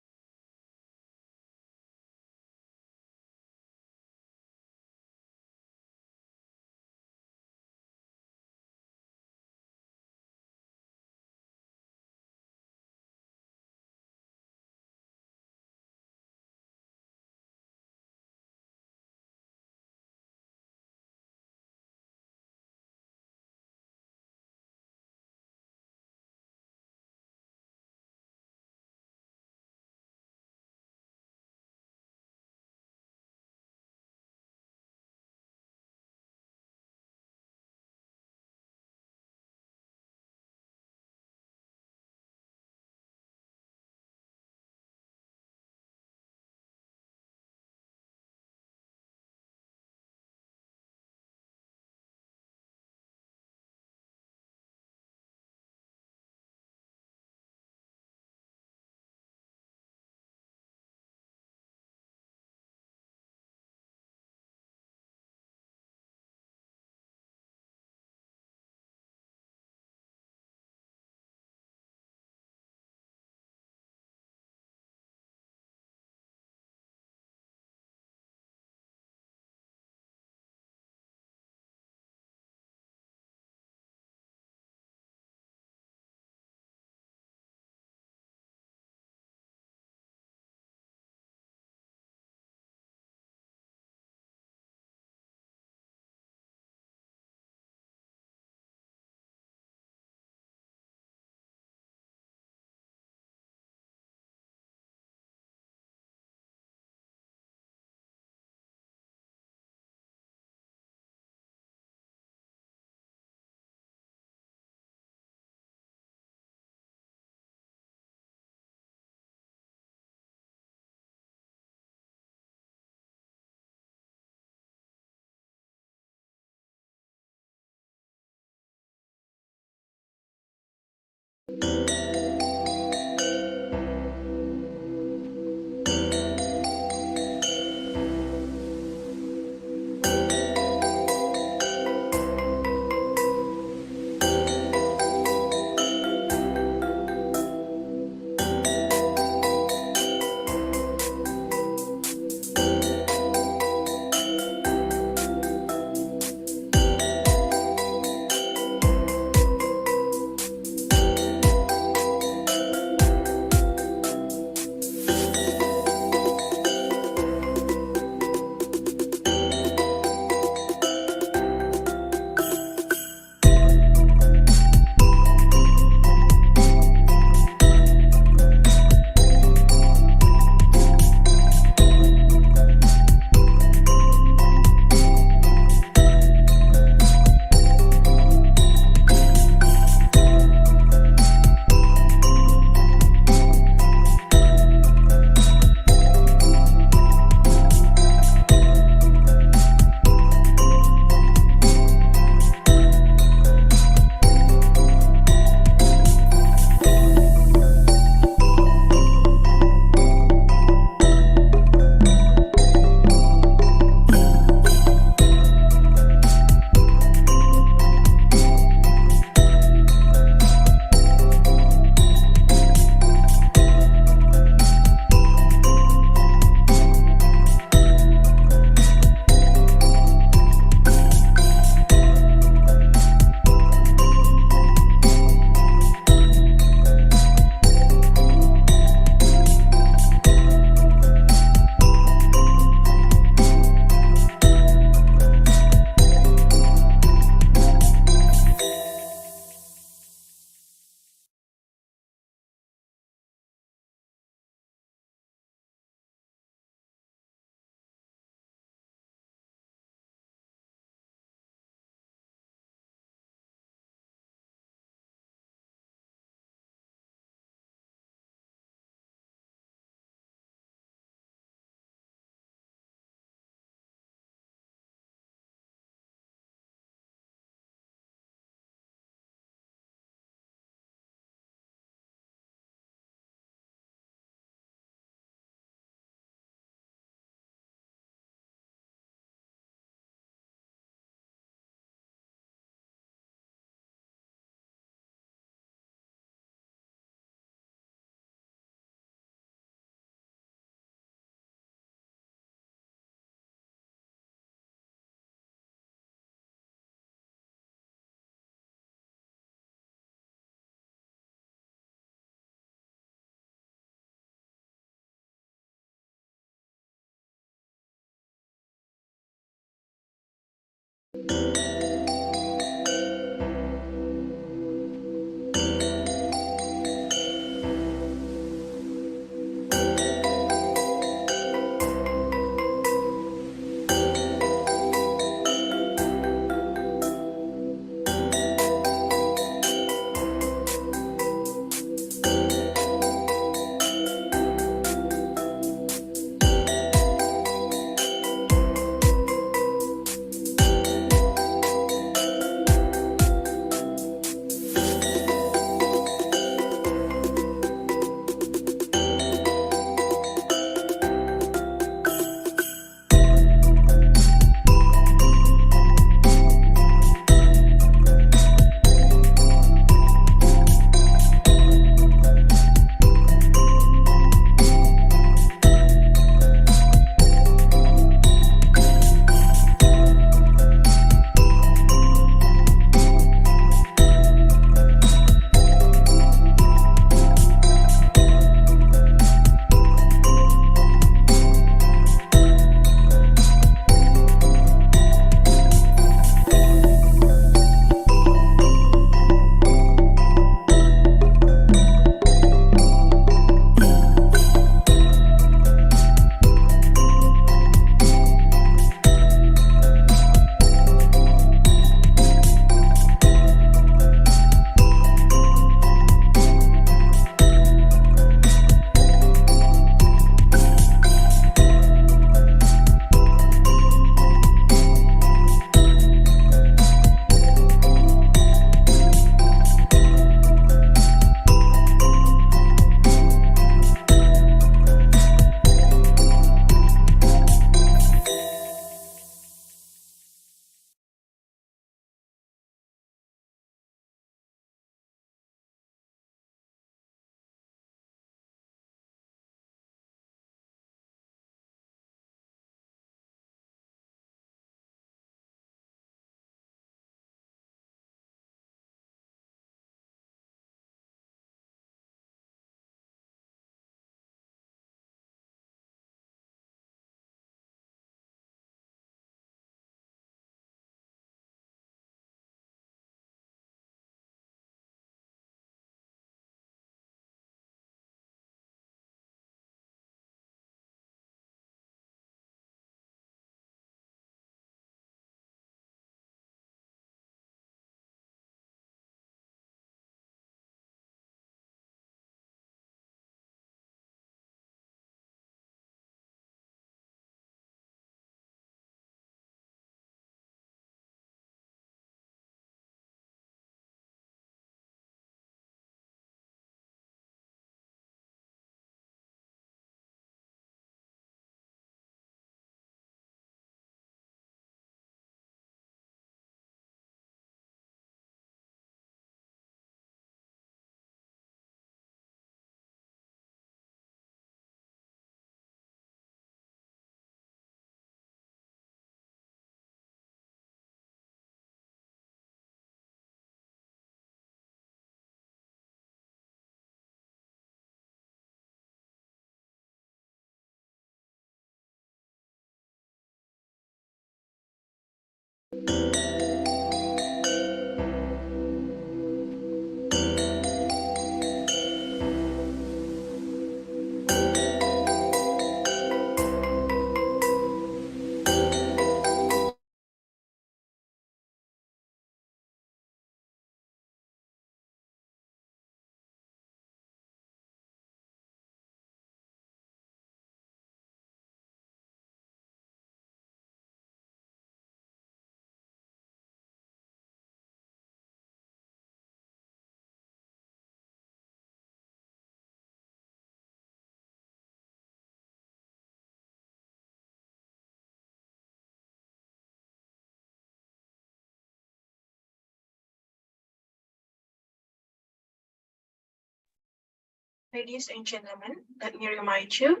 Speaker 3: Ladies and gentlemen, let me remind you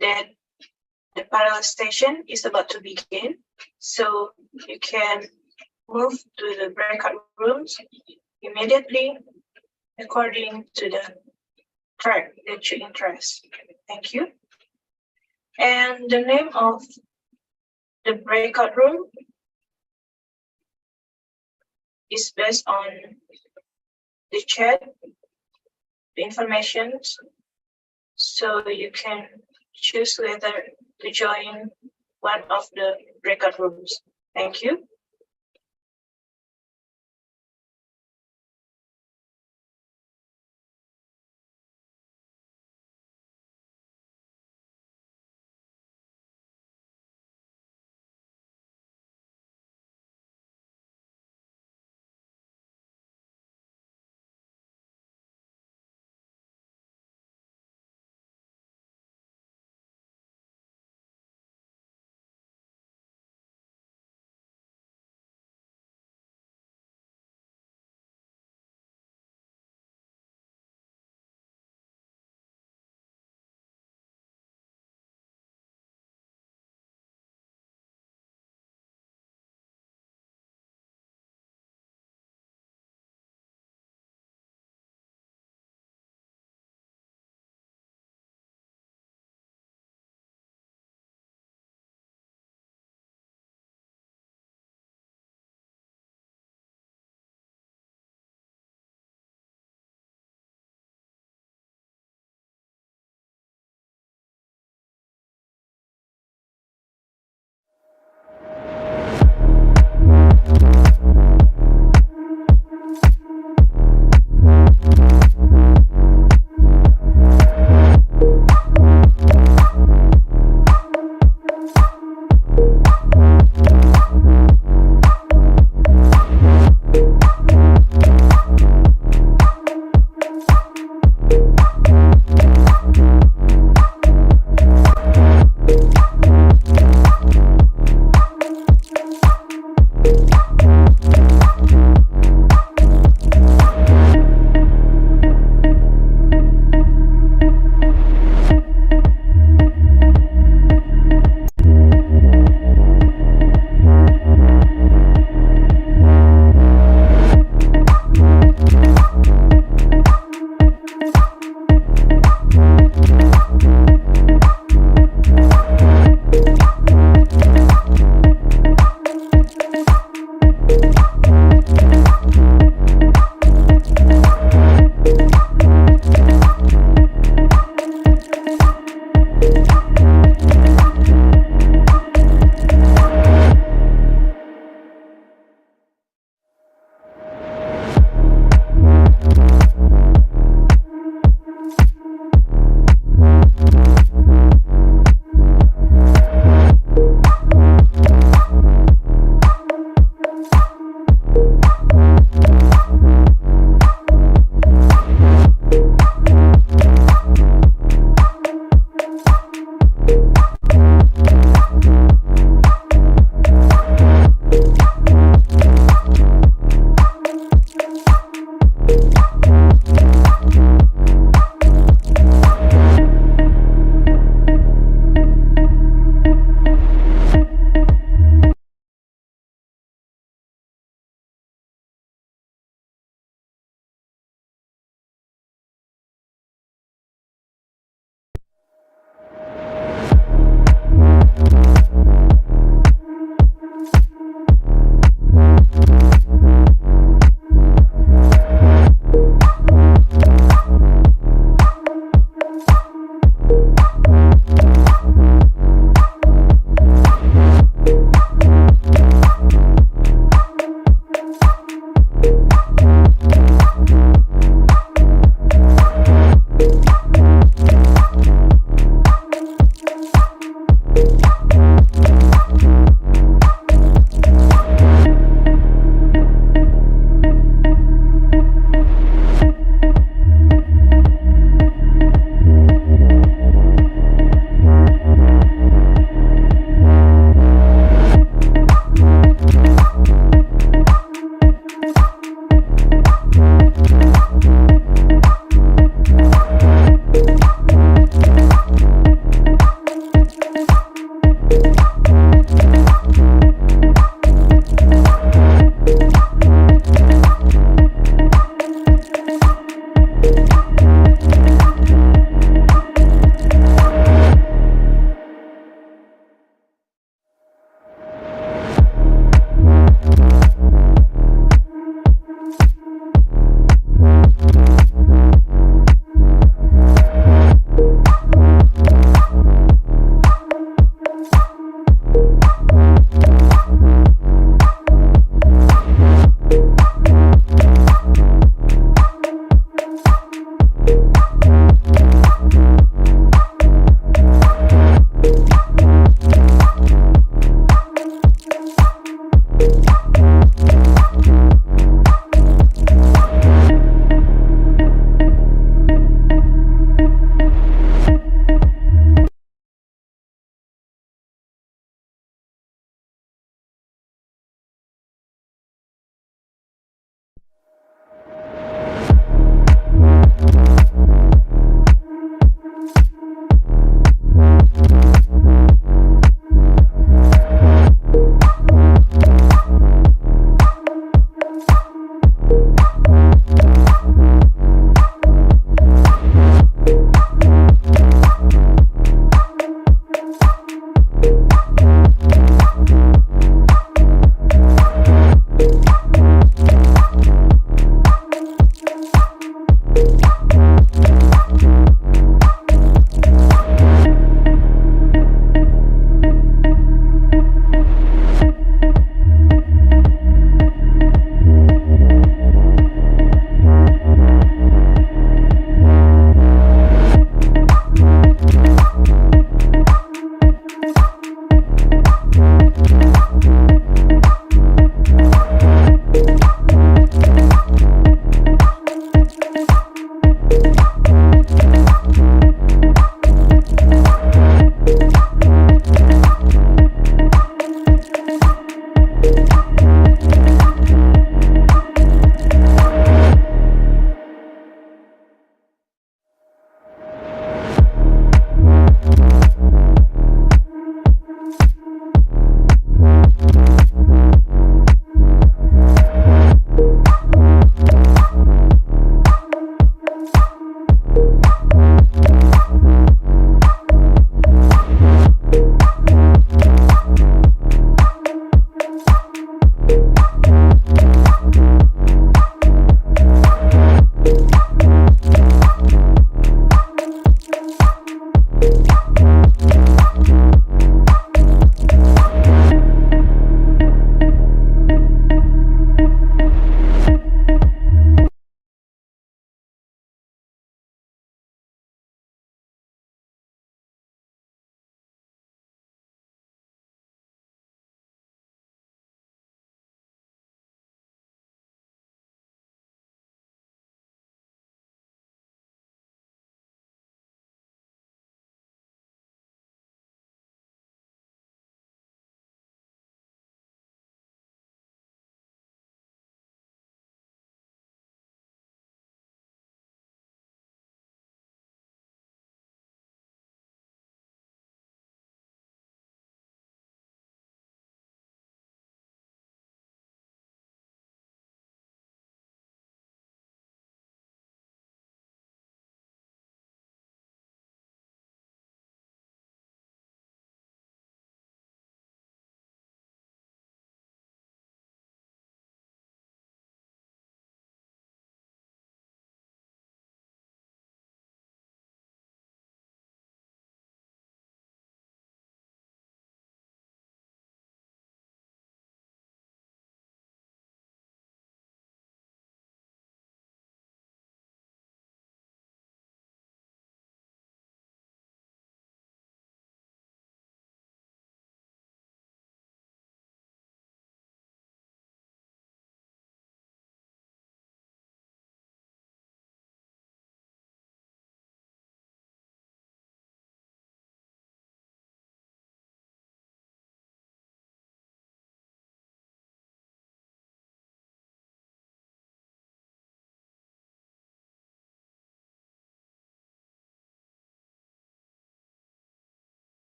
Speaker 3: that the parallel session is about to begin, so you can move to the breakout rooms immediately according to the track that you interest. Thank you. And the name of the breakout room is based on the chat, the information. So you can choose whether to join one of the breakout rooms. Thank you.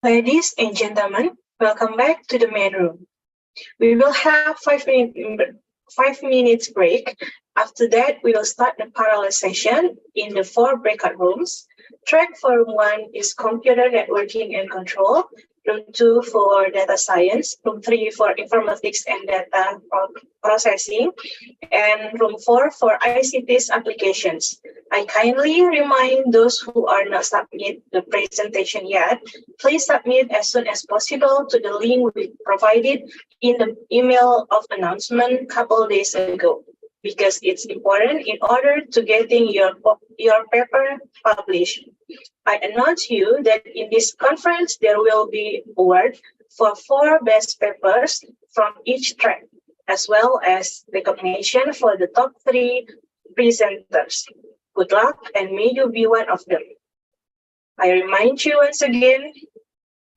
Speaker 3: Ladies and gentlemen, welcome back to the main room. We will have 5 minutes break. After that, we will start the parallel session in the 4 breakout rooms. Track for room 1 is computer networking and control, room 2 for data science, room 3 for informatics and data processing, and room 4 for ICT's applications. I kindly remind those who are not submit the presentation yet, please submit as soon as possible to the link we provided in the email of announcement a couple days ago, because it's important in order to getting your paper published. I announce you that in this conference, there will be award for 4 best papers from each track, as well as recognition for the top 3 presenters. Good luck and may you be one of them. I remind you once again,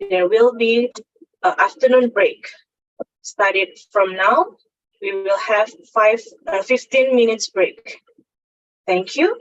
Speaker 3: there will be an afternoon break. Started from now, we will have 15 minutes break. Thank you.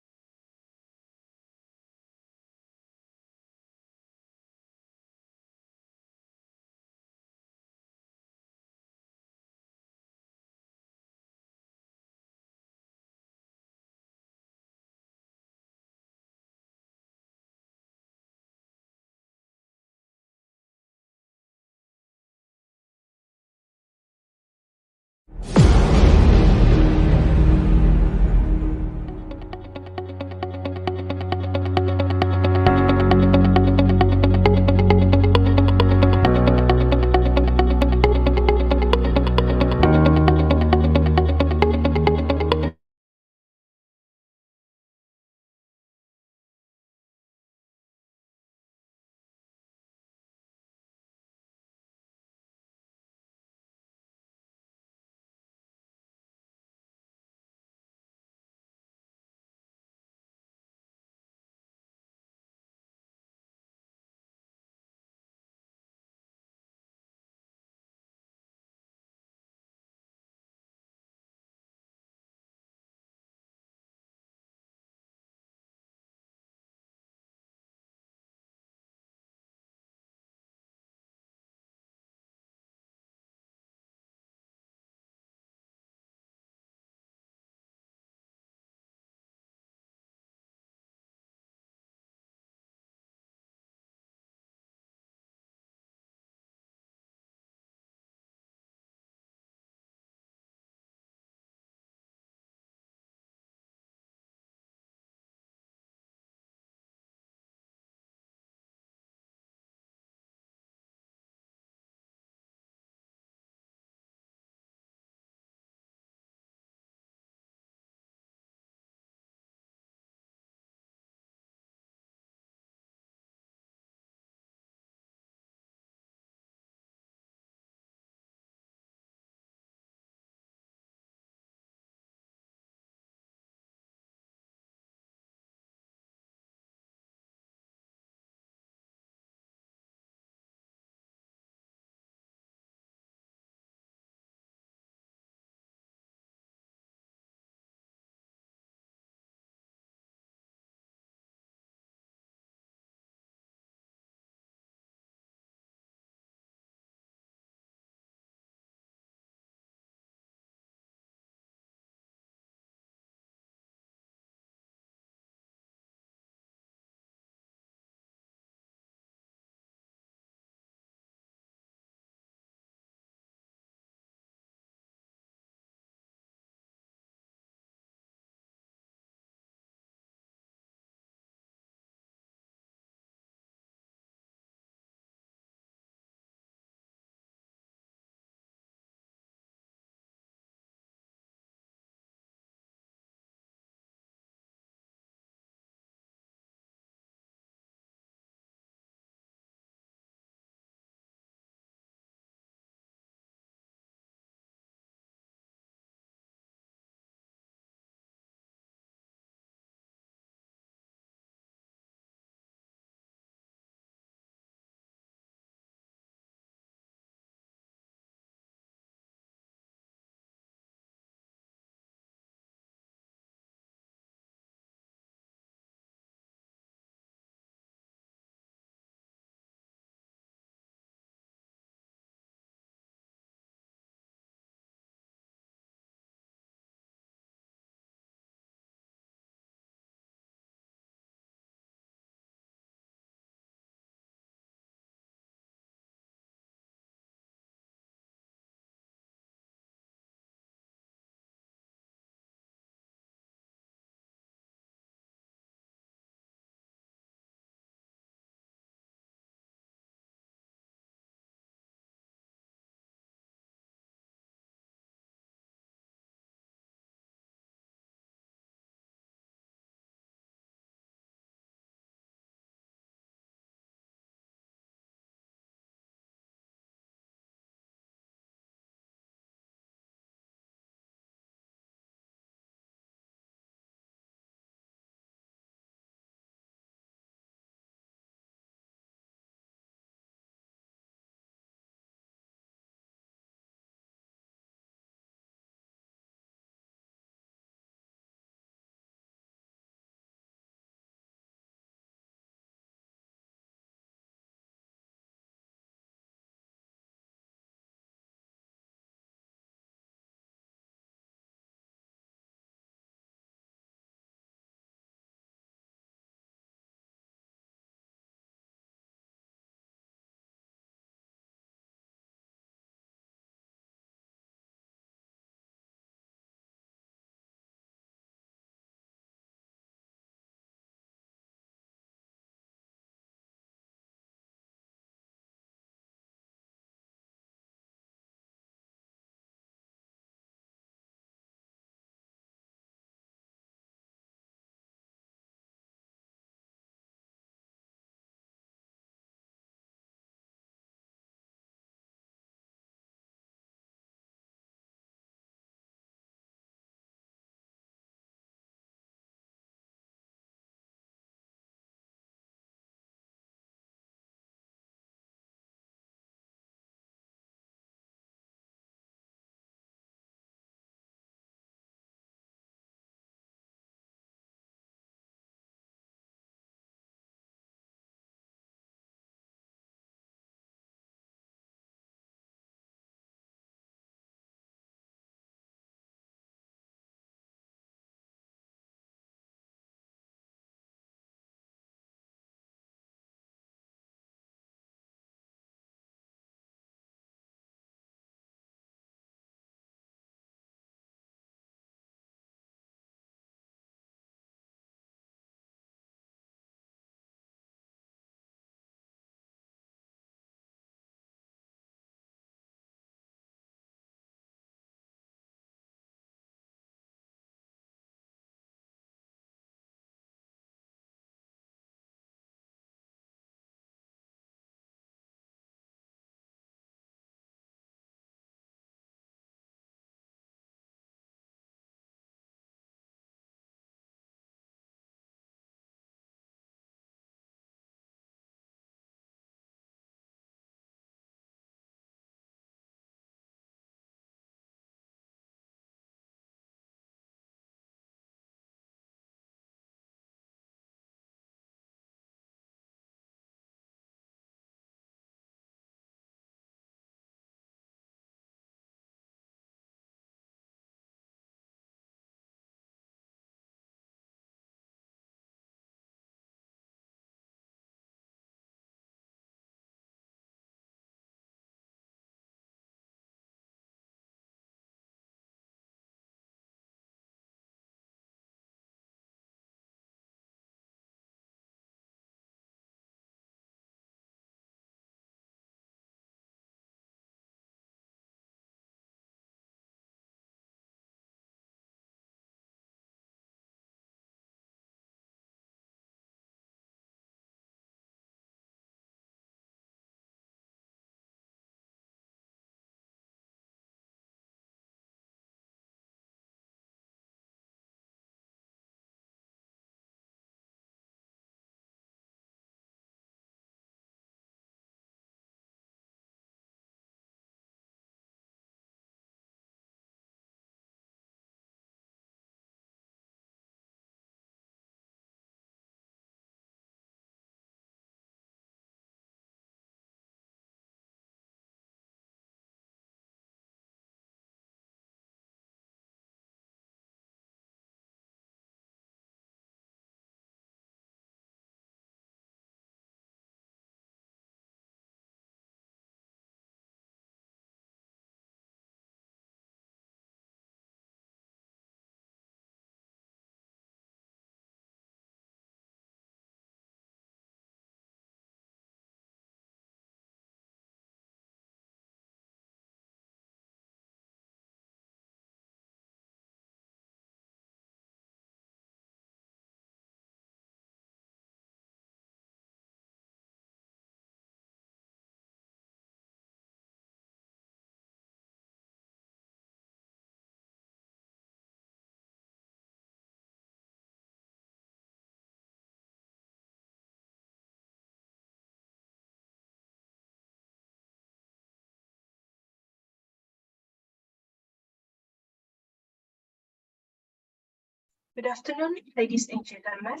Speaker 3: Good afternoon, ladies and gentlemen.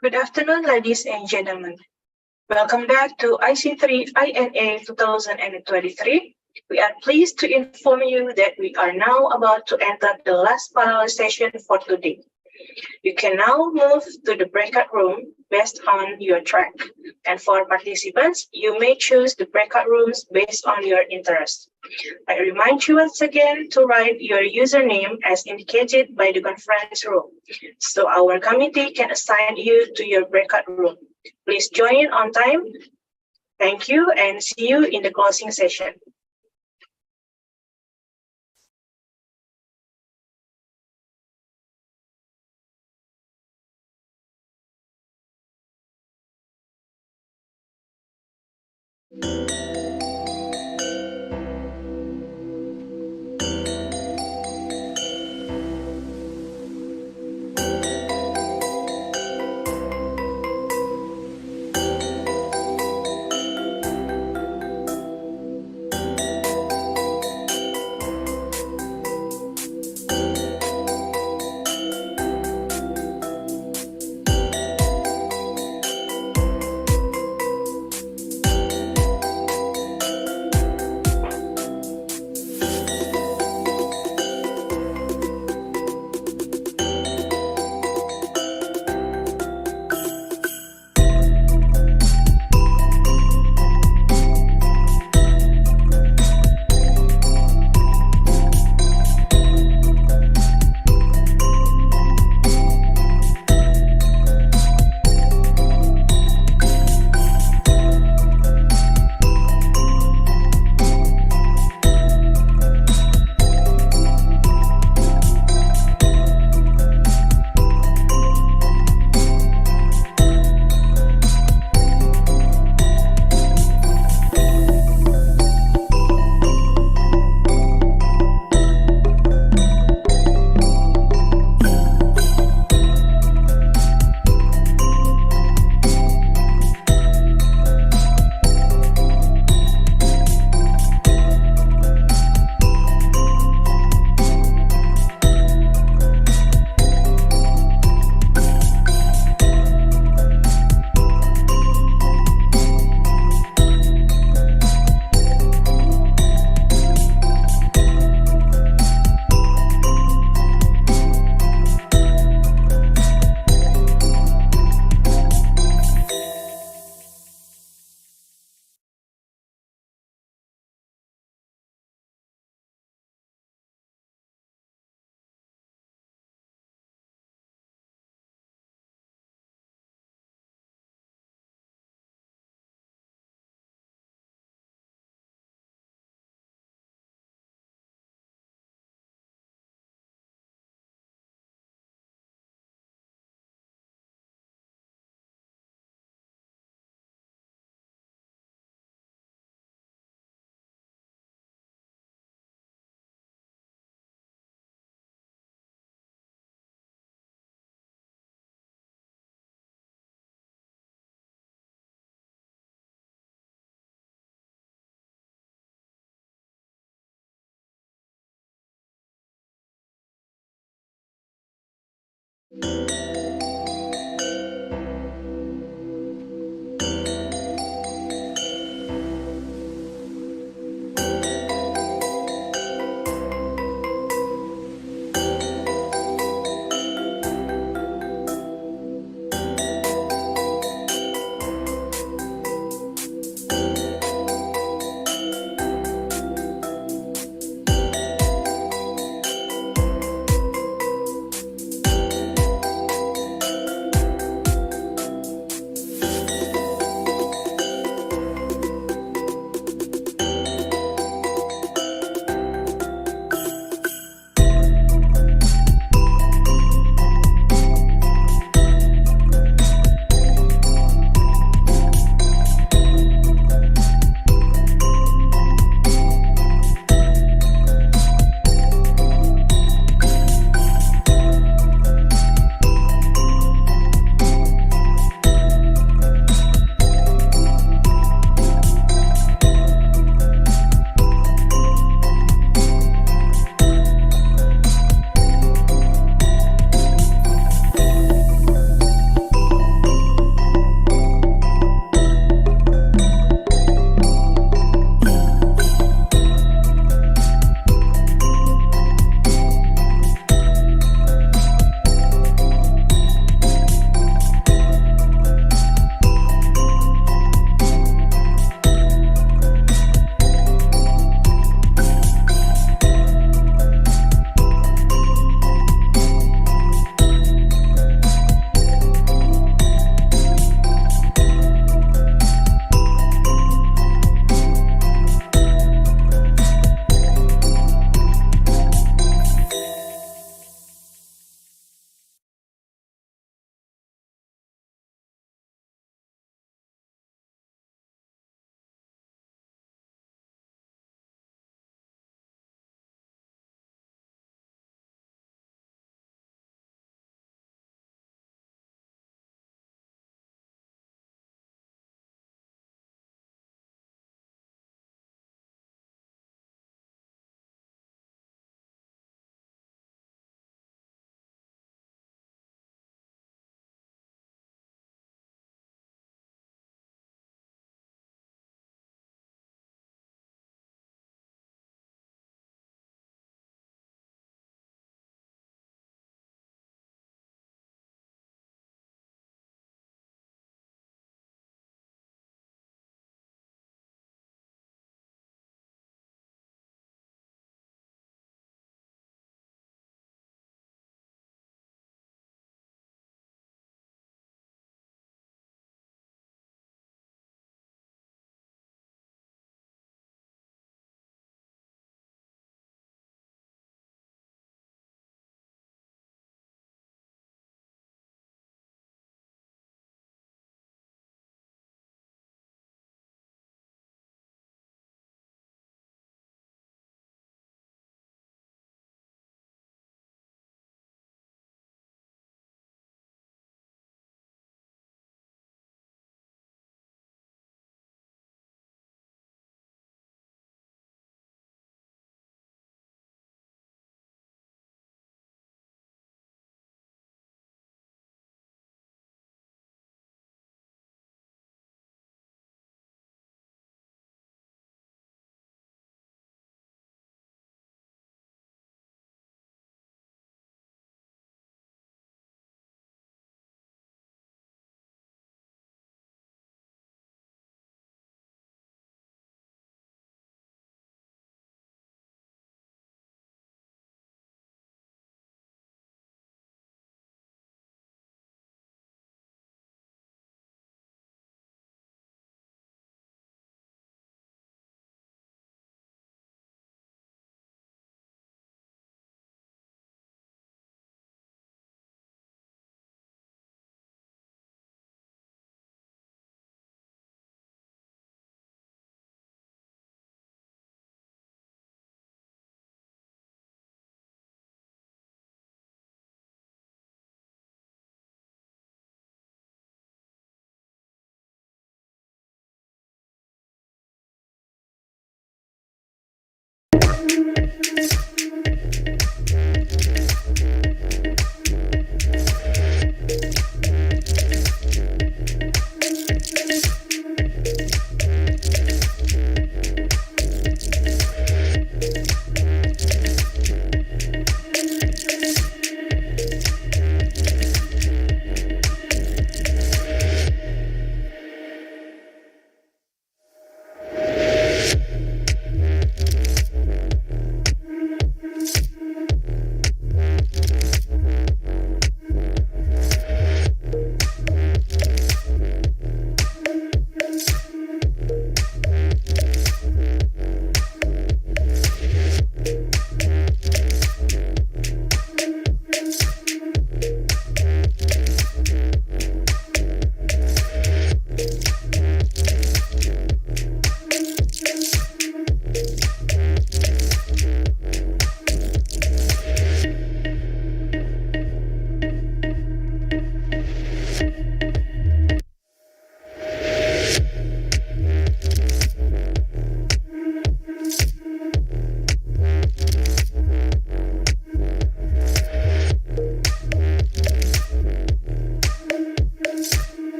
Speaker 3: Good afternoon, ladies and gentlemen. Welcome back to IC3INA 2023. We are pleased to inform you that we are now about to enter the last panel session for today. You can now move to the breakout room based on your track. And for participants, you may choose the breakout rooms based on your interest. I remind you once again to write your username as indicated by the conference room, so our committee can assign you to your breakout room. Please join on time. Thank you and see you in the closing session.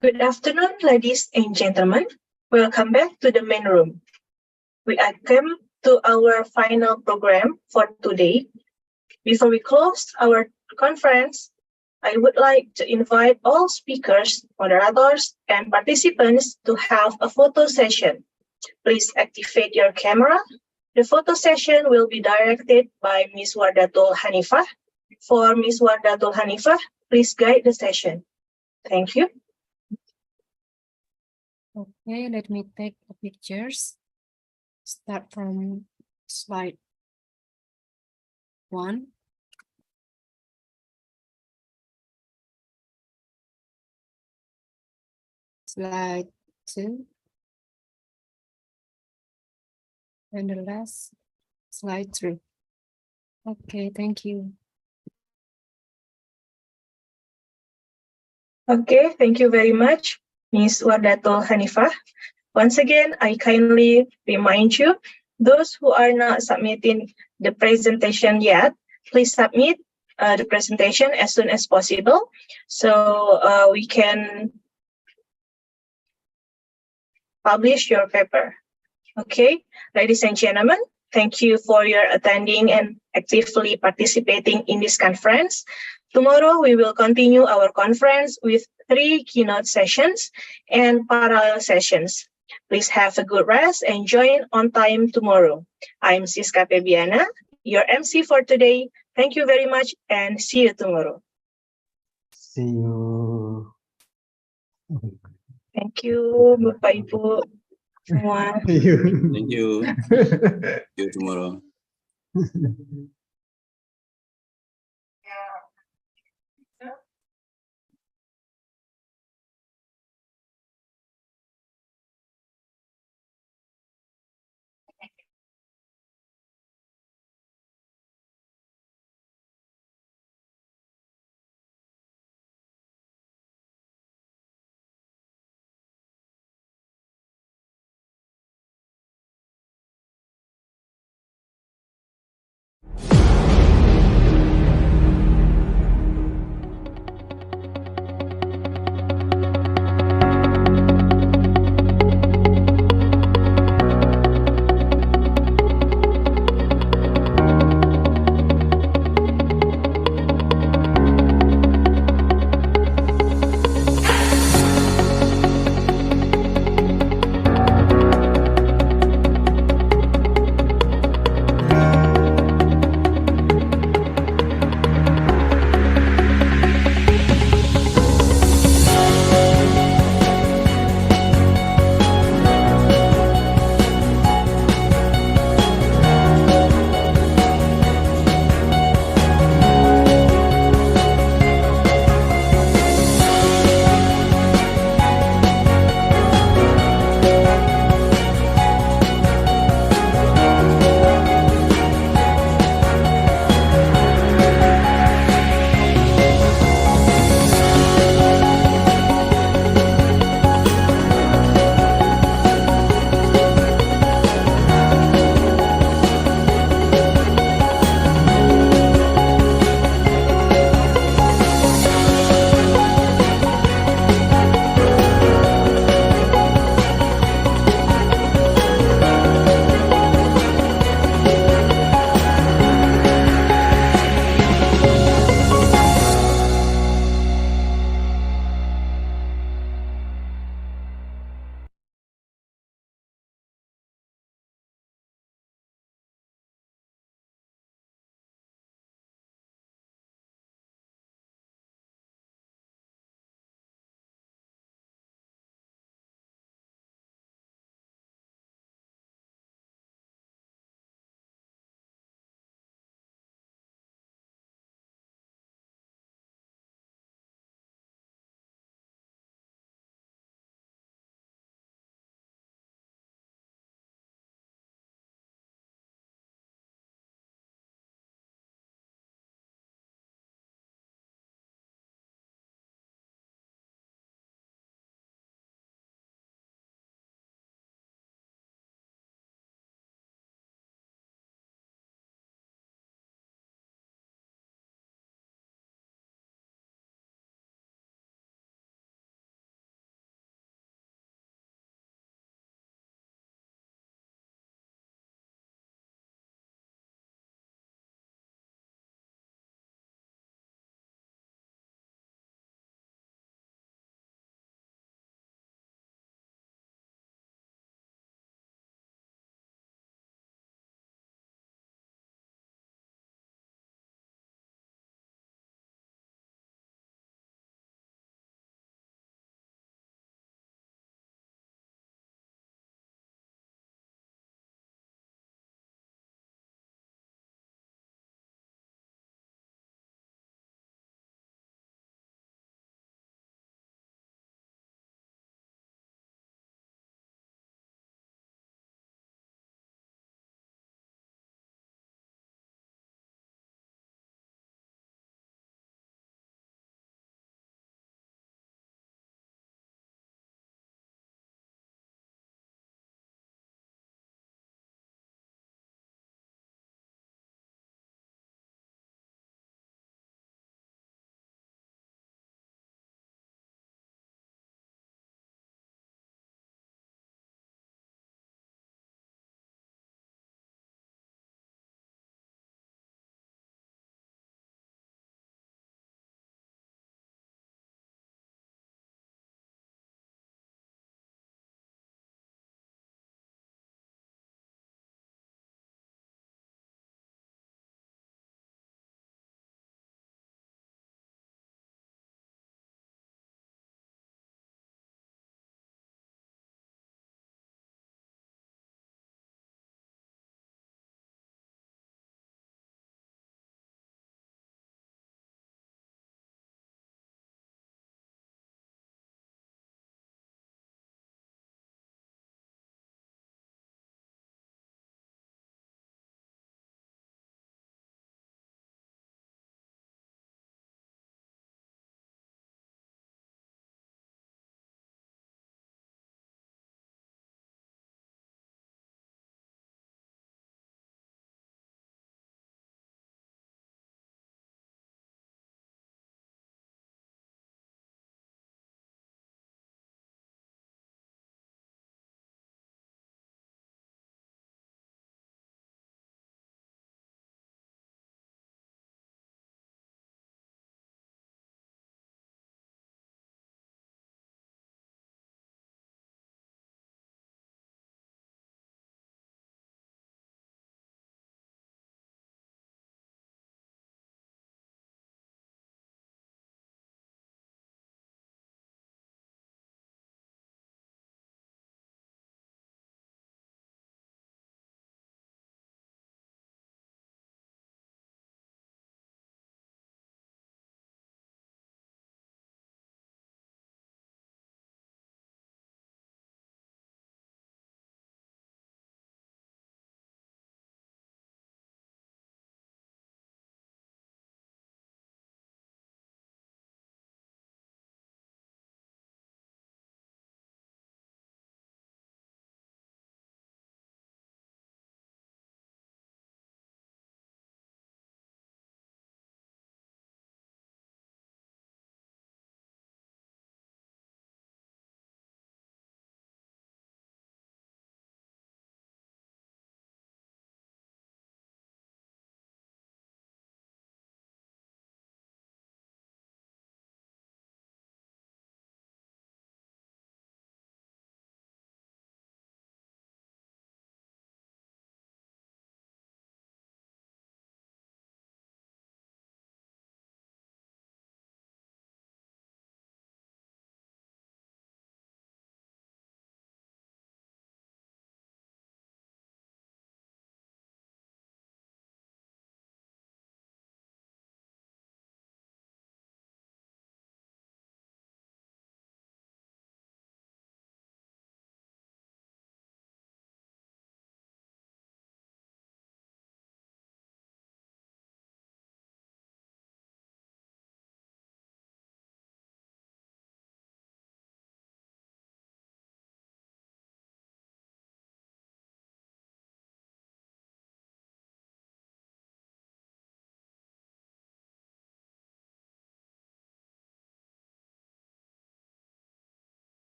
Speaker 3: Good afternoon, ladies and gentlemen. Welcome back to the main room. We are come to our final program for today. Before we close our conference, I would like to invite all speakers, moderators, and participants to have a photo session. Please activate your camera. The photo session will be directed by Ms. Wardatul Hanifah. For Ms. Wardatul Hanifah, please guide the session. Thank you.
Speaker 7: Okay, let me take the pictures. Start from slide 1. Slide 2. And the last, slide 3. Okay, thank you.
Speaker 3: Okay, thank you very much, Ms. Wardatul Hanifah. Once again, I kindly remind you, those who are not submitting the presentation yet, please submit the presentation as soon as possible, so we can publish your paper. Okay, ladies and gentlemen, thank you for your attending and actively participating in this conference. Tomorrow, we will continue our conference with 3 keynote sessions and parallel sessions. Please have a good rest and join on time tomorrow. I'm Siska Pebiana, your MC for today. Thank you very much and see you tomorrow.
Speaker 1: See you.
Speaker 3: Thank you, Bapak Ibu semua.
Speaker 1: See you.
Speaker 5: Thank you. See you tomorrow.